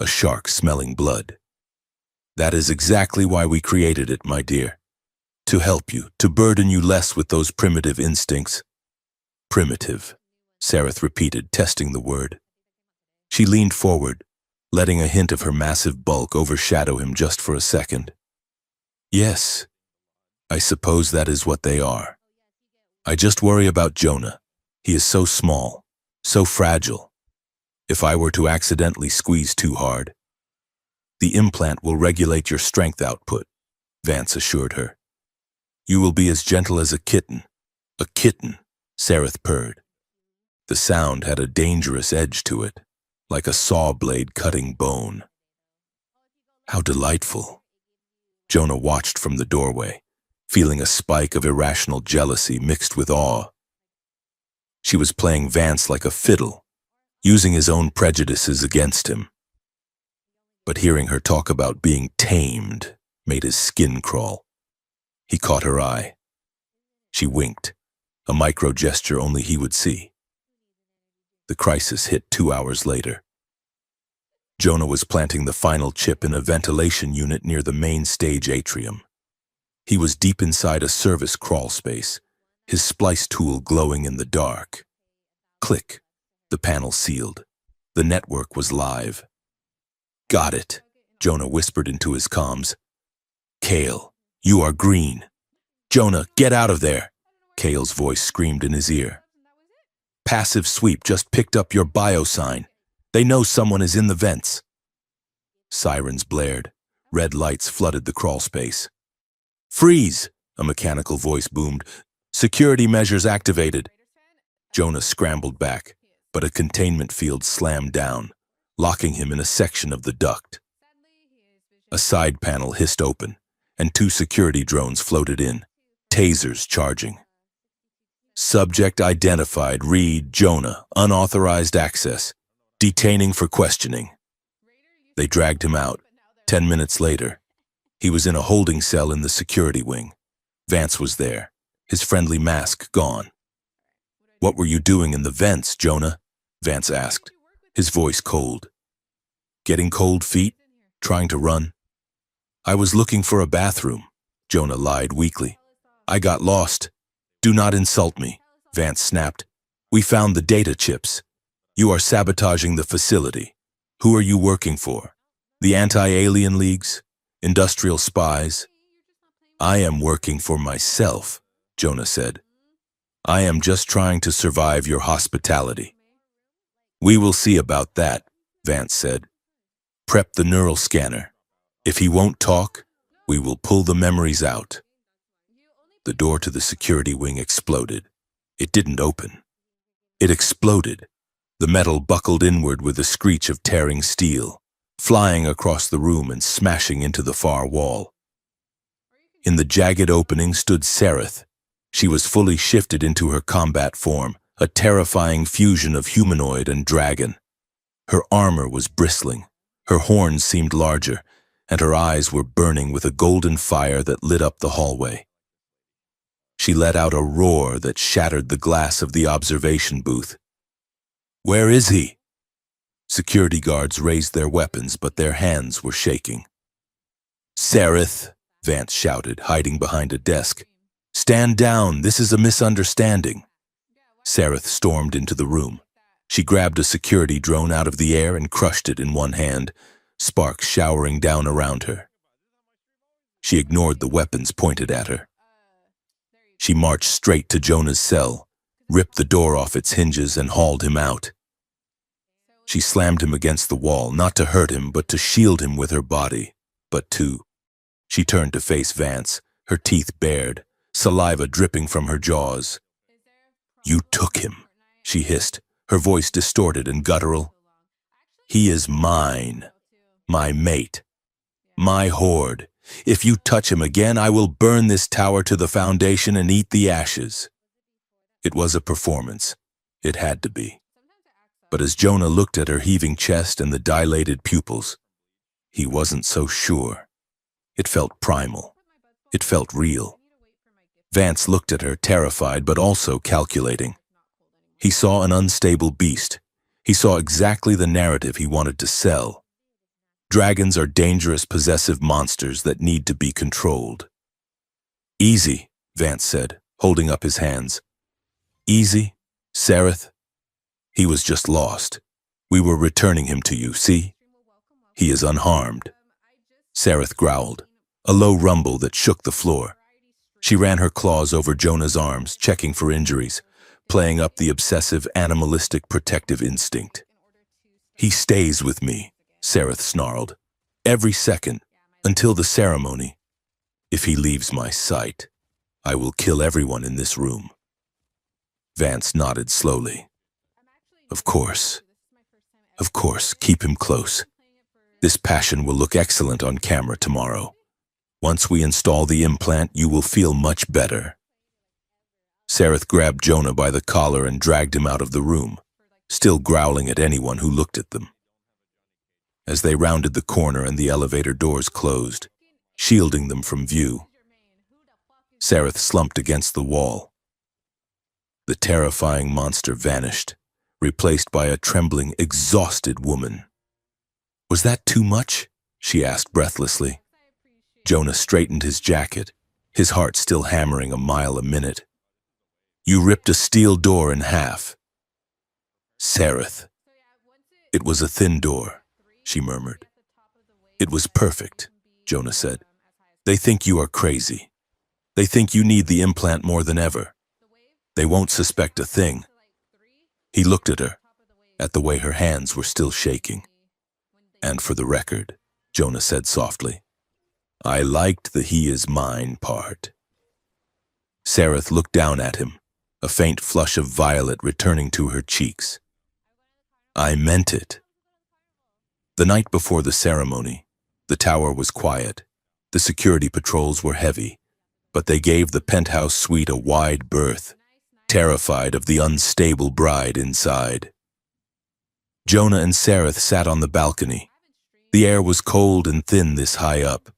a shark smelling blood. That is exactly why we created it, my dear. To help you, to burden you less with those primitive instincts. Primitive, Sareth repeated, testing the word. She leaned forward, letting a hint of her massive bulk overshadow him just for a second. Yes, I suppose that is what they are. I just worry about Jonah. He is so small, so fragile. If I were to accidentally squeeze too hard, the implant will regulate your strength output, Vance assured her. You will be as gentle as a kitten. A kitten, Sareth purred. The sound had a dangerous edge to it, like a saw blade cutting bone. How delightful. Jonah watched from the doorway, feeling a spike of irrational jealousy mixed with awe. She was playing Vance like a fiddle, using his own prejudices against him. But hearing her talk about being tamed made his skin crawl. He caught her eye. She winked, a micro gesture only he would see. The crisis hit 2 hours later. Jonah was planting the final chip in a ventilation unit near the main stage atrium. He was deep inside a service crawl space, his splice tool glowing in the dark. Click. The panel sealed. The network was live. Got it, Jonah whispered into his comms. Kale, you are green. Jonah, get out of there, Kale's voice screamed in his ear. Passive sweep just picked up your biosign. They know someone is in the vents. Sirens blared. Red lights flooded the crawl space. Freeze, a mechanical voice boomed. Security measures activated. Jonah scrambled back, but a containment field slammed down, locking him in a section of the duct. A side panel hissed open, and 2 security drones floated in, tasers charging. Subject identified, read Jonah, unauthorized access, detaining for questioning. They dragged him out. 10 minutes later, he was in a holding cell in the security wing. Vance was there, his friendly mask gone. What were you doing in the vents, Jonah? Vance asked, his voice cold. Getting cold feet? Trying to run? I was looking for a bathroom, Jonah lied weakly. I got lost. Do not insult me, Vance snapped. We found the data chips. You are sabotaging the facility. Who are you working for? The anti-alien leagues? Industrial spies? I am working for myself, Jonah said. I am just trying to survive your hospitality. We will see about that, Vance said. Prep the neural scanner. If he won't talk, we will pull the memories out. The door to the security wing exploded. It didn't open. It exploded. The metal buckled inward with a screech of tearing steel, flying across the room and smashing into the far wall. In the jagged opening stood Sareth. She was fully shifted into her combat form, a terrifying fusion of humanoid and dragon. Her armor was bristling, her horns seemed larger, and her eyes were burning with a golden fire that lit up the hallway. She let out a roar that shattered the glass of the observation booth. Where is he? Security guards raised their weapons, but their hands were shaking. Sareth, Vance shouted, hiding behind a desk. Stand down, this is a misunderstanding. Sareth stormed into the room. She grabbed a security drone out of the air and crushed it in one hand, sparks showering down around her. She ignored the weapons pointed at her. She marched straight to Jonah's cell, ripped the door off its hinges and hauled him out. She slammed him against the wall, not to hurt him, but to shield him with her body. She turned to face Vance, her teeth bared, saliva dripping from her jaws. You took him, she hissed, her voice distorted and guttural. He is mine, my mate, my horde. If you touch him again, I will burn this tower to the foundation and eat the ashes. It was a performance. It had to be. But as Jonah looked at her heaving chest and the dilated pupils, he wasn't so sure. It felt primal. It felt real. Vance looked at her, terrified but also calculating. He saw an unstable beast. He saw exactly the narrative he wanted to sell. Dragons are dangerous, possessive monsters that need to be controlled. Easy, Vance said, holding up his hands. Easy, Sareth? He was just lost. We were returning him to you, see? He is unharmed. Sareth growled, a low rumble that shook the floor. She ran her claws over Jonah's arms, checking for injuries, playing up the obsessive, animalistic protective instinct. He stays with me, Sareth snarled. Every second, until the ceremony. If he leaves my sight, I will kill everyone in this room. Vance nodded slowly. Of course, keep him close. This passion will look excellent on camera tomorrow. Once we install the implant, you will feel much better. Sareth grabbed Jonah by the collar and dragged him out of the room, still growling at anyone who looked at them. As they rounded the corner and the elevator doors closed, shielding them from view, Sareth slumped against the wall. The terrifying monster vanished, replaced by a trembling, exhausted woman. Was that too much? She asked breathlessly. Jonah straightened his jacket, his heart still hammering a mile a minute. You ripped a steel door in half. Sareth. It was a thin door, she murmured. It was perfect, Jonah said. They think you are crazy. They think you need the implant more than ever. They won't suspect a thing. He looked at her, at the way her hands were still shaking. And for the record, Jonah said softly, I liked the he is mine part. Sareth looked down at him, a faint flush of violet returning to her cheeks. I meant it. The night before the ceremony, the tower was quiet. The security patrols were heavy, but they gave the penthouse suite a wide berth, terrified of the unstable bride inside. Jonah and Sareth sat on the balcony. The air was cold and thin this high up.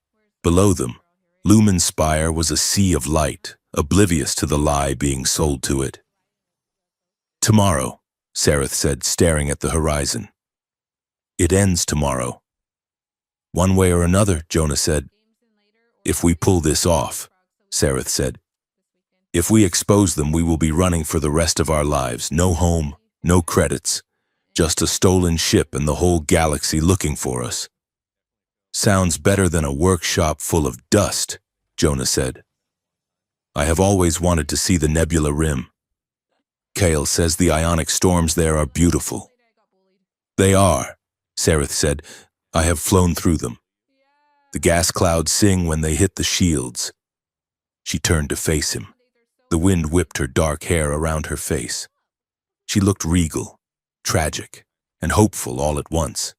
Below them, Lumen's spire was a sea of light, oblivious to the lie being sold to it. Tomorrow, Sareth said, staring at the horizon. It ends tomorrow. One way or another, Jonah said. If we pull this off, Sareth said. If we expose them, we will be running for the rest of our lives. No home, no credits, just a stolen ship and the whole galaxy looking for us. Sounds better than a workshop full of dust, Jonah said. I have always wanted to see the nebula rim. Kale says the ionic storms there are beautiful. They are, Sareth said. I have flown through them. The gas clouds sing when they hit the shields. She turned to face him. The wind whipped her dark hair around her face. She looked regal, tragic, and hopeful all at once.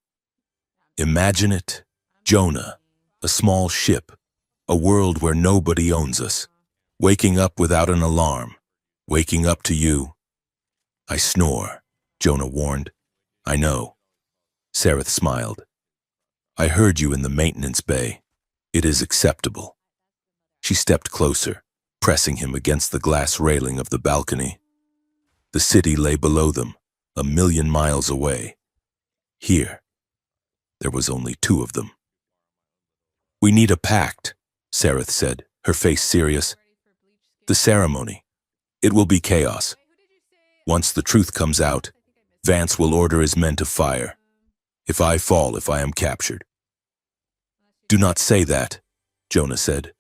Imagine it, Jonah, a small ship, a world where nobody owns us, waking up without an alarm, waking up to you. I snore, Jonah warned. I know. Sareth smiled. I heard you in the maintenance bay. It is acceptable. She stepped closer, pressing him against the glass railing of the balcony. The city lay below them, 1,000,000 miles away. Here, there was only 2 of them. We need a pact, Sareth said, her face serious. The ceremony. It will be chaos. Once the truth comes out, Vance will order his men to fire. If I fall, if I am captured. Do not say that, Jonah said.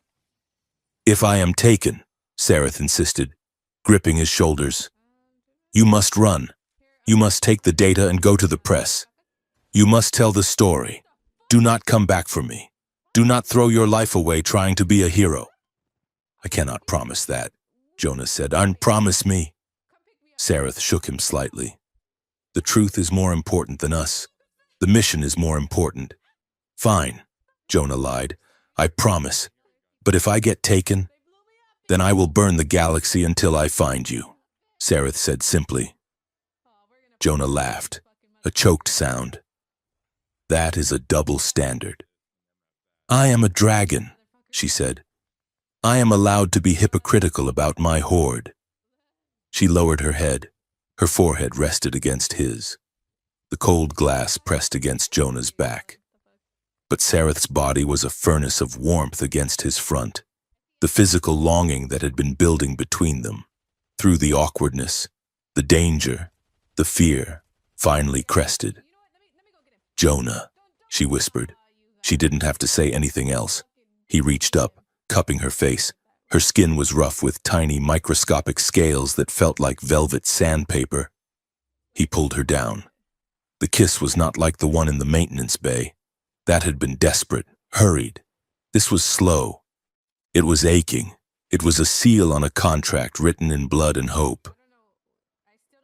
If I am taken, Sareth insisted, gripping his shoulders. You must run. You must take the data and go to the press. You must tell the story. Do not come back for me. Do not throw your life away trying to be a hero. I cannot promise that, Jonah said. Unpromise me. Sareth shook him slightly. The truth is more important than us. The mission is more important. Fine, Jonah lied. I promise. But if I get taken, then I will burn the galaxy until I find you, Sareth said simply. Jonah laughed, a choked sound. That is a double standard. I am a dragon, she said. I am allowed to be hypocritical about my horde. She lowered her head. Her forehead rested against his. The cold glass pressed against Jonah's back. But Sareth's body was a furnace of warmth against his front, the physical longing that had been building between them. Through the awkwardness, the danger, the fear, finally crested. "Jonah," she whispered. She didn't have to say anything else. He reached up, cupping her face. Her skin was rough with tiny microscopic scales that felt like velvet sandpaper. He pulled her down. The kiss was not like the one in the maintenance bay. That had been desperate, hurried. This was slow. It was aching. It was a seal on a contract written in blood and hope.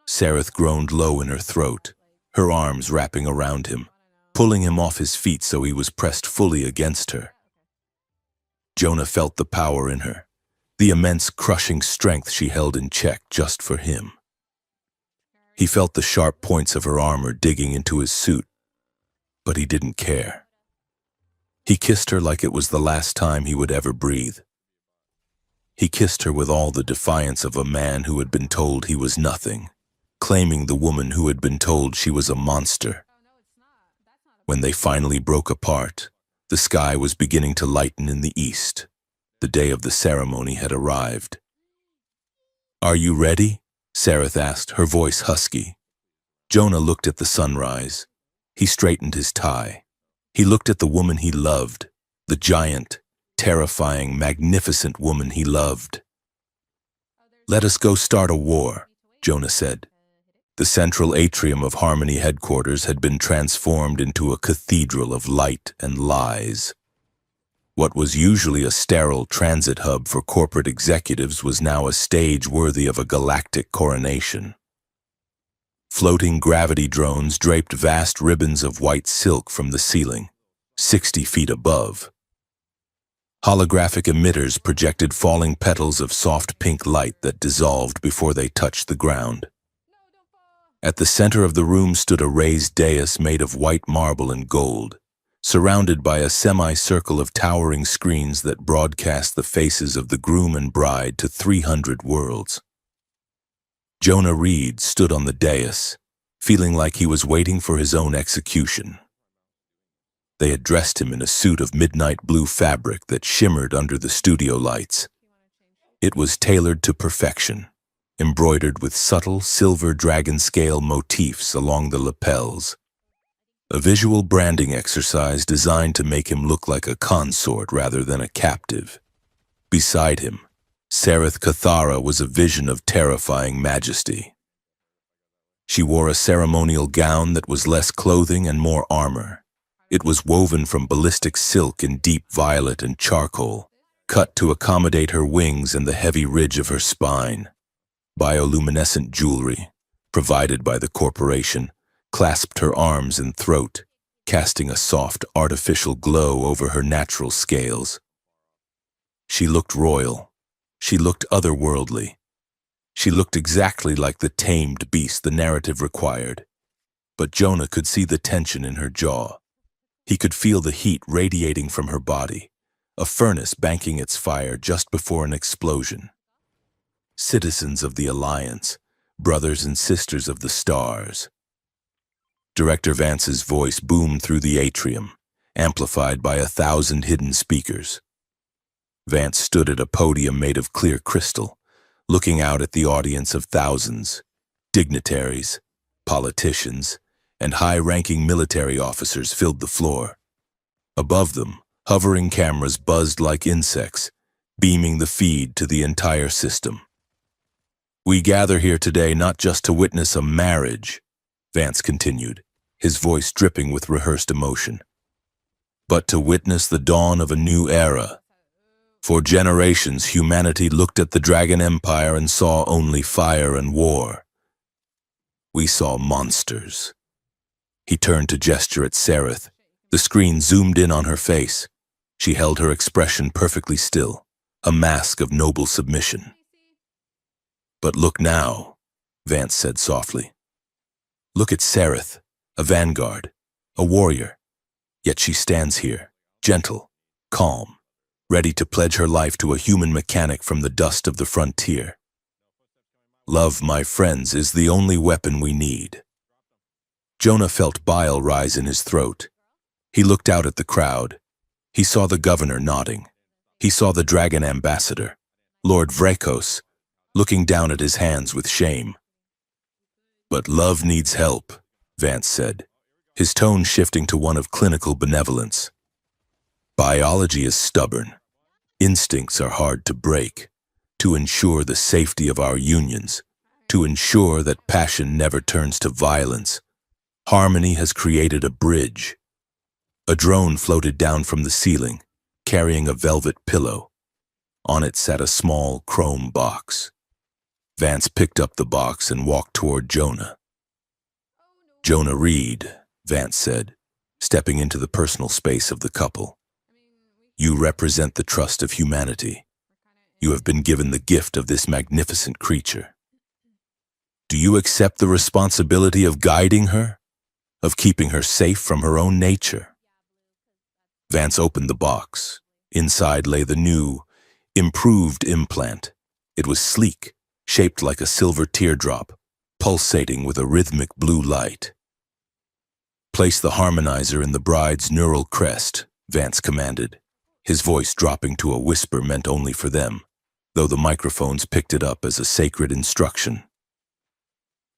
Sareth groaned low in her throat, her arms wrapping around him, pulling him off his feet so he was pressed fully against her. Jonah felt the power in her, the immense crushing strength she held in check just for him. He felt the sharp points of her armor digging into his suit, but he didn't care. He kissed her like it was the last time he would ever breathe. He kissed her with all the defiance of a man who had been told he was nothing, claiming the woman who had been told she was a monster. When they finally broke apart, the sky was beginning to lighten in the east. The day of the ceremony had arrived. "Are you ready?" Sareth asked, her voice husky. Jonah looked at the sunrise. He straightened his tie. He looked at the woman he loved, the giant, terrifying, magnificent woman he loved. "Let us go start a war," Jonah said. The central atrium of Harmony headquarters had been transformed into a cathedral of light and lies. What was usually a sterile transit hub for corporate executives was now a stage worthy of a galactic coronation. Floating gravity drones draped vast ribbons of white silk from the ceiling, 60 feet above. Holographic emitters projected falling petals of soft pink light that dissolved before they touched the ground. At the center of the room stood a raised dais made of white marble and gold, surrounded by a semicircle of towering screens that broadcast the faces of the groom and bride to 300 worlds. Jonah Reed stood on the dais, feeling like he was waiting for his own execution. They had dressed him in a suit of midnight blue fabric that shimmered under the studio lights. It was tailored to perfection, embroidered with subtle silver dragon scale motifs along the lapels. A visual branding exercise designed to make him look like a consort rather than a captive. Beside him, Sareth Cathara was a vision of terrifying majesty. She wore a ceremonial gown that was less clothing and more armor. It was woven from ballistic silk in deep violet and charcoal, cut to accommodate her wings and the heavy ridge of her spine. Bioluminescent jewelry, provided by the corporation, clasped her arms and throat, casting a soft, artificial glow over her natural scales. She looked royal. She looked otherworldly. She looked exactly like the tamed beast the narrative required. But Jonah could see the tension in her jaw. He could feel the heat radiating from her body, a furnace banking its fire just before an explosion. Citizens of the Alliance, brothers and sisters of the stars. Director Vance's voice boomed through the atrium, amplified by 1,000 hidden speakers. Vance stood at a podium made of clear crystal, looking out at the audience of thousands, dignitaries, politicians, and high-ranking military officers filled the floor. Above them, hovering cameras buzzed like insects, beaming the feed to the entire system. "We gather here today not just to witness a marriage," Vance continued, his voice dripping with rehearsed emotion, "but to witness the dawn of a new era. For generations, humanity looked at the Dragon Empire and saw only fire and war. We saw monsters." He turned to gesture at Sareth. The screen zoomed in on her face. She held her expression perfectly still, a mask of noble submission. "But look now," Vance said softly. "Look at Sareth, a vanguard, a warrior. Yet she stands here, gentle, calm, ready to pledge her life to a human mechanic from the dust of the frontier. Love, my friends, is the only weapon we need." Jonah felt bile rise in his throat. He looked out at the crowd. He saw the governor nodding. He saw the dragon ambassador, Lord Vrekos, looking down at his hands with shame. "But love needs help," Vance said, his tone shifting to one of clinical benevolence. "Biology is stubborn. Instincts are hard to break. To ensure the safety of our unions, to ensure that passion never turns to violence, Harmony has created a bridge." A drone floated down from the ceiling, carrying a velvet pillow. On it sat a small chrome box. Vance picked up the box and walked toward Jonah. "Jonah Reed," Vance said, stepping into the personal space of the couple. "You represent the trust of humanity. You have been given the gift of this magnificent creature. Do you accept the responsibility of guiding her, of keeping her safe from her own nature?" Vance opened the box. Inside lay the new, improved implant. It was sleek, shaped like a silver teardrop, pulsating with a rhythmic blue light. "Place the harmonizer in the bride's neural crest," Vance commanded, his voice dropping to a whisper meant only for them, though the microphones picked it up as a sacred instruction.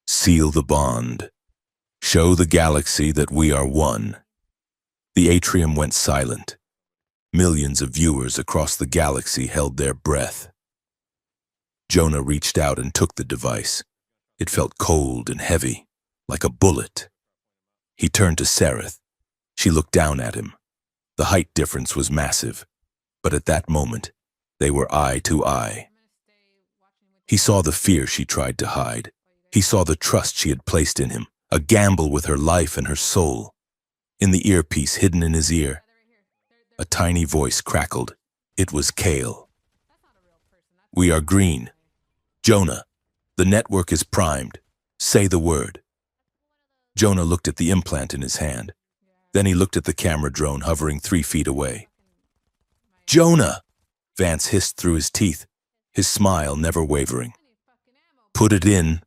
"Seal the bond. Show the galaxy that we are one." The atrium went silent. Millions of viewers across the galaxy held their breath. Jonah reached out and took the device. It felt cold and heavy, like a bullet. He turned to Sereth. She looked down at him. The height difference was massive, but at that moment, they were eye to eye. He saw the fear she tried to hide. He saw the trust she had placed in him, a gamble with her life and her soul. In the earpiece hidden in his ear, a tiny voice crackled. It was Kale. "We are green. Jonah, the network is primed. Say the word." Jonah looked at the implant in his hand. Then he looked at the camera drone hovering 3 feet away. "Jonah!" Vance hissed through his teeth, his smile never wavering. "Put it in.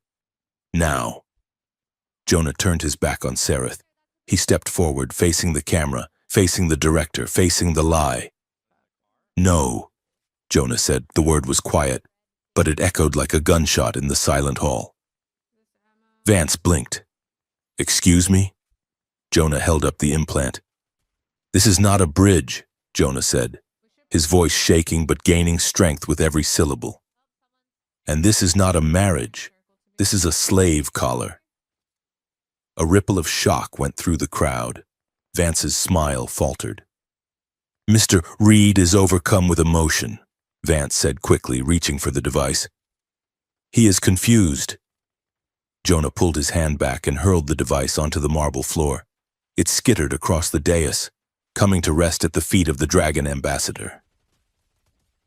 Now." Jonah turned his back on Sereth. He stepped forward, facing the camera, facing the director, facing the lie. "No," Jonah said. The word was quiet, but it echoed like a gunshot in the silent hall. Vance blinked. "Excuse me?" Jonah held up the implant. "This is not a bridge," Jonah said, his voice shaking but gaining strength with every syllable. "And this is not a marriage. This is a slave collar." A ripple of shock went through the crowd. Vance's smile faltered. "Mr. Reed is overcome with emotion," Vance said quickly, reaching for the device. "He is confused." Jonah pulled his hand back and hurled the device onto the marble floor. It skittered across the dais, coming to rest at the feet of the dragon ambassador.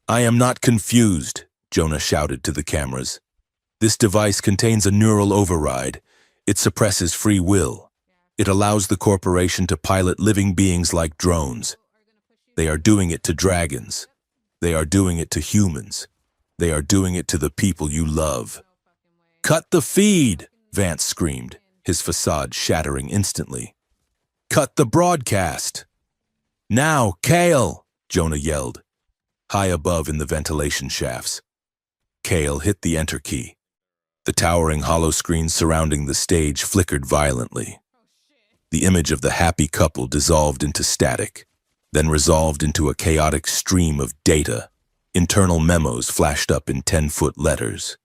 "I am not confused," Jonah shouted to the cameras. "This device contains a neural override. It suppresses free will. It allows the corporation to pilot living beings like drones. They are doing it to dragons. They are doing it to humans. They are doing it to the people you love." "Cut the feed!" Vance screamed, his facade shattering instantly. "Cut the broadcast!" "Now, Kale!" Jonah yelled, high above in the ventilation shafts. Kale hit the enter key. The towering hollow screens surrounding the stage flickered violently. The image of the happy couple dissolved into static, then resolved into a chaotic stream of data. Internal memos flashed up in 10-foot letters.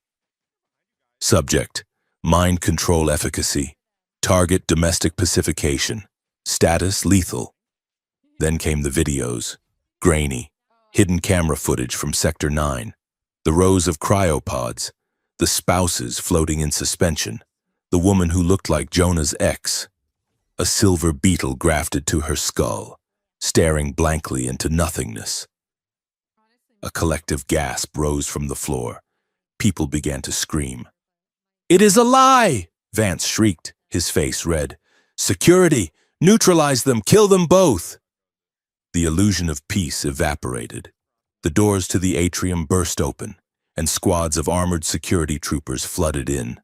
Subject: mind control efficacy. Target: domestic pacification. Status: lethal. Then came the videos. Grainy, hidden camera footage from Sector 9. The rows of cryopods. The spouses floating in suspension. The woman who looked like Jonah's ex. A silver beetle grafted to her skull, staring blankly into nothingness. A collective gasp rose from the floor. People began to scream. "It is a lie!" Vance shrieked, his face red. "Security! Neutralize them! Kill them both!" The illusion of peace evaporated. The doors to the atrium burst open, and squads of armored security troopers flooded in.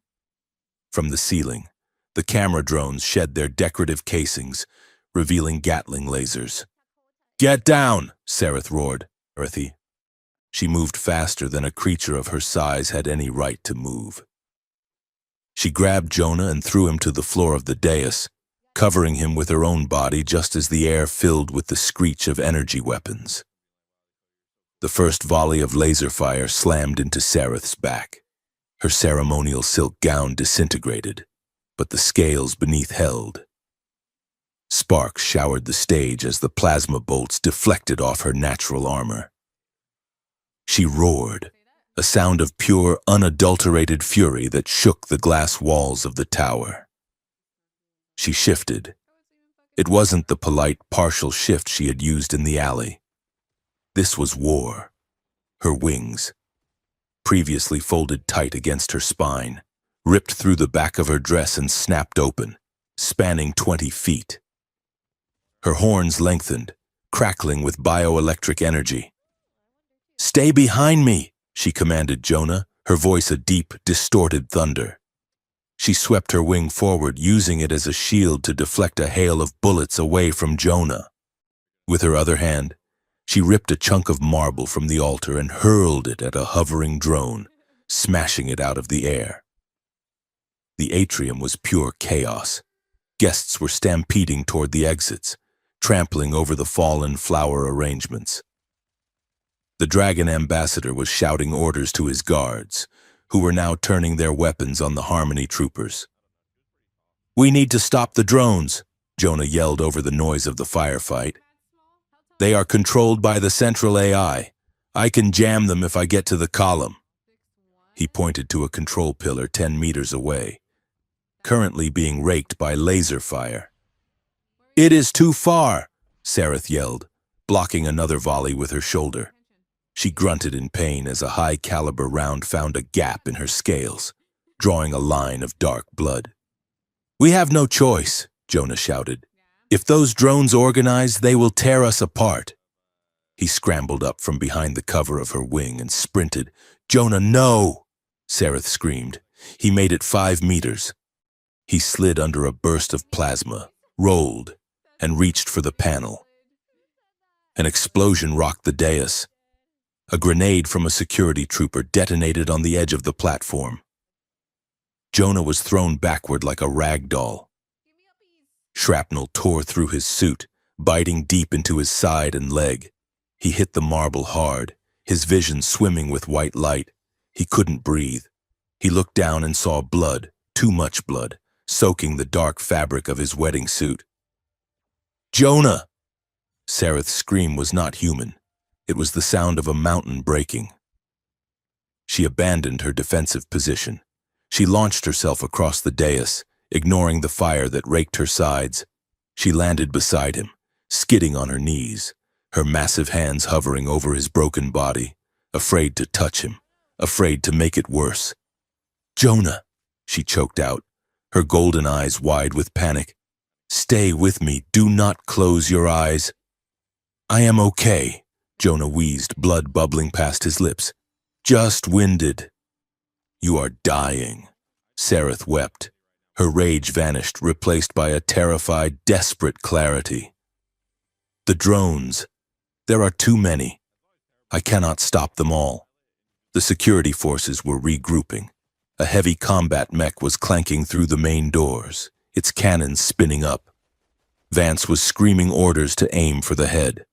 From the ceiling, the camera drones shed their decorative casings, revealing Gatling lasers. "Get down!" Sareth roared. Dorothy. She moved faster than a creature of her size had any right to move. She grabbed Jonah and threw him to the floor of the dais, covering him with her own body just as the air filled with the screech of energy weapons. The first volley of laser fire slammed into Sareth's back. Her ceremonial silk gown disintegrated, but the scales beneath held. Sparks showered the stage as the plasma bolts deflected off her natural armor. She roared, a sound of pure, unadulterated fury that shook the glass walls of the tower. She shifted. It wasn't the polite, partial shift she had used in the alley. This was war. Her wings, previously folded tight against her spine, ripped through the back of her dress and snapped open, spanning 20 feet. Her horns lengthened, crackling with bioelectric energy. "Stay behind me," she commanded Jonah, her voice a deep, distorted thunder. She swept her wing forward, using it as a shield to deflect a hail of bullets away from Jonah. With her other hand, she ripped a chunk of marble from the altar and hurled it at a hovering drone, smashing it out of the air. The atrium was pure chaos. Guests were stampeding toward the exits, trampling over the fallen flower arrangements. The Dragon Ambassador was shouting orders to his guards, who were now turning their weapons on the Harmony troopers. "We need to stop the drones," Jonah yelled over the noise of the firefight. "They are controlled by the central AI. I can jam them if I get to the column." He pointed to a control pillar 10 meters away, currently being raked by laser fire. "It is too far," Sareth yelled, blocking another volley with her shoulder. She grunted in pain as a high-caliber round found a gap in her scales, drawing a line of dark blood. "We have no choice," Jonah shouted. "If those drones organize, they will tear us apart." He scrambled up from behind the cover of her wing and sprinted. "Jonah, no!" Sareth screamed. He made it 5 meters. He slid under a burst of plasma, rolled, and reached for the panel. An explosion rocked the dais. A grenade from a security trooper detonated on the edge of the platform. Jonah was thrown backward like a rag doll. Shrapnel tore through his suit, biting deep into his side and leg. He hit the marble hard, his vision swimming with white light. He couldn't breathe. He looked down and saw blood, too much blood, soaking the dark fabric of his wedding suit. "Jonah!" Sareth's scream was not human. It was the sound of a mountain breaking. She abandoned her defensive position. She launched herself across the dais, ignoring the fire that raked her sides. She landed beside him, skidding on her knees, her massive hands hovering over his broken body, afraid to touch him, afraid to make it worse. "Jonah," she choked out, her golden eyes wide with panic. "Stay with me. Do not close your eyes." "I am okay," Jonah wheezed, blood bubbling past his lips. "Just winded." "You are dying," Sareth wept. Her rage vanished, replaced by a terrified, desperate clarity. "The drones. There are too many. I cannot stop them all." The security forces were regrouping. A heavy combat mech was clanking through the main doors, its cannons spinning up. Vance was screaming orders to aim for the head.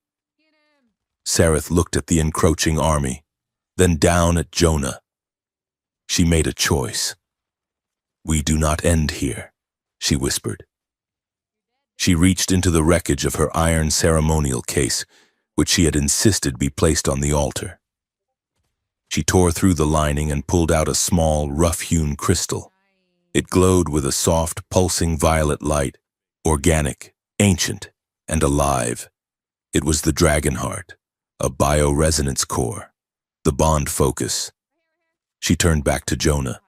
Sareth looked at the encroaching army, then down at Jonah. She made a choice. "We do not end here," she whispered. She reached into the wreckage of her iron ceremonial case, which she had insisted be placed on the altar. She tore through the lining and pulled out a small, rough-hewn crystal. It glowed with a soft, pulsing violet light, organic, ancient, and alive. It was the dragon heart, a bioresonance core, the bond focus. She turned back to Jonah.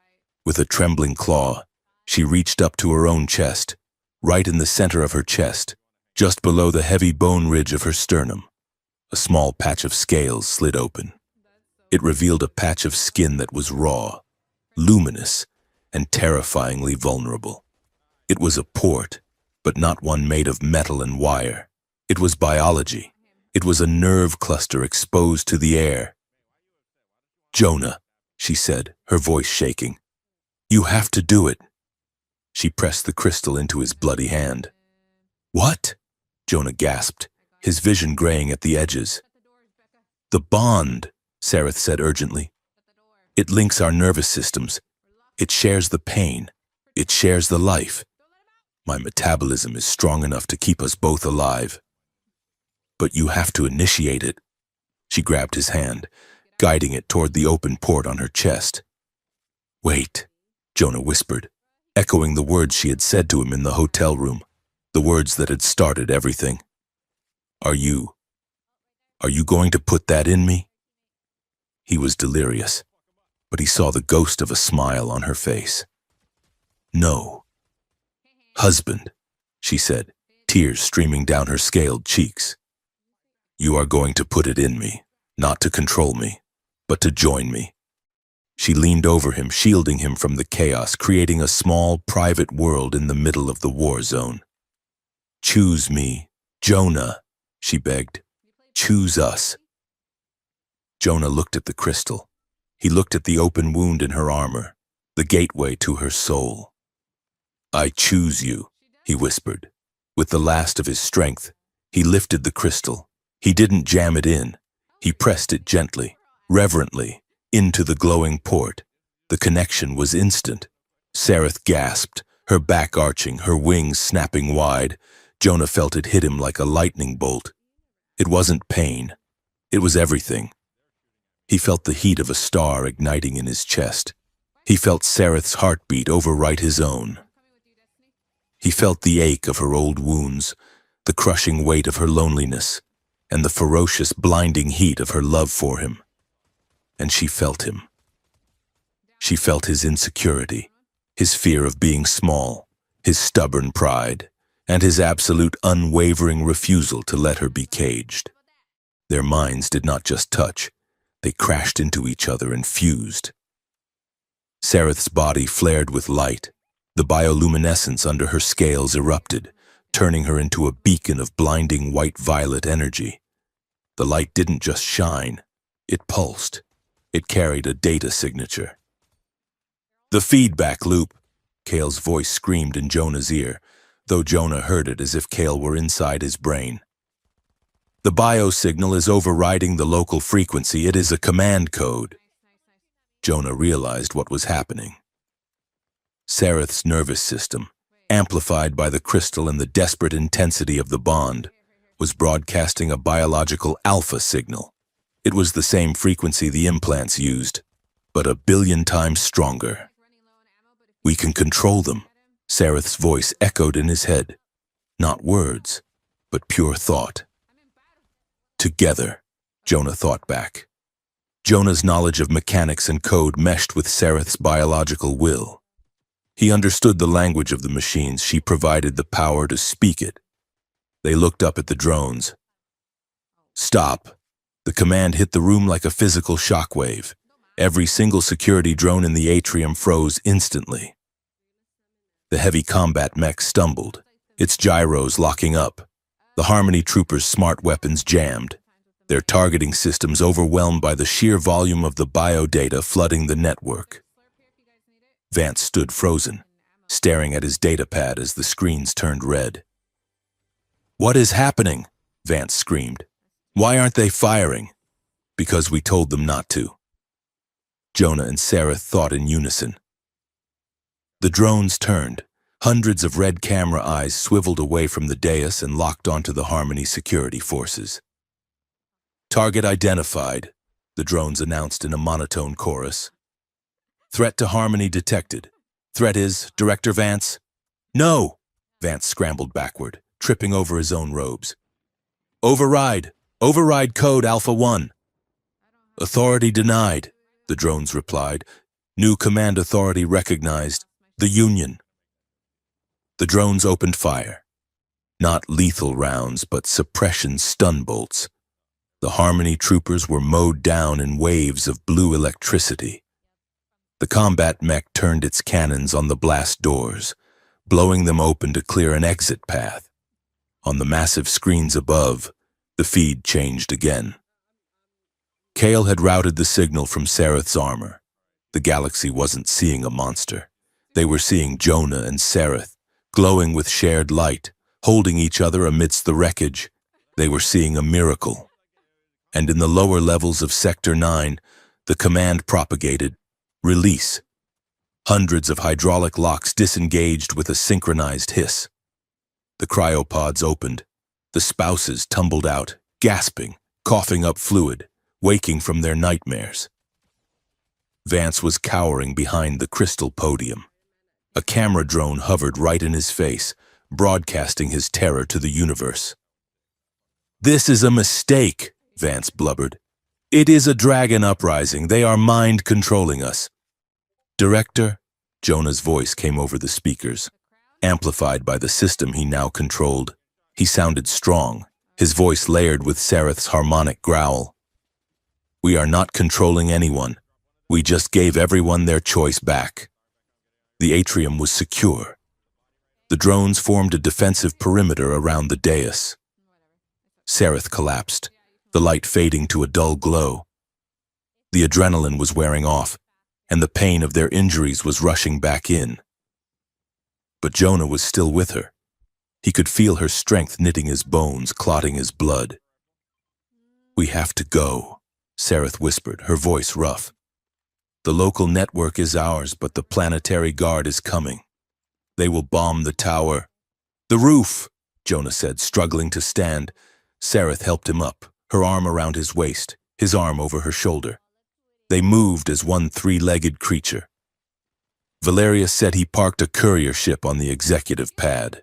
With a trembling claw, she reached up to her own chest, right in the center of her chest, just below the heavy bone ridge of her sternum. A small patch of scales slid open. It revealed a patch of skin that was raw, luminous, and terrifyingly vulnerable. It was a port, but not one made of metal and wire. It was biology. It was a nerve cluster exposed to the air. "Jonah," she said, her voice shaking. "You have to do it." She pressed the crystal into his bloody hand. "What?" Jonah gasped, his vision graying at the edges. "The bond," Sareth said urgently. "It links our nervous systems. It shares the pain. It shares the life. My metabolism is strong enough to keep us both alive. But you have to initiate it." She grabbed his hand, guiding it toward the open port on her chest. "Wait," Jonah whispered, echoing the words she had said to him in the hotel room, the words that had started everything. Are you going to put that in me?" He was delirious, but he saw the ghost of a smile on her face. "No." "Husband," she said, tears streaming down her scaled cheeks. "You are going to put it in me, not to control me, but to join me." She leaned over him, shielding him from the chaos, creating a small, private world in the middle of the war zone. "Choose me, Jonah," she begged. "Choose us." Jonah looked at the crystal. He looked at the open wound in her armor, the gateway to her soul. "I choose you," he whispered. With the last of his strength, he lifted the crystal. He didn't jam it in. He pressed it gently, reverently, into the glowing port. The connection was instant. Sareth gasped, her back arching, her wings snapping wide. Jonah felt it hit him like a lightning bolt. It wasn't pain. It was everything. He felt the heat of a star igniting in his chest. He felt Sareth's heartbeat overwrite his own. He felt the ache of her old wounds, the crushing weight of her loneliness, and the ferocious, blinding heat of her love for him. And she felt him. She felt his insecurity, his fear of being small, his stubborn pride, and his absolute unwavering refusal to let her be caged. Their minds did not just touch, they crashed into each other and fused. Sareth's body flared with light. The bioluminescence under her scales erupted, turning her into a beacon of blinding white-violet energy. The light didn't just shine, it pulsed. It carried a data signature. "The feedback loop," Cale's voice screamed in Jonah's ear, though Jonah heard it as if Cale were inside his brain. "The biosignal is overriding the local frequency. It is a command code." Jonah realized what was happening. Sareth's nervous system, amplified by the crystal and the desperate intensity of the bond, was broadcasting a biological alpha signal. It was the same frequency the implants used, but 1,000,000,000 times stronger. "We can control them," Sareth's voice echoed in his head. Not words, but pure thought. "Together," Jonah thought back. Jonah's knowledge of mechanics and code meshed with Sareth's biological will. He understood the language of the machines. She provided the power to speak it. They looked up at the drones. "Stop." The command hit the room like a physical shockwave. Every single security drone in the atrium froze instantly. The heavy combat mech stumbled, its gyros locking up. The Harmony troopers' smart weapons jammed, their targeting systems overwhelmed by the sheer volume of the biodata flooding the network. Vance stood frozen, staring at his datapad as the screens turned red. "What is happening?" Vance screamed. "Why aren't they firing?" "Because we told them not to." Jonah and Sareth thought in unison. The drones turned. Hundreds of red camera eyes swiveled away from the dais and locked onto the Harmony security forces. "Target identified," the drones announced in a monotone chorus. "Threat to Harmony detected. Threat is Director Vance." "No!" Vance scrambled backward, tripping over his own robes. "Override! Override code Alpha 1. "Authority denied," the drones replied. "New command authority recognized. The Union." The drones opened fire. Not lethal rounds, but suppression stun bolts. The Harmony troopers were mowed down in waves of blue electricity. The combat mech turned its cannons on the blast doors, blowing them open to clear an exit path. On the massive screens above, the feed changed again. Kale had routed the signal from Sareth's armor. The galaxy wasn't seeing a monster. They were seeing Jonah and Sareth, glowing with shared light, holding each other amidst the wreckage. They were seeing a miracle. And in the lower levels of Sector 9, the command propagated, "Release." Hundreds of hydraulic locks disengaged with a synchronized hiss. The cryopods opened. The spouses tumbled out, gasping, coughing up fluid, waking from their nightmares. Vance was cowering behind the crystal podium. A camera drone hovered right in his face, broadcasting his terror to the universe. "This is a mistake," Vance blubbered. "It is a dragon uprising. They are mind-controlling us." "Director?" Jonah's voice came over the speakers, amplified by the system he now controlled. He sounded strong, his voice layered with Sareth's harmonic growl. "We are not controlling anyone. We just gave everyone their choice back." The atrium was secure. The drones formed a defensive perimeter around the dais. Sareth collapsed, the light fading to a dull glow. The adrenaline was wearing off, and the pain of their injuries was rushing back in. But Jonah was still with her. He could feel her strength knitting his bones, clotting his blood. "We have to go," Sareth whispered, her voice rough. "The local network is ours, but the planetary guard is coming. They will bomb the tower." "The roof," Jonah said, struggling to stand. Sareth helped him up, her arm around his waist, his arm over her shoulder. They moved as one three-legged creature. Valeria said he parked a courier ship on the executive pad.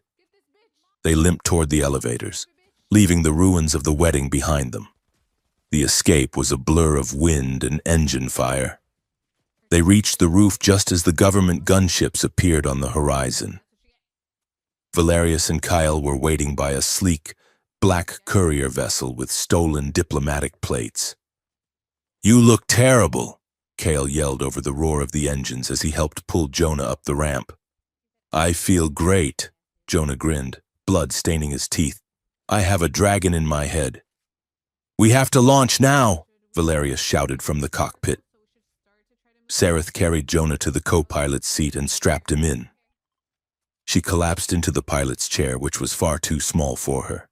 They limped toward the elevators, leaving the ruins of the wedding behind them. The escape was a blur of wind and engine fire. They reached the roof just as the government gunships appeared on the horizon. Valerius and Kyle were waiting by a sleek, black courier vessel with stolen diplomatic plates. "You look terrible," Kale yelled over the roar of the engines as he helped pull Jonah up the ramp. "I feel great," Jonah grinned, blood staining his teeth. "I have a dragon in my head." "We have to launch now," Valerius shouted from the cockpit. Sareth carried Jonah to the co-pilot's seat and strapped him in. She collapsed into the pilot's chair, which was far too small for her,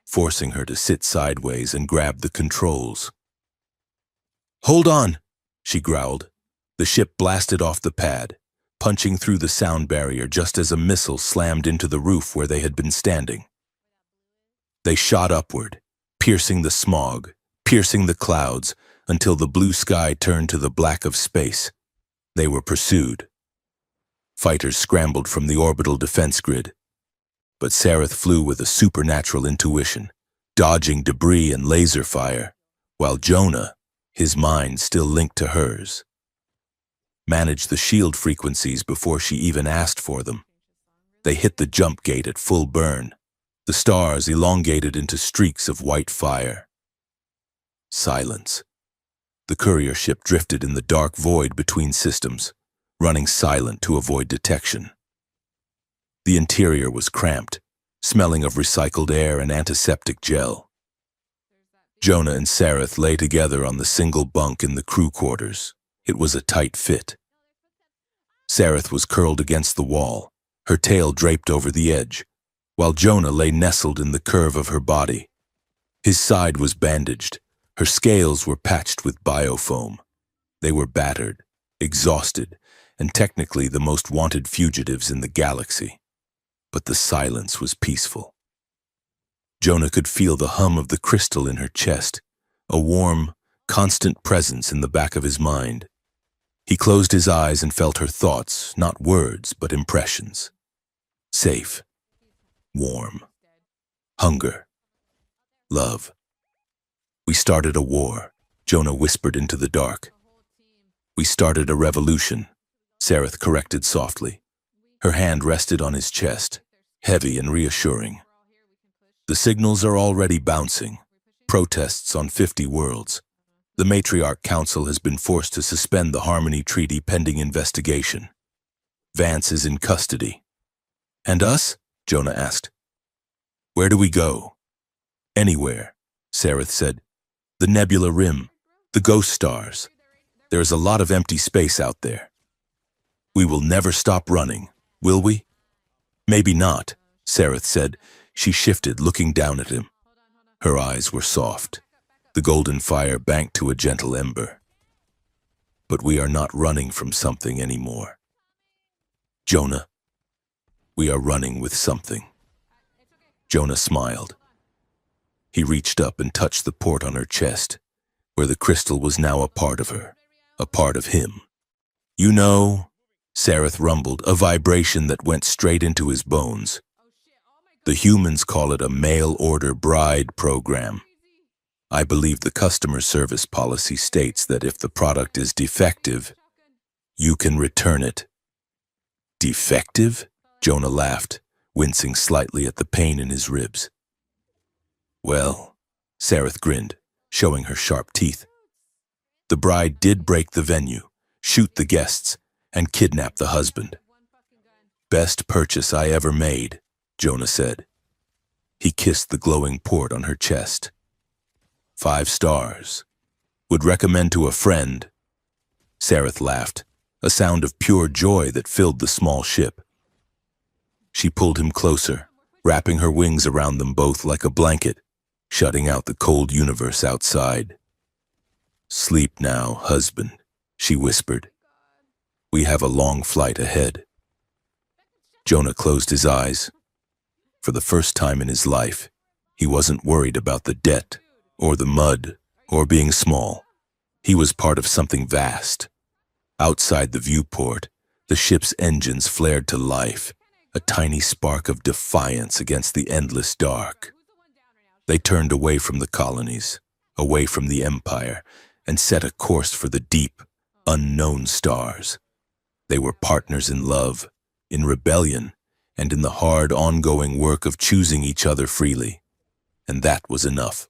forcing her to sit sideways and grab the controls. "Hold on," she growled. The ship blasted off the pad, punching through the sound barrier just as a missile slammed into the roof where they had been standing. They shot upward, piercing the smog, piercing the clouds, until the blue sky turned to the black of space. They were pursued. Fighters scrambled from the orbital defense grid, but Sareth flew with a supernatural intuition, dodging debris and laser fire, while Jonah, his mind still linked to hers, managed the shield frequencies before she even asked for them. They hit the jump gate at full burn, the stars elongated into streaks of white fire. Silence. The courier ship drifted in the dark void between systems, running silent to avoid detection. The interior was cramped, smelling of recycled air and antiseptic gel. Jonah and Sareth lay together on the single bunk in the crew quarters. It was a tight fit. Sareth was curled against the wall, her tail draped over the edge, while Jonah lay nestled in the curve of her body. His side was bandaged. Her scales were patched with biofoam. They were battered, exhausted, and technically the most wanted fugitives in the galaxy. But the silence was peaceful. Jonah could feel the hum of the crystal in her chest, a warm, constant presence in the back of his mind. He closed his eyes and felt her thoughts, not words, but impressions. Safe, warm, hunger, love. "We started a war," Jonah whispered into the dark. "We started a revolution," Sareth corrected softly. Her hand rested on his chest, heavy and reassuring. "The signals are already bouncing. Protests on 50 worlds. The Matriarch Council has been forced to suspend the Harmony Treaty pending investigation. Vance is in custody. And us? Jonah asked. Where do we go? Anywhere, Sareth said. The nebula rim, the ghost stars. There is a lot of empty space out there. We will never stop running, will we? Maybe not, Sareth said. She shifted, looking down at him. Her eyes were soft, the golden fire banked to a gentle ember. But we are not running from something anymore. Jonah, we are running with something. Jonah smiled. He reached up and touched the port on her chest, where the crystal was now a part of her, a part of him. You know, Sareth rumbled, a vibration that went straight into his bones. The humans call it a mail-order bride program. I believe the customer service policy states that if the product is defective, you can return it. Defective? Jonah laughed, wincing slightly at the pain in his ribs. Well, Sareth grinned, showing her sharp teeth. The bride did break the venue, shoot the guests, and kidnap the husband. Best purchase I ever made, Jonah said. He kissed the glowing port on her chest. 5 stars. Would recommend to a friend. Sareth laughed, a sound of pure joy that filled the small ship. She pulled him closer, wrapping her wings around them both like a blanket, shutting out the cold universe outside. Sleep now, husband, she whispered. We have a long flight ahead. Jonah closed his eyes. For the first time in his life, he wasn't worried about the debt, or the mud, or being small. He was part of something vast. Outside the viewport, the ship's engines flared to life, a tiny spark of defiance against the endless dark. They turned away from the colonies, away from the empire, and set a course for the deep, unknown stars. They were partners in love, in rebellion, and in the hard, ongoing work of choosing each other freely. And that was enough.